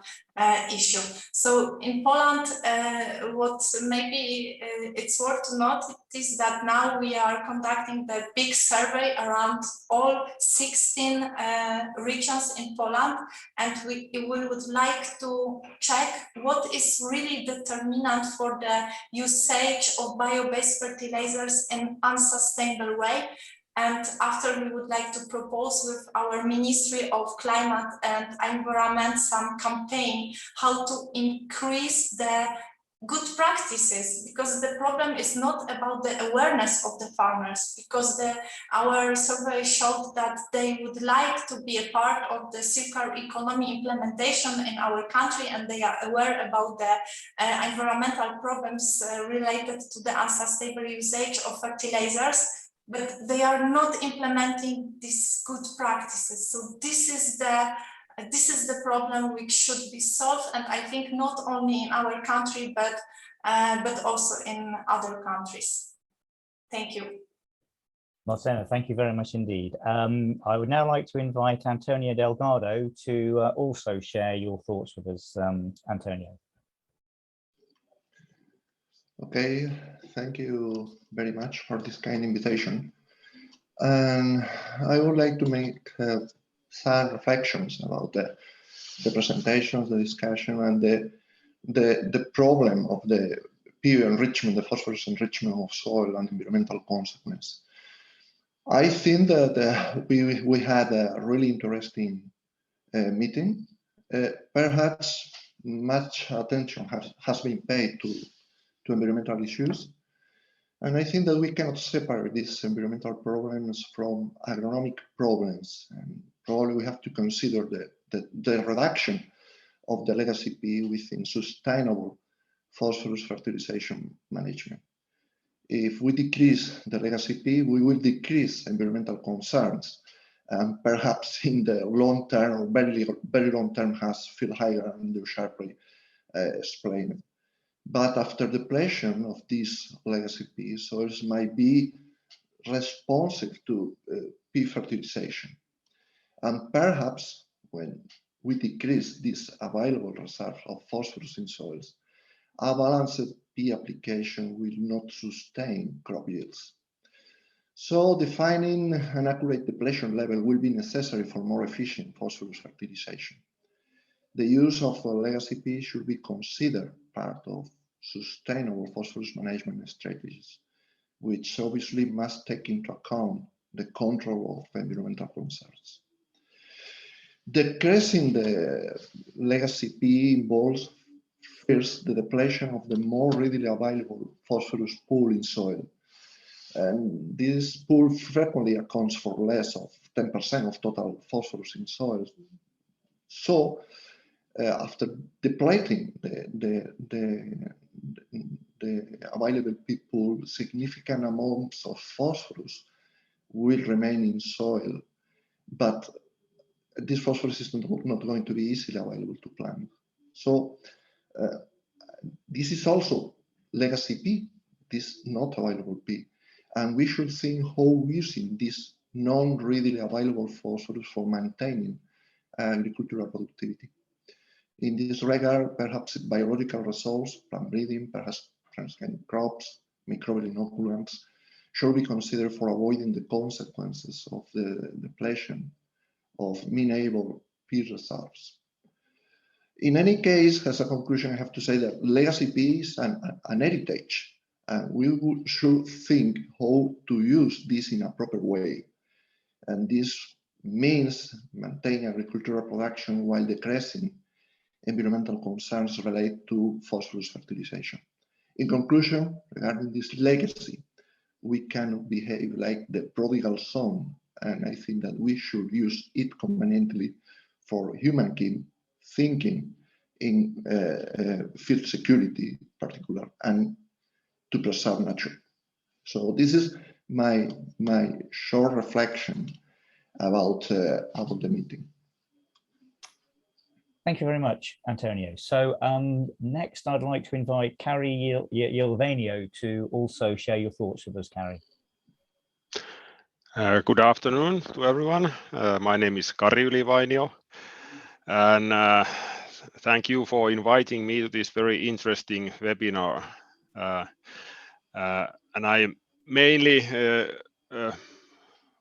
issue. So in Poland, what maybe it's worth to note is that now we are conducting the big survey around all 16 regions in Poland, and we would like to check what is really determinant for the usage of bio-based fertilizers in unsustainable way. And after, we would like to propose with our Ministry of Climate and Environment some campaign how to increase the good practices, because the problem is not about the awareness of the farmers, because our survey showed that they would like to be a part of the circular economy implementation in our country, and they are aware about the environmental problems related to the unsustainable usage of fertilizers, but they are not implementing these good practices. So this is the problem which should be solved, and I think not only in our country, but also in other countries. Thank you. Marcena, thank you very much indeed. I would now like to invite Antonio Delgado to also share your thoughts with us, Antonio. Okay, thank you very much for this kind invitation. And I would like to make some reflections about the presentations, the discussion, and the problem of the PU enrichment, the phosphorus enrichment of soil and environmental consequences. I think that we had a really interesting meeting. Perhaps much attention has been paid to environmental issues. And I think that we cannot separate these environmental problems from agronomic problems. And probably we have to consider the reduction of the legacy P within sustainable phosphorus fertilization management. If we decrease the legacy P, we will decrease environmental concerns. And perhaps in the long term or very long term has feel higher and you sharply explained. But after depletion of these legacy P, soils might be responsive to P fertilization. And perhaps when we decrease this available reserve of phosphorus in soils, a balanced P application will not sustain crop yields. So defining an accurate depletion level will be necessary for more efficient phosphorus fertilization. The use of legacy P should be considered part of sustainable phosphorus management strategies, which obviously must take into account the control of environmental concerns. Decreasing the legacy P involves first the depletion of the more readily available phosphorus pool in soil. And this pool frequently accounts for less of 10% of total phosphorus in soil. So after depleting the available P pool, significant amounts of phosphorus will remain in soil, but this phosphorus is not going to be easily available to plant. So this is also legacy P, this not available P. And we should think how using this non-readily available phosphorus for maintaining agricultural productivity. In this regard, perhaps biological resource, plant breeding, perhaps transgenic crops, microbial inoculants, should be considered for avoiding the consequences of the depletion of minable P reserves. In any case, as a conclusion, I have to say that legacy P is an heritage, and we should think how to use this in a proper way. And this means maintaining agricultural production while decreasing environmental concerns related to phosphorus fertilization. In conclusion, regarding this legacy, we cannot behave like the prodigal son, and I think that we should use it conveniently for human thinking in food security in particular, and to preserve nature. So this is my short reflection about the meeting. Thank you very much, Antonio. So next, I'd like to invite Kari Yelvanio to also share your thoughts with us, Kari. Good afternoon to everyone. My name is Kari Yelvanio, and thank you for inviting me to this very interesting webinar. And I am mainly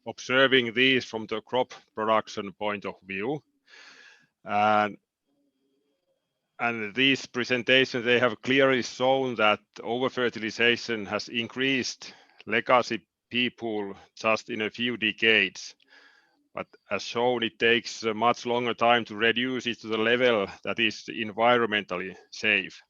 observing these from the crop production point of view. And these presentations, they have clearly shown that over-fertilization has increased legacy P pool just in a few decades. But as shown, it takes a much longer time to reduce it to the level that is environmentally safe.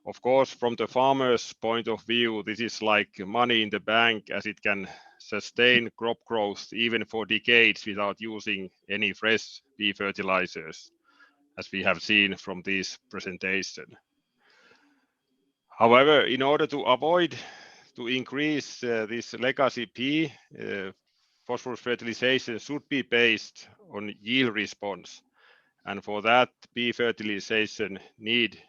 Of course, from the farmer's point of view, this is like money in the bank, as it can sustain crop growth even for decades without using any fresh P fertilizers, as we have seen from this presentation. However, in order to avoid to increase this legacy P, phosphorus fertilization should be based on yield response. And for that, P fertilization need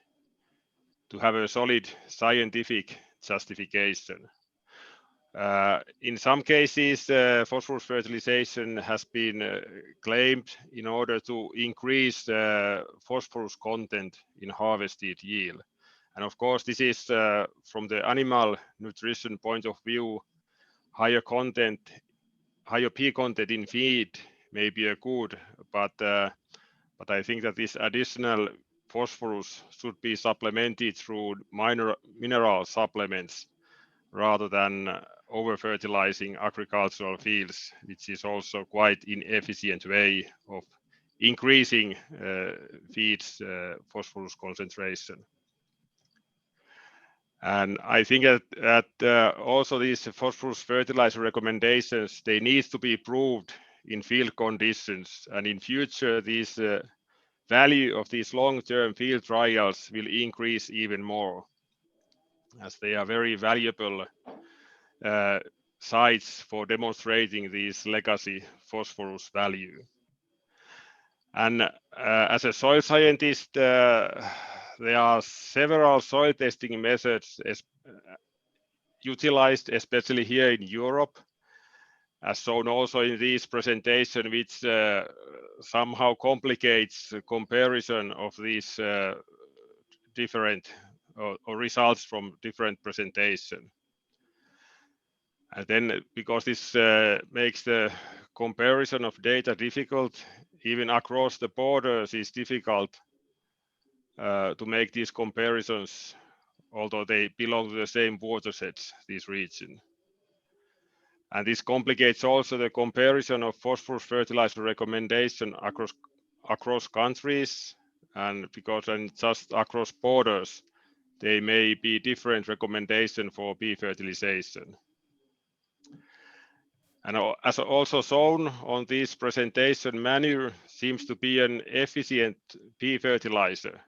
to have a solid scientific justification. In some cases, phosphorus fertilization has been claimed in order to increase phosphorus content in harvested yield. And of course, this is from the animal nutrition point of view, higher P content in feed may be a good, but I think that this additional phosphorus should be supplemented through mineral supplements rather than over-fertilizing agricultural fields, which is also quite inefficient way of increasing feed's phosphorus concentration. And I think that also these phosphorus fertilizer recommendations, they need to be proved in field conditions, and in future these value of these long-term field trials will increase even more, as they are very valuable sites for demonstrating these legacy phosphorus value. And as a soil scientist, there are several soil testing methods utilized, especially here in Europe, as shown also in this presentation, which somehow complicates the comparison of these different or results from different presentation. And then because this makes the comparison of data difficult, even across the borders is difficult to make these comparisons, although they belong to the same watersheds, this region. And this complicates also the comparison of phosphorus fertilizer recommendation across countries, and because then just across borders, they may be different recommendation for P fertilization. And as also shown on this presentation, manure seems to be an efficient P fertilizer.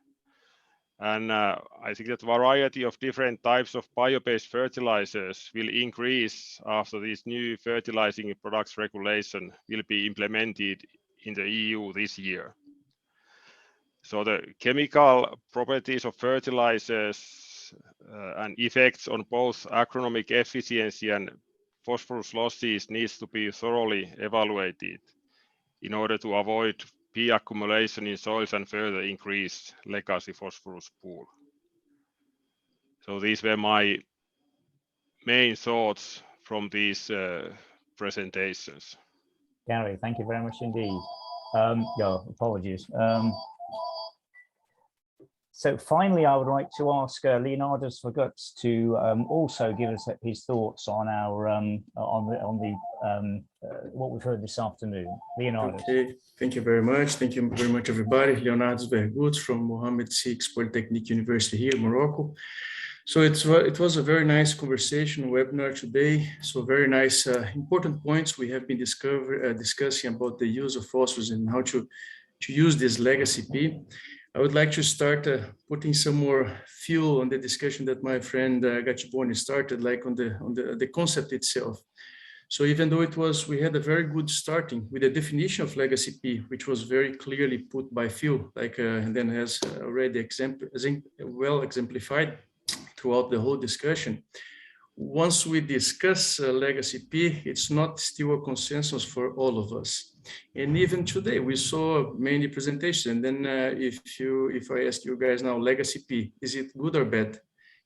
And I think that variety of different types of bio-based fertilizers will increase after this new fertilizing products regulation will be implemented in the EU this year. So the chemical properties of fertilizers and effects on both agronomic efficiency and phosphorus losses needs to be thoroughly evaluated in order to avoid P accumulation in soils and further increase legacy phosphorus pool. So these were my main thoughts from these presentations. Gary, thank you very much indeed. Apologies. So finally, I would like to ask Leonardos Vaguts to also give us his thoughts on our what we've heard this afternoon. Leonardos. Okay, thank you very much. Thank you very much, everybody. Leonardos Vaguts from Mohammed VI Polytechnic University here in Morocco. So it was a very nice conversation webinar today. So very nice, important points we have been discussing about the use of phosphorus and how to use this legacy P. I would like to start putting some more fuel on the discussion that my friend Gachiboni started, like on the concept itself. So even though we had a very good starting with the definition of legacy P, which was very clearly put by Phil, and then has already well exemplified throughout the whole discussion. Once we discuss legacy P, it's not still a consensus for all of us. And even today, we saw many presentations. And then if I ask you guys now, legacy P, is it good or bad?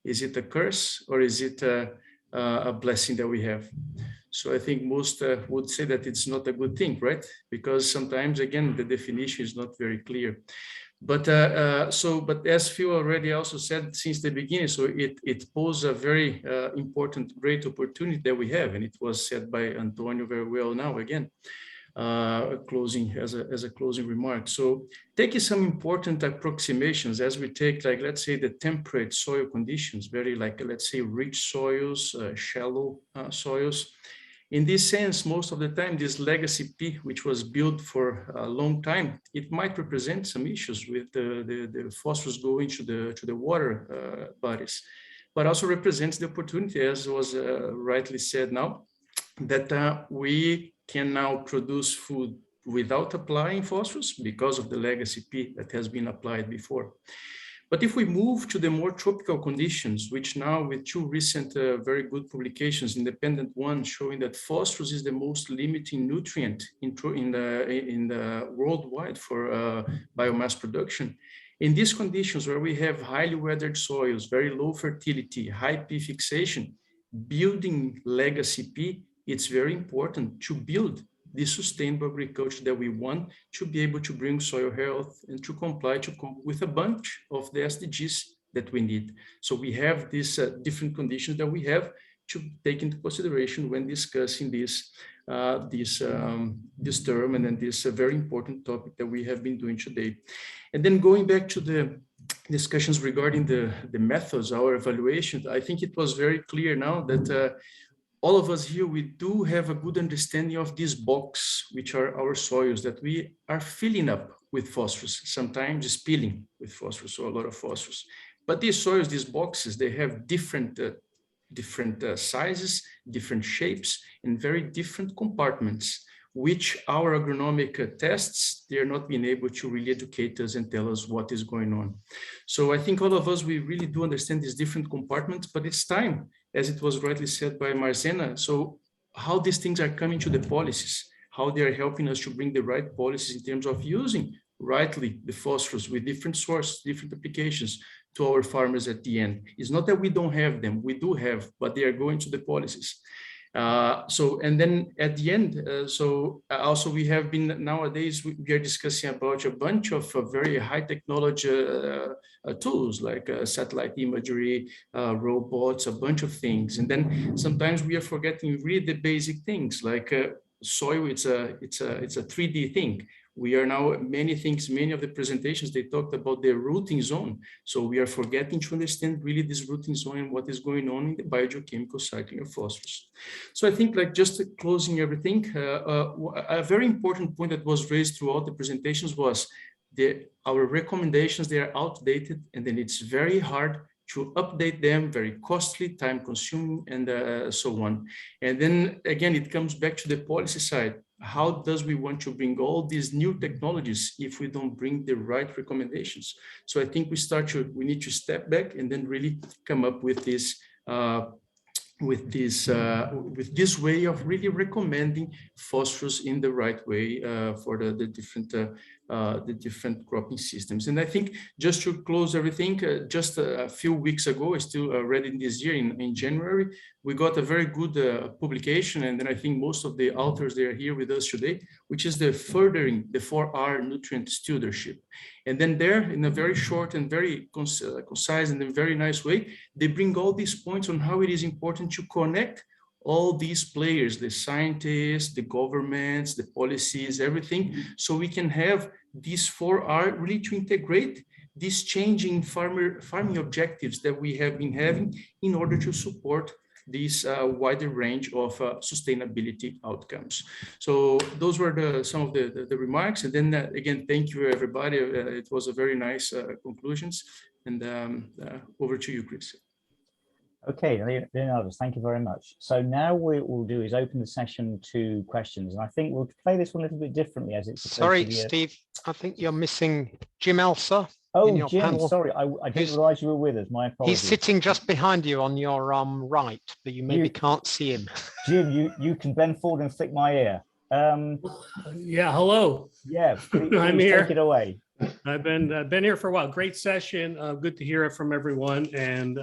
Is it a curse or is it a blessing that we have? So I think most would say that it's not a good thing, right? Because sometimes, again, the definition is not very clear. But but as Phil already also said since the beginning, so it poses a very important, great opportunity that we have, and it was said by Antonio very well now again, closing as a closing remark. So taking some important approximations as we take, like, let's say the temperate soil conditions, very like, let's say rich soils, shallow soils. In this sense, most of the time, this legacy P, which was built for a long time, it might represent some issues with the phosphorus going to the water bodies, but also represents the opportunity, as was rightly said now, that we can now produce food without applying phosphorus because of the legacy P that has been applied before. But if we move to the more tropical conditions, which now with two recent very good publications, independent one showing that phosphorus is the most limiting nutrient in the worldwide for biomass production, In these conditions where we have highly weathered soils, very low fertility, high P fixation, building legacy P, it's very important to build the sustainable agriculture that we want to be able to bring soil health and to comply with a bunch of the SDGs that we need. So we have these different conditions that we have to take into consideration when discussing this term and then this very important topic that we have been doing today. And then going back to the discussions regarding the methods, our evaluations, I think it was very clear now that all of us here, we do have a good understanding of this box, which are our soils that we are filling up with phosphorus, sometimes spilling with phosphorus, or a lot of phosphorus. But these soils, these boxes, they have different sizes, different shapes, and very different compartments, which our agronomic tests, they are not being able to really educate us and tell us what is going on. So I think all of us, we really do understand these different compartments, but it's time, as it was rightly said by Marcena, so how these things are coming to the policies, how they are helping us to bring the right policies in terms of using rightly the phosphorus with different sources, different applications to our farmers at the end. It's not that we don't have them, we do have, but they are going to the policies. And then at the end, also we have been, nowadays we are discussing about a bunch of very high technology tools like satellite imagery, robots, a bunch of things. And then sometimes we are forgetting really the basic things like soil, it's a 3D thing. We are now, many of the presentations, they talked about the rooting zone. So we are forgetting to understand really this rooting zone and what is going on in the biogeochemical cycling of phosphorus. So I think like just closing everything, a very important point that was raised throughout the presentations was our recommendations, they are outdated, and then it's very hard to update them, very costly, time consuming, and so on. And then again, it comes back to the policy side. How does we want to bring all these new technologies if we don't bring the right recommendations? So I think we need to step back and then really come up with this way of really recommending phosphorus in the right way for the different cropping systems. And I think just to close everything, just a few weeks ago, I still read in this year in January, we got a very good publication, and then I think most of the authors, they are here with us today, which is the furthering the 4R nutrient stewardship. And then there, in a very short and very concise and a very nice way, they bring all these points on how it is important to connect all these players, the scientists, the governments, the policies, everything, so we can have these 4R really to integrate these changing farming objectives that we have been having in order to support this wider range of sustainability outcomes. So those were some of the remarks. And then again, thank you everybody. It was a very nice conclusions. And over to you, Chris. Okay, Leonardo, thank you very much. So now what we'll do is open the session to questions. And I think we'll play this one a little bit differently as it's Sorry, Steve, I think you're missing Jim Elsa. Oh, Jim, panel. Sorry, I didn't realize you were with us. My apologies. He's sitting just behind you on your right, but you maybe can't see him. Jim, you can bend forward and flick my ear. Yeah, hello. Yeah, please, I'm here. Take it away. I've been here for a while. Great session. Good to hear it from everyone, and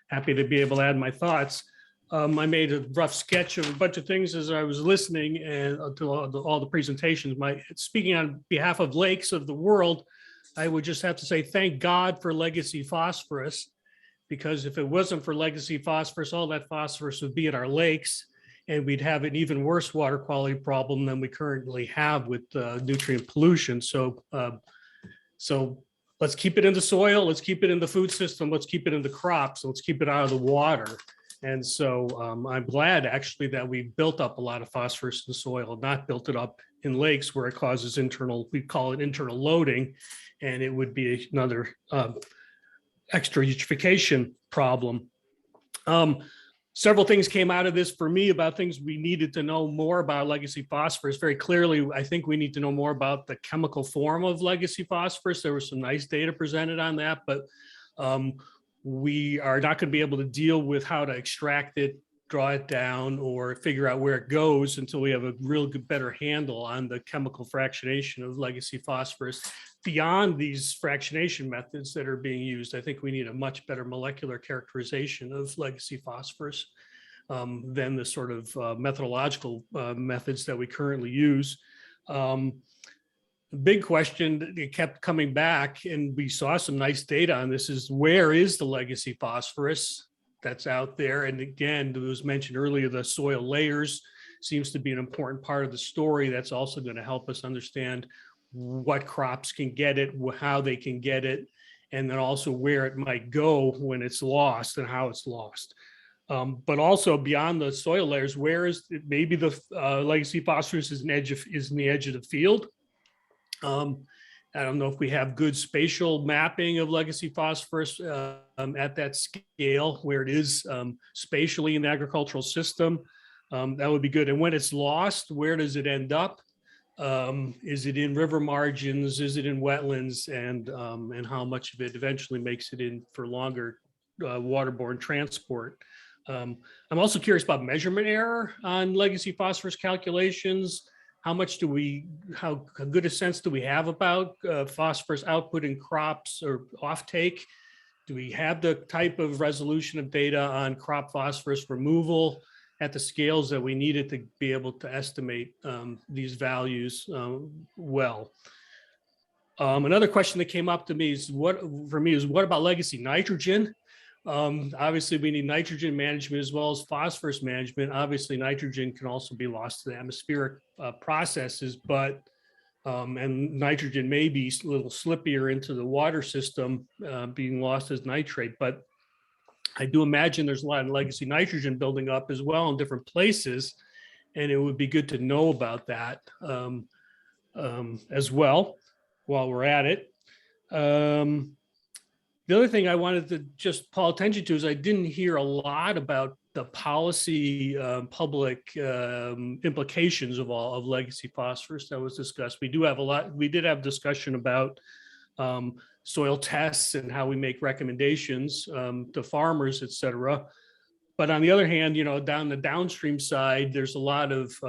happy to be able to add my thoughts. I made a rough sketch of a bunch of things as I was listening and to all the presentations. Speaking on behalf of lakes of the world, I would just have to say thank God for legacy phosphorus, because if it wasn't for legacy phosphorus, all that phosphorus would be in our lakes, and we'd have an even worse water quality problem than we currently have with nutrient pollution. So let's keep it in the soil, let's keep it in the food system, let's keep it in the crops, let's keep it out of the water. And so I'm glad actually that we built up a lot of phosphorus in the soil, not built it up in lakes where it causes we call it internal loading, and it would be another extra eutrophication problem. Several things came out of this for me about things we needed to know more about legacy phosphorus. Very clearly, I think we need to know more about the chemical form of legacy phosphorus. There was some nice data presented on that, but we are not going to be able to deal with how to extract it, draw it down, or figure out where it goes until we have a real good, better handle on the chemical fractionation of legacy phosphorus. beyond these fractionation methods that are being used. I think we need a much better molecular characterization of legacy phosphorus than the sort of methodological methods that we currently use. The big question that kept coming back, and we saw some nice data on this, is where is the legacy phosphorus that's out there? And again, it was mentioned earlier, the soil layers seems to be an important part of the story. That's also going to help us understand what crops can get it, how they can get it, and then also where it might go when it's lost and how it's lost. But also beyond the soil layers, where is it? Maybe the legacy phosphorus is in the edge of the field. I don't know if we have good spatial mapping of legacy phosphorus at that scale where it is spatially in the agricultural system. That would be good. And when it's lost, where does it end up? Is it in river margins? Is it in wetlands? And how much of it eventually makes it in for longer waterborne transport? I'm also curious about measurement error on legacy phosphorus calculations. How good a sense do we have about phosphorus output in crops or offtake? Do we have the type of resolution of data on crop phosphorus removal at the scales that we needed to be able to estimate these values well? Another question that came up to me is what about legacy nitrogen? Obviously, we need nitrogen management as well as phosphorus management. Obviously, nitrogen can also be lost to the atmospheric processes, but and nitrogen may be a little slippier into the water system, being lost as nitrate. But I do imagine there's a lot of legacy nitrogen building up as well in different places, and it would be good to know about that as well while we're at it. The other thing I wanted to just call attention to is I didn't hear a lot about the policy public implications of legacy phosphorus that was discussed. We did have discussion about soil tests and how we make recommendations to farmers, et cetera. But on the other hand, down the downstream side, there's a lot of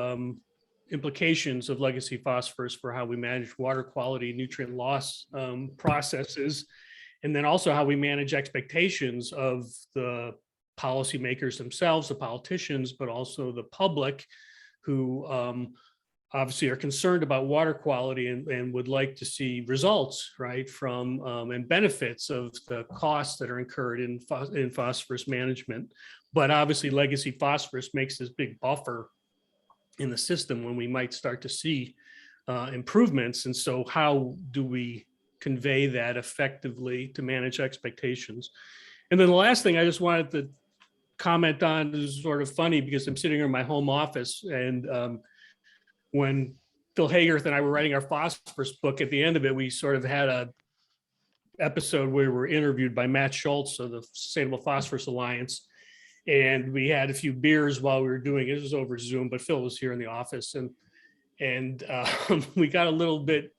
implications of legacy phosphorus for how we manage water quality, nutrient loss processes. And then also how we manage expectations of the policymakers themselves, the politicians, but also the public who obviously are concerned about water quality and would like to see results, right, from and benefits of the costs that are incurred in phosphorus management. But obviously legacy phosphorus makes this big buffer in the system when we might start to see improvements. And so how do we convey that effectively to manage expectations? And then the last thing I just wanted to comment on is sort of funny because I'm sitting in my home office, and when Phil Hagerth and I were writing our phosphorus book, at the end of it, we sort of had a episode where we were interviewed by Matt Schultz of the Sustainable Phosphorus Alliance. And we had a few beers while we were doing it. It was over Zoom, but Phil was here in the office, and we got a little bit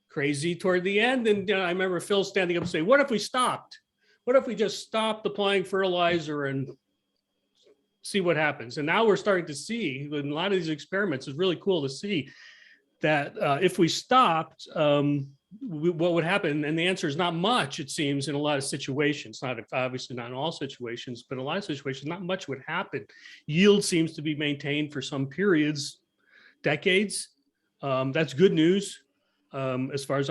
crazy toward the end. And I remember Phil standing up and saying, what if we stopped? What if we just stopped applying fertilizer and see what happens? And now we're starting to see in a lot of these experiments, it's really cool to see that if we stopped, what would happen? And the answer is not much, it seems, in a lot of situations. Obviously not in all situations, but in a lot of situations, not much would happen. Yield seems to be maintained for some periods, decades. That's good news. As far as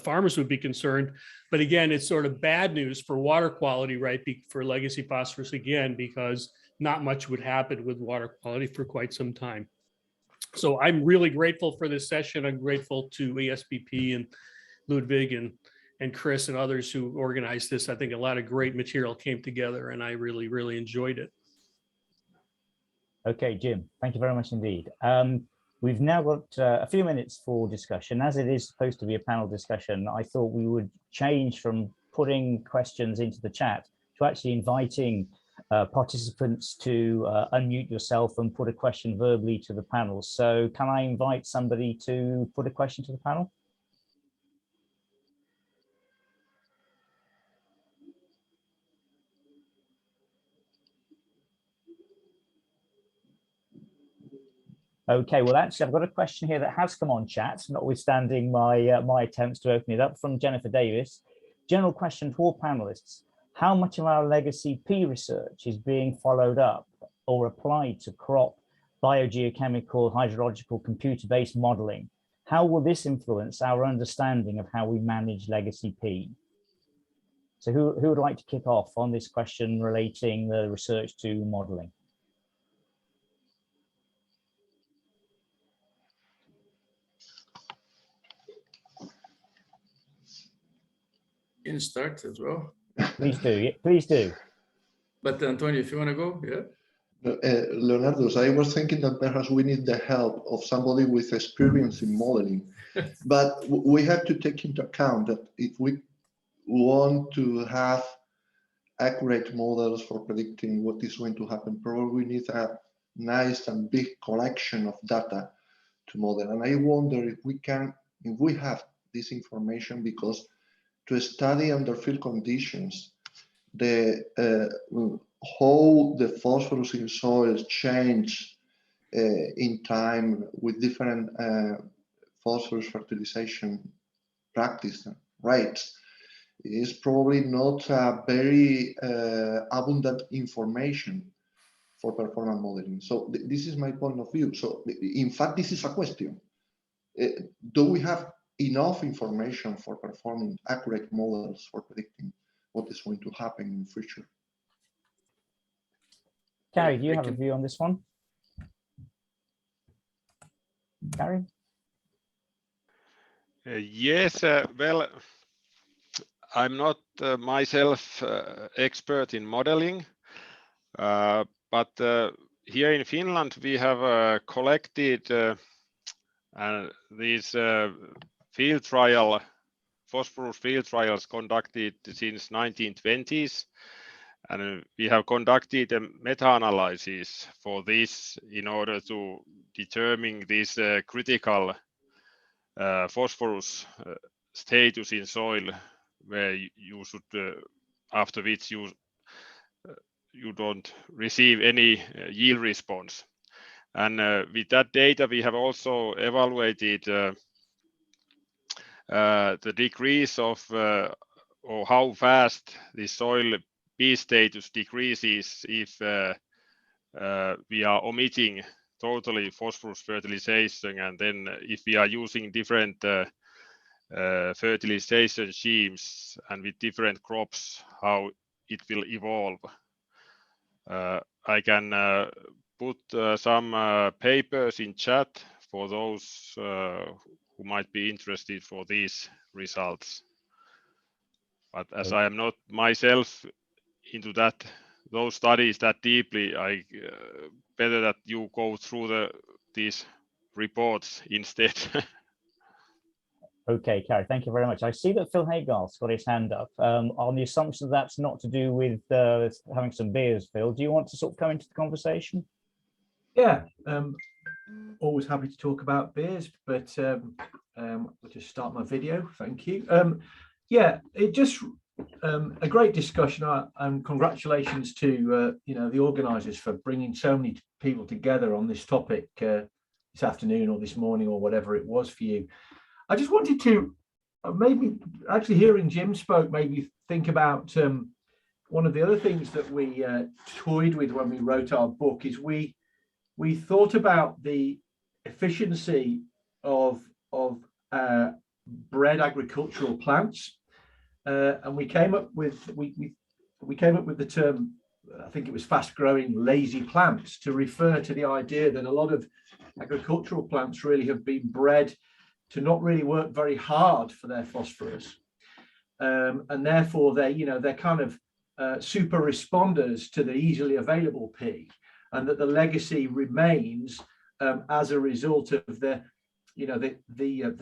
farmers would be concerned. But again, it's sort of bad news for water quality, right? For legacy phosphorus again, because not much would happen with water quality for quite some time. So I'm really grateful for this session. I'm grateful to ESBP and Ludwig and Chris and others who organized this. I think a lot of great material came together and I really, really enjoyed it. Okay, Jim, thank you very much indeed. We've now got a few minutes for discussion. As it is supposed to be a panel discussion, I thought we would change from putting questions into the chat to actually inviting participants to unmute yourself and put a question verbally to the panel. So can I invite somebody to put a question to the panel? Okay, well, actually, I've got a question here that has come on chat, notwithstanding my my attempts to open it up, from Jennifer Davis. General question for all panelists. How much of our legacy P research is being followed up or applied to crop, biogeochemical, hydrological, computer-based modeling? How will this influence our understanding of how we manage legacy P? So who would like to kick off on this question relating the research to modeling? You can start as well. Please do, please do. But Antonio, if you want to go, yeah. Leonardo, I was thinking that perhaps we need the help of somebody with experience in modeling. But we have to take into account that if we want to have accurate models for predicting what is going to happen, probably we need a nice and big collection of data to model. And I wonder if we have this information, because to study under field conditions, how the phosphorus in soils change in time with different phosphorus fertilization practice rates is probably not a very abundant information for performance modeling. So this is my point of view. So in fact, this is a question. Do we have enough information for performing accurate models for predicting what is going to happen in the future? Gary, do you have a view on this one? Gary? Yes, well, I'm not myself expert in modeling, but here in Finland we have collected these field trial, phosphorus field trials conducted since 1920s. And we have conducted a meta-analysis for this in order to determine this critical phosphorus status in soil, where you should, after which you don't receive any yield response. And with that data, we have also evaluated the decrease of or how fast the soil P status decreases if we are omitting totally phosphorus fertilization, and then if we are using different fertilization schemes and with different crops, how it will evolve. I can put some papers in chat for those who might be interested for these results. But as I am not myself into those studies that deeply, I better that you go through these reports instead. Okay, Carrie, thank you very much. I see that Phil Haygarth's got his hand up. On the assumption that's not to do with having some beers, Phil, do you want to sort of come into the conversation? Yeah, always happy to talk about beers, but I'll just start my video. Thank you. Yeah, it just a great discussion, and congratulations to the organisers for bringing so many people together on this topic this afternoon or this morning or whatever it was for you. I just wanted to maybe actually hearing Jim spoke made me think about one of the other things that we toyed with when we wrote our book is we thought about the efficiency of bred agricultural plants. And we came up with the term, I think it was fast-growing lazy plants, to refer to the idea that a lot of agricultural plants really have been bred to not really work very hard for their phosphorus, and therefore they're kind of super responders to the easily available P, and that the legacy remains as a result of the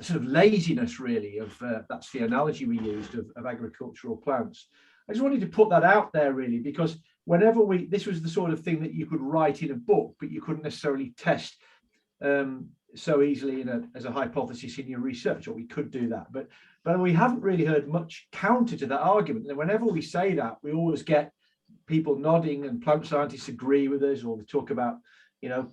sort of laziness, really, of that's the analogy we used of agricultural plants. I just wanted to put that out there, really, because whenever this was the sort of thing that you could write in a book, but you couldn't necessarily test so easily as a hypothesis in your research, or we could do that. But we haven't really heard much counter to that argument. And whenever we say that, we always get people nodding, and plant scientists agree with us, or they talk about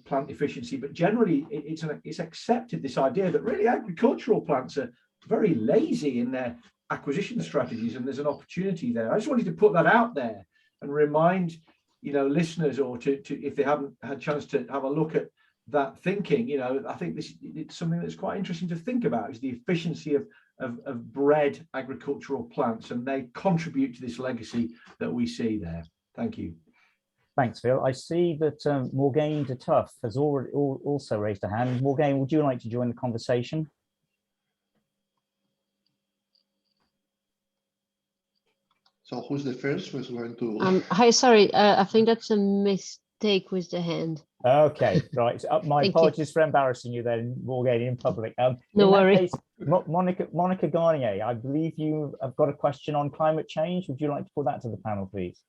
plant efficiency, but generally it's accepted this idea that really agricultural plants are very lazy in their acquisition strategies, and there's an opportunity there. I just wanted to put that out there and remind listeners, or to if they haven't had a chance to have a look at that thinking, I think it's something that's quite interesting to think about, is the efficiency of bred agricultural plants, and they contribute to this legacy that we see there. Thank you. Thanks, Phil. I see that Morgane de Tuff has already also raised a hand. Morgane, would you like to join the conversation? So who's the first who's going to? Hi, sorry, I think that's a mistake with the hand. Okay, right. So, my apologies for embarrassing you then, Morgane, in public. No worries. Monica Garnier, I believe you have got a question on climate change. Would you like to put that to the panel, please?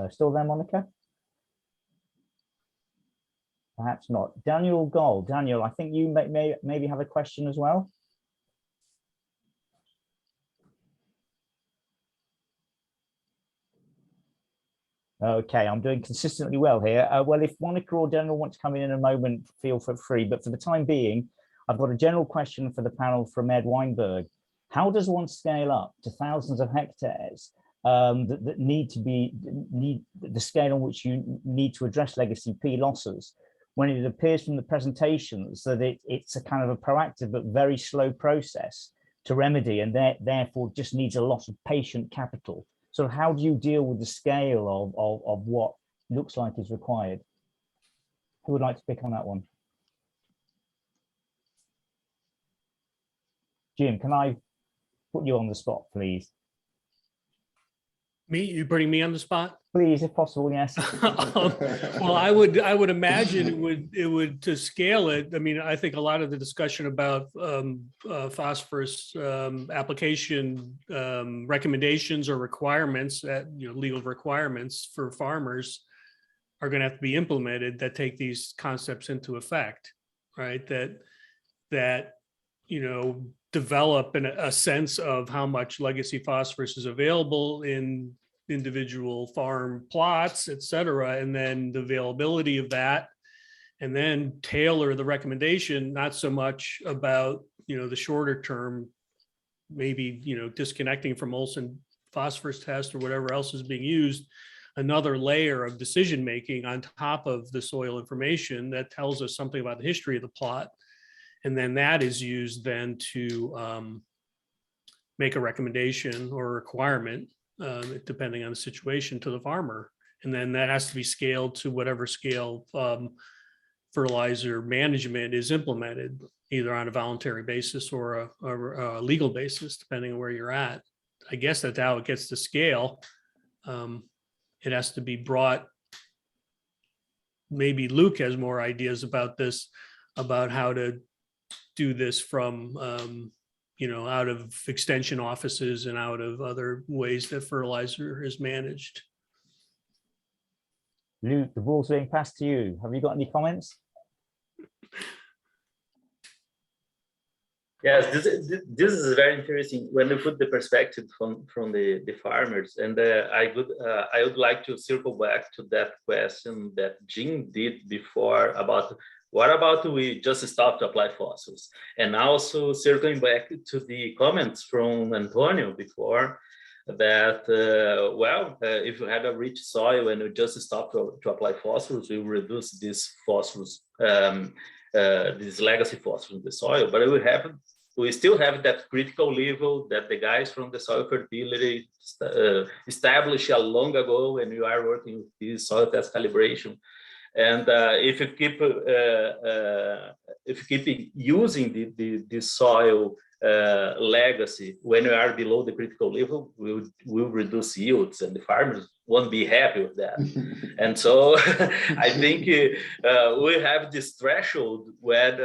Still there, Monica? Perhaps not. Daniel Gold. Daniel, I think you may maybe have a question as well. Okay, I'm doing consistently well here. Well, if Monica or Daniel want to come in a moment, feel free. But for the time being, I've got a general question for the panel from Ed Weinberg. How does one scale up to thousands of hectares that need the scale on which you need to address legacy P losses, when it appears from the presentations that it's a kind of a proactive but very slow process to remedy, and therefore just needs a lot of patient capital? So how do you deal with the scale of what looks like is required? Who would like to pick on that one? Jim, can I put you on the spot, please? Me? You putting me on the spot? Please, if possible, yes. Well, I would imagine it would to scale it. I mean, I think a lot of the discussion about phosphorus application recommendations or requirements, legal requirements for farmers are going to have to be implemented that take these concepts into effect, right? That develop a sense of how much legacy phosphorus is available in individual farm plots, et cetera, and then the availability of that, and then tailor the recommendation, not so much about, the shorter term, maybe, disconnecting from Olsen phosphorus test or whatever else is being used, another layer of decision-making on top of the soil information that tells us something about the history of the plot. And then that is used then to make a recommendation or a requirement, depending on the situation, to the farmer. And then that has to be scaled to whatever scale fertilizer management is implemented, either on a voluntary basis or a legal basis, depending on where you're at. I guess that's how it gets to scale. It has to be brought. Maybe Luke has more ideas about this, about how to do this from, out of extension offices and out of other ways that fertilizer is managed. Luke, the ball's being passed to you. Have you got any comments? Yes, this is very interesting when you put the perspective from the farmers, and I would like to circle back to that question that Jim did before about what about we just stop to apply phosphorus, and also circling back to the comments from Antonio before that if you have a rich soil and you just stop to apply phosphorus, you reduce this phosphorus. This legacy phosphorus in the soil, but we still have that critical level that the guys from the soil fertility established long ago when you are working with this soil test calibration. And if you keep using the soil legacy when you are below the critical level, will reduce yields, and the farmers won't be happy with that. And so I think we have this threshold where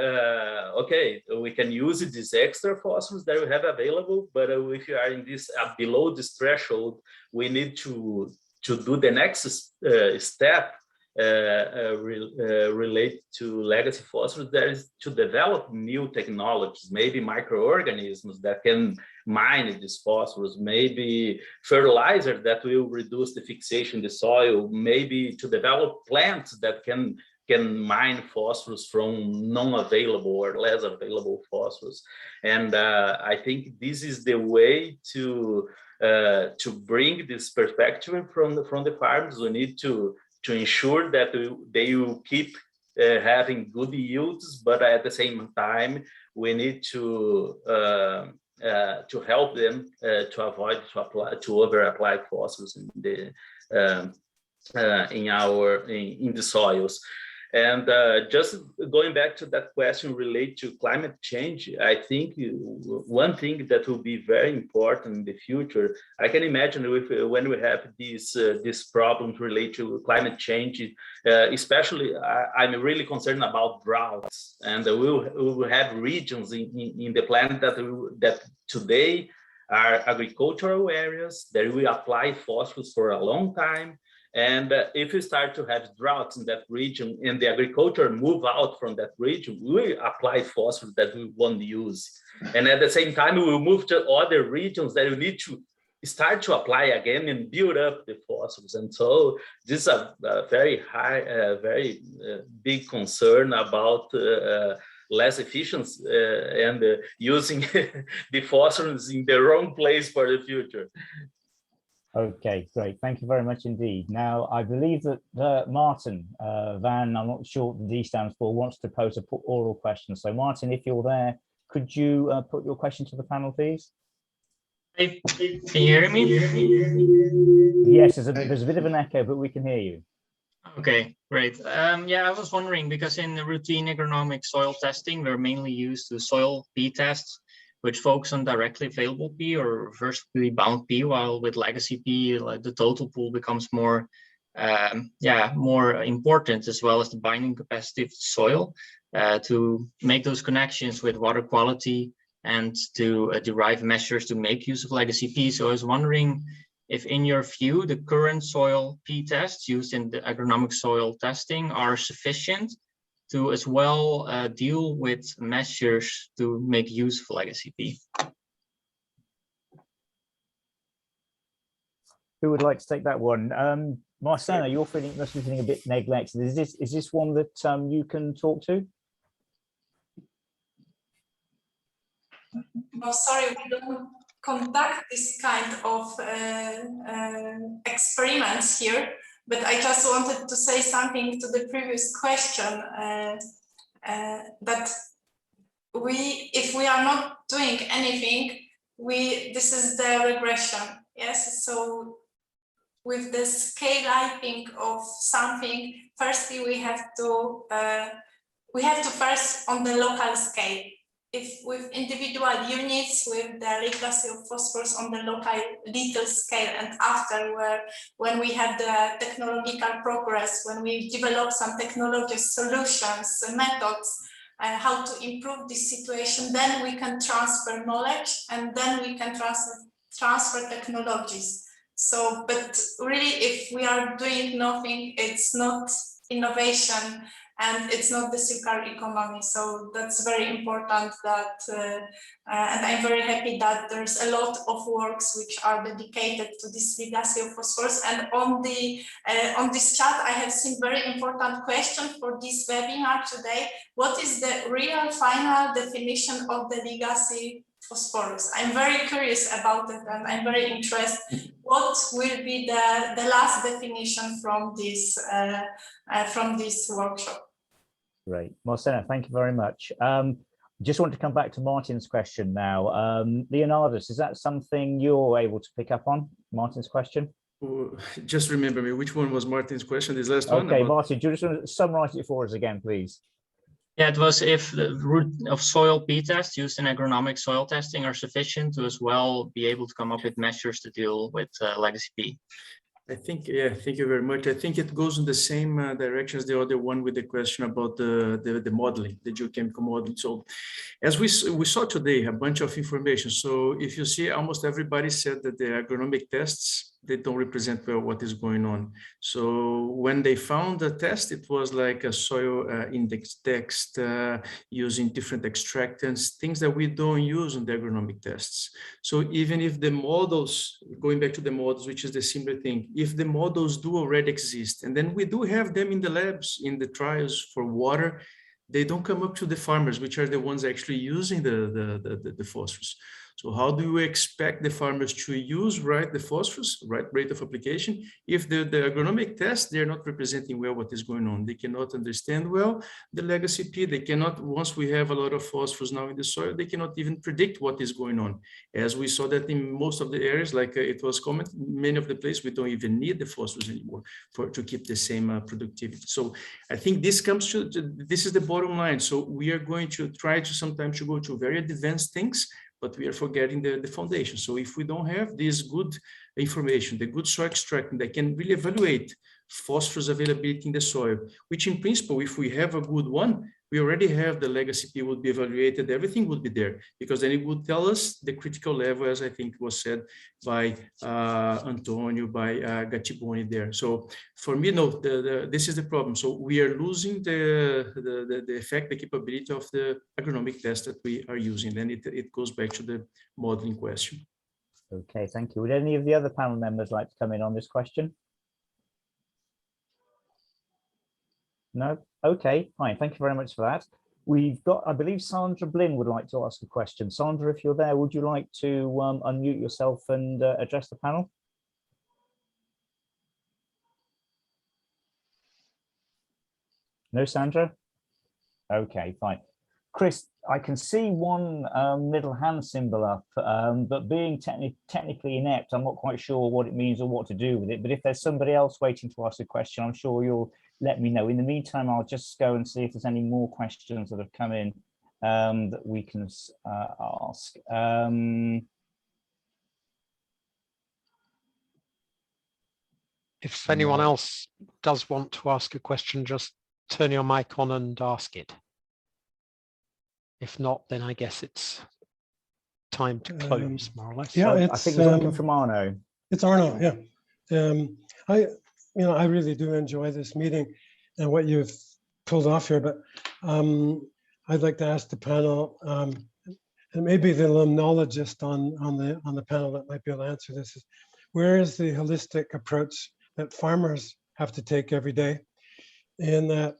okay, we can use this extra phosphorus that we have available, but if you are in this below this threshold, we need to do the next step relate to legacy phosphorus, there is to develop new technologies, maybe microorganisms that can mine this phosphorus, maybe fertilizer that will reduce the fixation in the soil, maybe to develop plants that can mine phosphorus from non-available or less available phosphorus. And I think this is the way to bring this perspective from the farms. We need to ensure that they will keep having good yields, but at the same time, we need to help them to avoid to over apply phosphorus in the soils. And just going back to that question related to climate change, I think one thing that will be very important in the future, I can imagine when we have these problems related to climate change, especially I'm really concerned about droughts, and we will have regions in the planet that today are agricultural areas that will apply phosphorus for a long time. And if we start to have droughts in that region and the agriculture move out from that region, we will apply phosphorus that we won't use. And at the same time, we will move to other regions that we need to start to apply again and build up the phosphorus. And so this is a very very big concern about less efficiency and using the phosphorus in the wrong place for the future. Okay, great. Thank you very much indeed. Now, I believe that Martin Van, I'm not sure what the D stands for, wants to pose an oral question. So Martin, if you're there, could you put your question to the panel, please? Can you hear me? Yes, there's a bit of an echo, but we can hear you. Okay, great. Yeah, I was wondering, because in the routine agronomic soil testing, we're mainly used to soil p-tests, which focus on directly available P or reversibly bound P, while with legacy P, like the total pool becomes more, more important, as well as the binding capacity of the soil, to make those connections with water quality and to derive measures to make use of legacy P. So I was wondering if, in your view, the current soil P tests used in the agronomic soil testing are sufficient to as well deal with measures to make use of legacy P. Who would like to take that one? Marcena, you must be feeling a bit neglected. Is this one that you can talk to? No, sorry, we don't conduct this kind of experiments here. But I just wanted to say something to the previous question, that if we are not doing anything, this is the regression. Yes, so with the scale-uping of something, firstly we have to first on the local scale. If with individual units, with the legacy of phosphorus on the local little scale, and after when we have the technological progress, when we develop some technology solutions, methods, how to improve this situation, then we can transfer knowledge and then we can transfer technologies. So, but really, if we are doing nothing, it's not innovation, and it's not the circular economy. So that's very important that, and I'm very happy that there's a lot of works which are dedicated to this legacy of phosphorus. And on this chat, I have seen very important question for this webinar today. What is the real final definition of the legacy phosphorus? I'm very curious about it, and I'm very interested. What will be the last definition from this workshop? Great. Marcena, thank you very much. Just want to come back to Martin's question now. Leonardus, is that something you're able to pick up on, Martin's question? Just remember me, which one was Martin's question, this last one? Okay, Martin, do you just want to summarize it for us again, please? Yeah, it was if the root of soil p-tests used in agronomic soil testing are sufficient to as well be able to come up with measures to deal with legacy P. I think, yeah, thank you very much. I think it goes in the same direction as the other one with the question about the modeling, the geochemical modeling. So as we saw today, a bunch of information. So if you see, almost everybody said that the agronomic tests they don't represent well what is going on. So when they found the test, it was like a soil index text using different extractants, things that we don't use in the agronomic tests. So even if the models, going back to the models, which is the similar thing, if the models do already exist, and then we do have them in the labs, in the trials for water, they don't come up to the farmers, which are the ones actually using the phosphorus. So how do you expect the farmers to use the phosphorus, rate of application, if the agronomic tests, they're not representing well what is going on? They cannot understand well the legacy P. They cannot, once we have a lot of phosphorus now in the soil, they cannot even predict what is going on. As we saw that in most of the areas, like it was commented, many of the places we don't even need the phosphorus anymore to keep the same productivity. So I think this comes to, this is the bottom line. So we are going to try to sometimes to go to very advanced things, but we are forgetting the foundation. So if we don't have this good information, the good soil extracting that can really evaluate phosphorus availability in the soil, which in principle, if we have a good one, we already have the legacy P would be evaluated, everything would be there, because then it would tell us the critical level, as I think was said by Antonio, by Gattiboni there. So for me, no, this is the problem. So we are losing the effect, the capability of the agronomic test that we are using. Then it goes back to the modeling question. Okay, thank you. Would any of the other panel members like to come in on this question? No? Okay, fine. Thank you very much for that. We've got, I believe, Sandra Blinn would like to ask a question. Sandra, if you're there, would you like to unmute yourself and address the panel? No, Sandra? Okay, fine. Chris, I can see one middle hand symbol up, but being technically inept, I'm not quite sure what it means or what to do with it. But if there's somebody else waiting to ask a question, I'm sure you'll let me know. In the meantime, I'll just go and see if there's any more questions that have come in that we can ask. If anyone else does want to ask a question, just turn your mic on and ask it. If not, then I guess it's time to close, more or less. Yeah, So I think it's coming from Arno. It's Arno, yeah. I really do enjoy this meeting and what you've pulled off here, but I'd like to ask the panel, and maybe the limnologist on the panel that might be able to answer this, is where is the holistic approach that farmers have to take every day, in that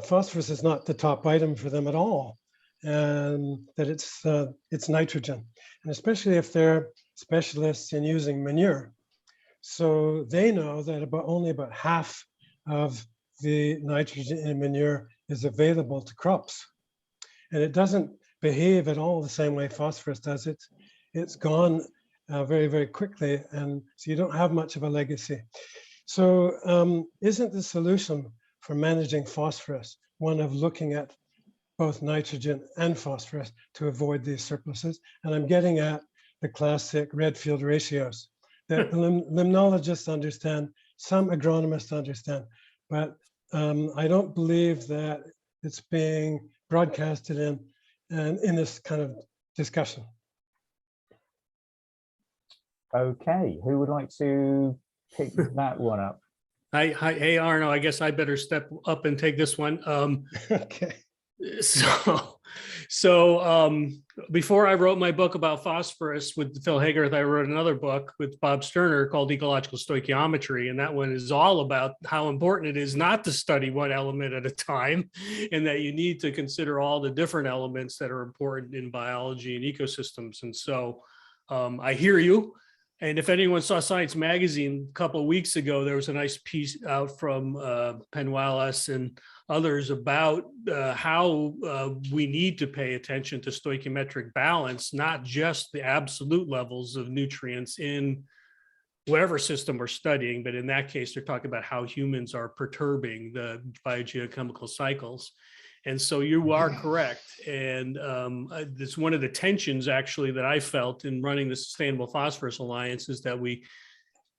phosphorus is not the top item for them at all, and that it's nitrogen, and especially if they're specialists in using manure. So they know that only about half of the nitrogen in manure is available to crops, and it doesn't behave at all the same way phosphorus does. It's gone very, very quickly, and so you don't have much of a legacy. So isn't the solution for managing phosphorus one of looking at both nitrogen and phosphorus to avoid these surpluses? And I'm getting at the classic Redfield ratios that limnologists understand, some agronomists understand, but I don't believe that it's being broadcasted in this kind of discussion. Okay, who would like to pick that one up? Hey, Arno, I guess I better step up and take this one. Okay. So before I wrote my book about phosphorus with Phil Hagerth, I wrote another book with Bob Sterner called Ecological Stoichiometry. And that one is all about how important it is not to study one element at a time, and that you need to consider all the different elements that are important in biology and ecosystems. And so I hear you. And if anyone saw Science Magazine a couple of weeks ago, there was a nice piece out from Penuelas and others about how we need to pay attention to stoichiometric balance, not just the absolute levels of nutrients in whatever system we're studying, but in that case, they're talking about how humans are perturbing the biogeochemical cycles. And so you are correct. And it's one of the tensions actually that I felt in running the Sustainable Phosphorus Alliance, is that we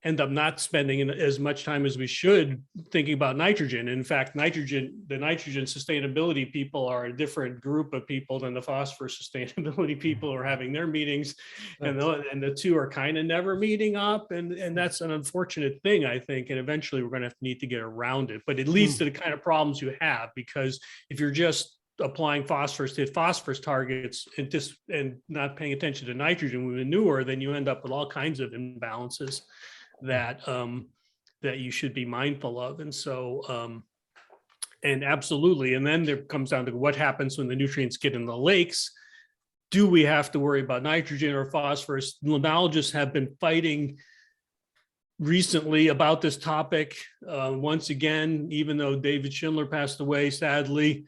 end up not spending as much time as we should thinking about nitrogen. In fact, the nitrogen sustainability people are a different group of people than the phosphorus sustainability people who are having their meetings, and the two are kind of never meeting up, and that's an unfortunate thing, I think, and eventually we're going to need to get around it. But it leads to the kind of problems you have, because if you're just applying phosphorus to hit phosphorus targets and not paying attention to nitrogen with manure, then you end up with all kinds of imbalances that that you should be mindful of. And so and absolutely, and then there comes down to what happens when the nutrients get in the lakes. Do we have to worry about nitrogen or phosphorus? Limnologists have been fighting recently about this topic. Once again, even though David Schindler passed away, sadly,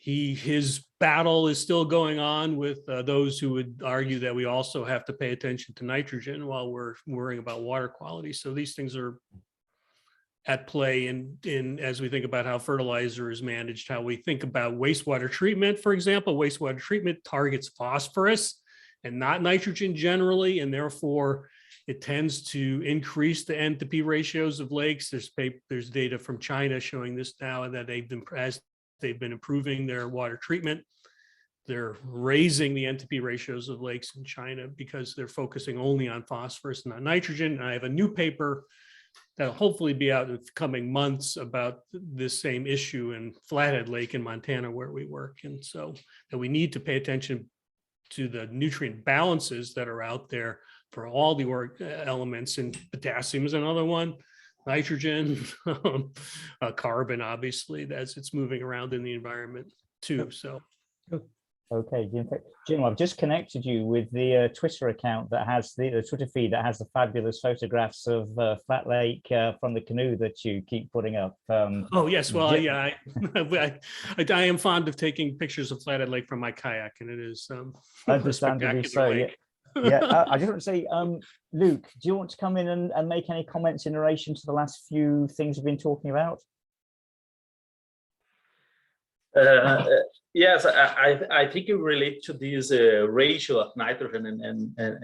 his battle is still going on with those who would argue that we also have to pay attention to nitrogen while we're worrying about water quality. So these things are at play in as we think about how fertilizer is managed, how we think about wastewater treatment. For example, wastewater treatment targets phosphorus and not nitrogen generally, and therefore it tends to increase the N to P ratios of lakes. There's data from China showing this now, and that as they've been improving their water treatment, they're raising the N to P ratios of lakes in China because they're focusing only on phosphorus and not nitrogen. And I have a new paper that'll hopefully be out in the coming months about this same issue in Flathead Lake in Montana, where we work. And so that we need to pay attention to the nutrient balances that are out there for all the elements, and potassium is another one, nitrogen, carbon, obviously, as it's moving around in the environment too. So. Okay, Jim, I've just connected you with the Twitter account that has the Twitter feed that has the fabulous photographs of Flat Lake from the canoe that you keep putting up. Oh yes, well, yeah, I am fond of taking pictures of Flathead Lake from my kayak, and it is understandably so. Yeah. Yeah, I just want to say, Luke, do you want to come in and make any comments in relation to the last few things we've been talking about? Yes, I think it relates to this ratio of nitrogen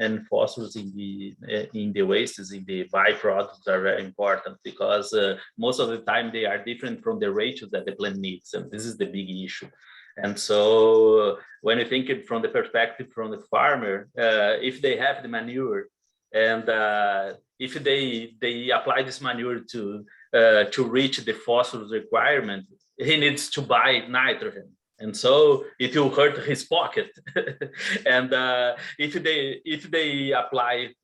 and phosphorus in the wastes, in the byproducts are very important, because most of the time they are different from the ratio that the plant needs, and this is the big issue. And so when you think it from the perspective from the farmer, if they have the manure, and if they apply this manure to reach the phosphorus requirement, he needs to buy nitrogen, and so it will hurt his pocket. And if they apply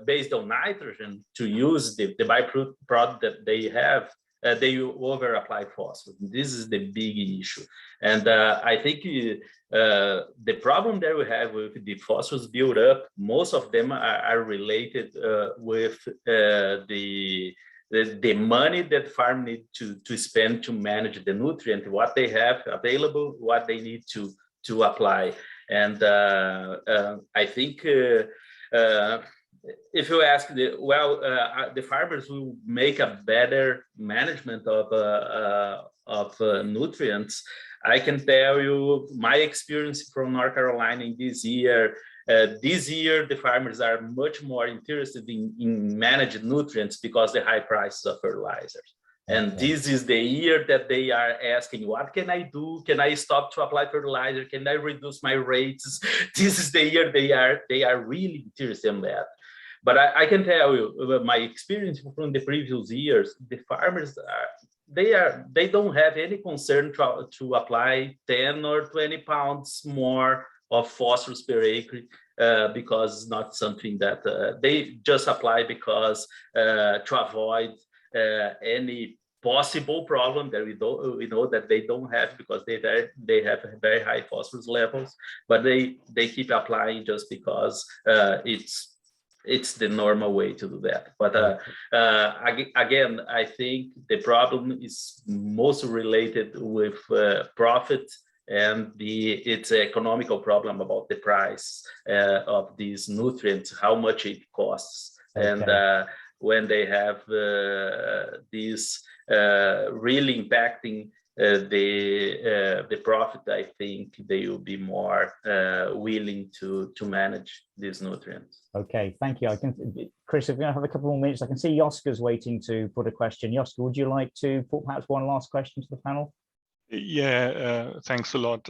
based on nitrogen to use the byproduct that they have, they will over apply phosphorus. This is the big issue, and I think the problem that we have with the phosphorus buildup, most of them are related with the money that farm need to spend to manage the nutrient, what they have available, what they need to apply. And I think if you ask the farmers will make a better management of nutrients. I can tell you my experience from North Carolina in this year. This year, the farmers are much more interested in managing nutrients because the high prices of fertilizers. And this is the year that they are asking, what can I do? Can I stop to apply fertilizer? Can I reduce my rates? This is the year they are really interested in that. But I can tell you, my experience from the previous years, the farmers they don't have any concern to apply 10 or 20 pounds more of phosphorus per acre, because it's not something that they just apply because to avoid any possible problem that we know that they don't have, because they have very high phosphorus levels, but they keep applying just because it's the normal way to do that. But again, I think the problem is most related with profit, and it's an economical problem about the price of these nutrients, how much it costs. Okay. And when they have these really impacting the profit, I think they will be more willing to manage these nutrients. Okay, thank you. I can, Chris, if we have a couple more minutes, I can see Joska's waiting to put a question. Joska, would you like to put perhaps one last question to the panel? Yeah, thanks a lot.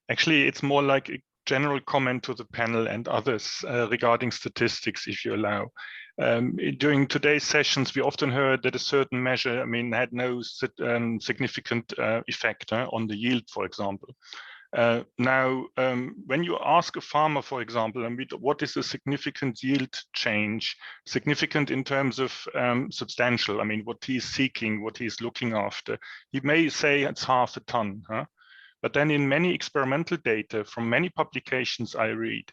Actually, it's more like a general comment to the panel and others regarding statistics, if you allow. During today's sessions, we often heard that a certain measure, had no significant effect on the yield, for example. Now, when you ask a farmer, for example, what is a significant yield change, significant in terms of substantial, what he's seeking, what he's looking after, he may say it's half a ton. But then in many experimental data from many publications I read,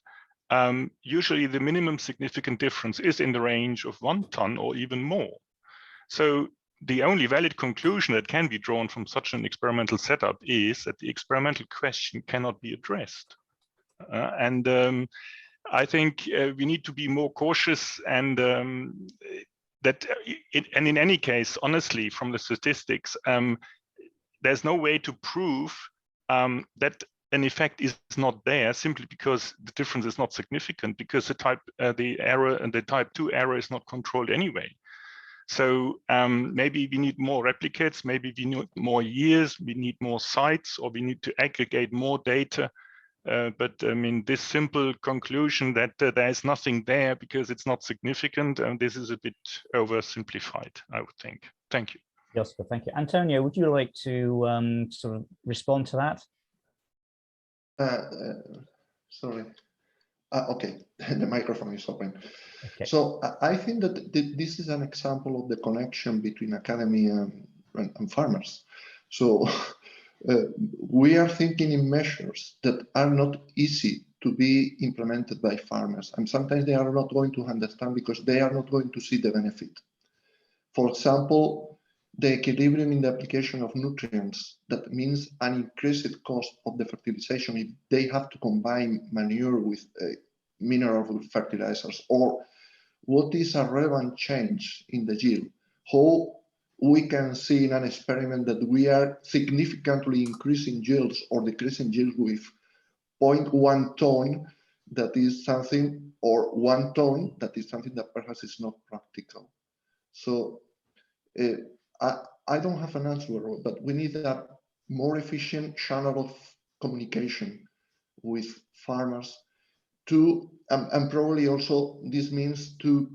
usually the minimum significant difference is in the range of 1 ton or even more. So the only valid conclusion that can be drawn from such an experimental setup is that the experimental question cannot be addressed. I think we need to be more cautious, and in any case, honestly, from the statistics, there's no way to prove that an effect is not there simply because the difference is not significant, because the error and the type 2 error is not controlled anyway. So maybe we need more replicates, maybe we need more years, we need more sites, or we need to aggregate more data. But this simple conclusion that there is nothing there because it's not significant, this is a bit oversimplified, I would think. Thank you. Joska, thank you. Antonio, would you like to sort of respond to that? Sorry. Okay, the microphone is open. Okay. So I think that this is an example of the connection between academia and farmers. So we are thinking in measures that are not easy to be implemented by farmers, and sometimes they are not going to understand because they are not going to see the benefit. For example, the equilibrium in the application of nutrients, that means an increased cost of the fertilization if they have to combine manure with mineral fertilizers, or what is a relevant change in the yield. How we can see in an experiment that we are significantly increasing yields or decreasing yields with 0.1 ton, that is something, or 1 ton, that is something that perhaps is not practical. So I don't have an answer, but we need a more efficient channel of communication with farmers to, and probably also this means to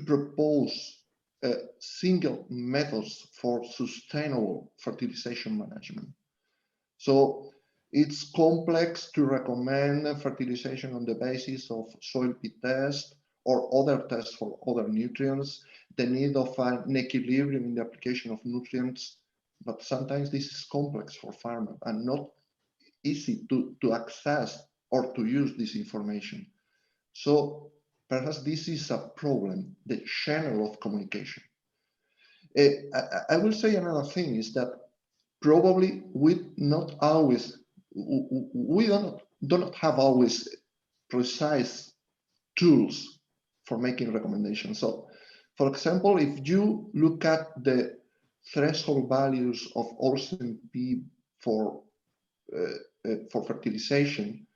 propose single methods for sustainable fertilization management. So it's complex to recommend fertilization on the basis of soil pit test or other tests for other nutrients, the need of an equilibrium in the application of nutrients, but sometimes this is complex for farmers and not easy to access or to use this information. So perhaps this is a problem, the channel of communication. I will say another thing is that probably we do not have always precise tools for making recommendations. So, for example, if you look at the threshold values of Olsen P for fertilization,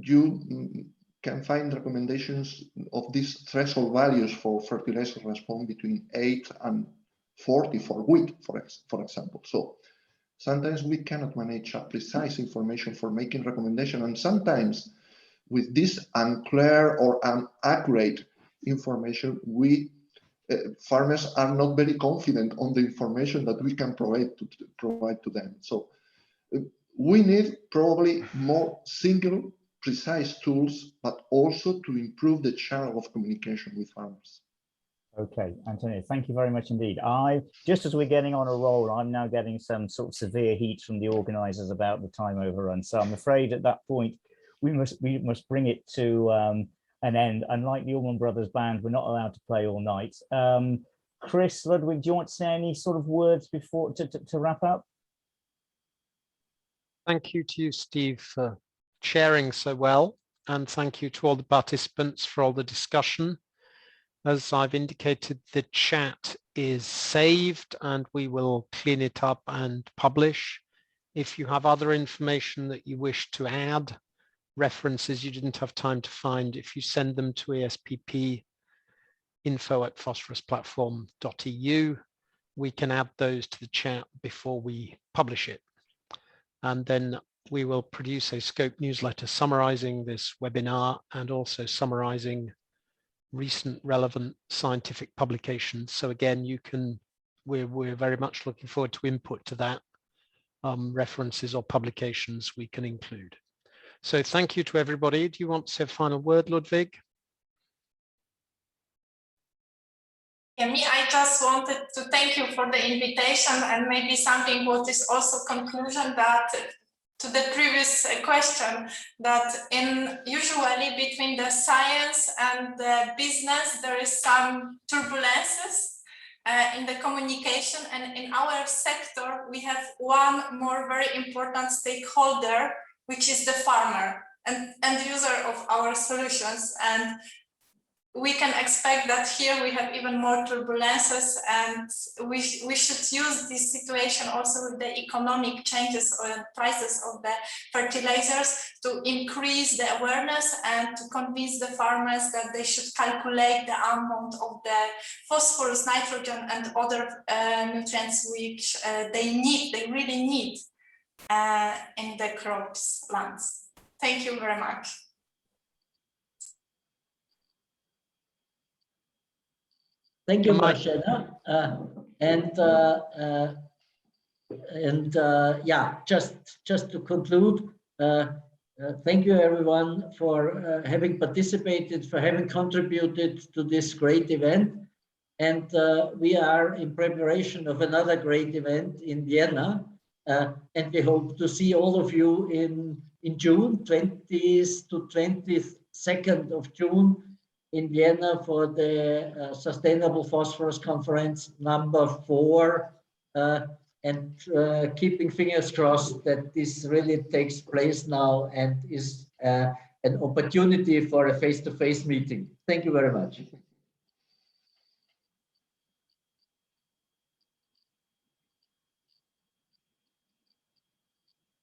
you can find recommendations of these threshold values for fertilizer response between 8 and 40 for wheat, for example. So sometimes we cannot manage a precise information for making recommendation, and sometimes with this unclear or inaccurate information, farmers are not very confident on the information that we can provide to them. So we need probably more single, precise tools, but also to improve the channel of communication with farmers. Okay, Antonio, thank you very much indeed. Just as we're getting on a roll, I'm now getting some sort of severe heat from the organisers about the time overrun. So I'm afraid at that point, we must bring it to an end. Unlike the Allman Brothers Band, we're not allowed to play all night. Chris, Ludwig, do you want to say any sort of words before to wrap up? Thank you to you, Steve, for chairing so well. And thank you to all the participants for all the discussion. As I've indicated, the chat is saved and we will clean it up and publish. If you have other information that you wish to add, references you didn't have time to find, if you send them to ASPP info@phosphorusplatform.eu, we can add those to the chat before we publish it. And then we will produce a scope newsletter summarizing this webinar and also summarizing recent relevant scientific publications. So again, we're very much looking forward to input to that, references or publications we can include. So thank you to everybody. Do you want to say a final word, Ludwig? Yeah, I just wanted to thank you for the invitation, and maybe something what is also conclusion that to the previous question, that usually between the science and the business, there is some turbulences in the communication, and in our sector, we have one more very important stakeholder, which is the farmer and user of our solutions. And we can expect that here we have even more turbulences, and we should use this situation also with the economic changes or prices of the fertilizers to increase the awareness and to convince the farmers that they should calculate the amount of the phosphorus, nitrogen, and other nutrients which they really need in the crops lands. Thank you very much. Thank you, Marcela. Yeah, just to conclude, thank you everyone for having participated, for having contributed to this great event. And we are in preparation of another great event in Vienna. And we hope to see all of you in June, 20th to 22nd of June, in Vienna for the Sustainable Phosphorus Conference #4, and keeping fingers crossed that this really takes place now and is an opportunity for a face-to-face meeting. Thank you very much.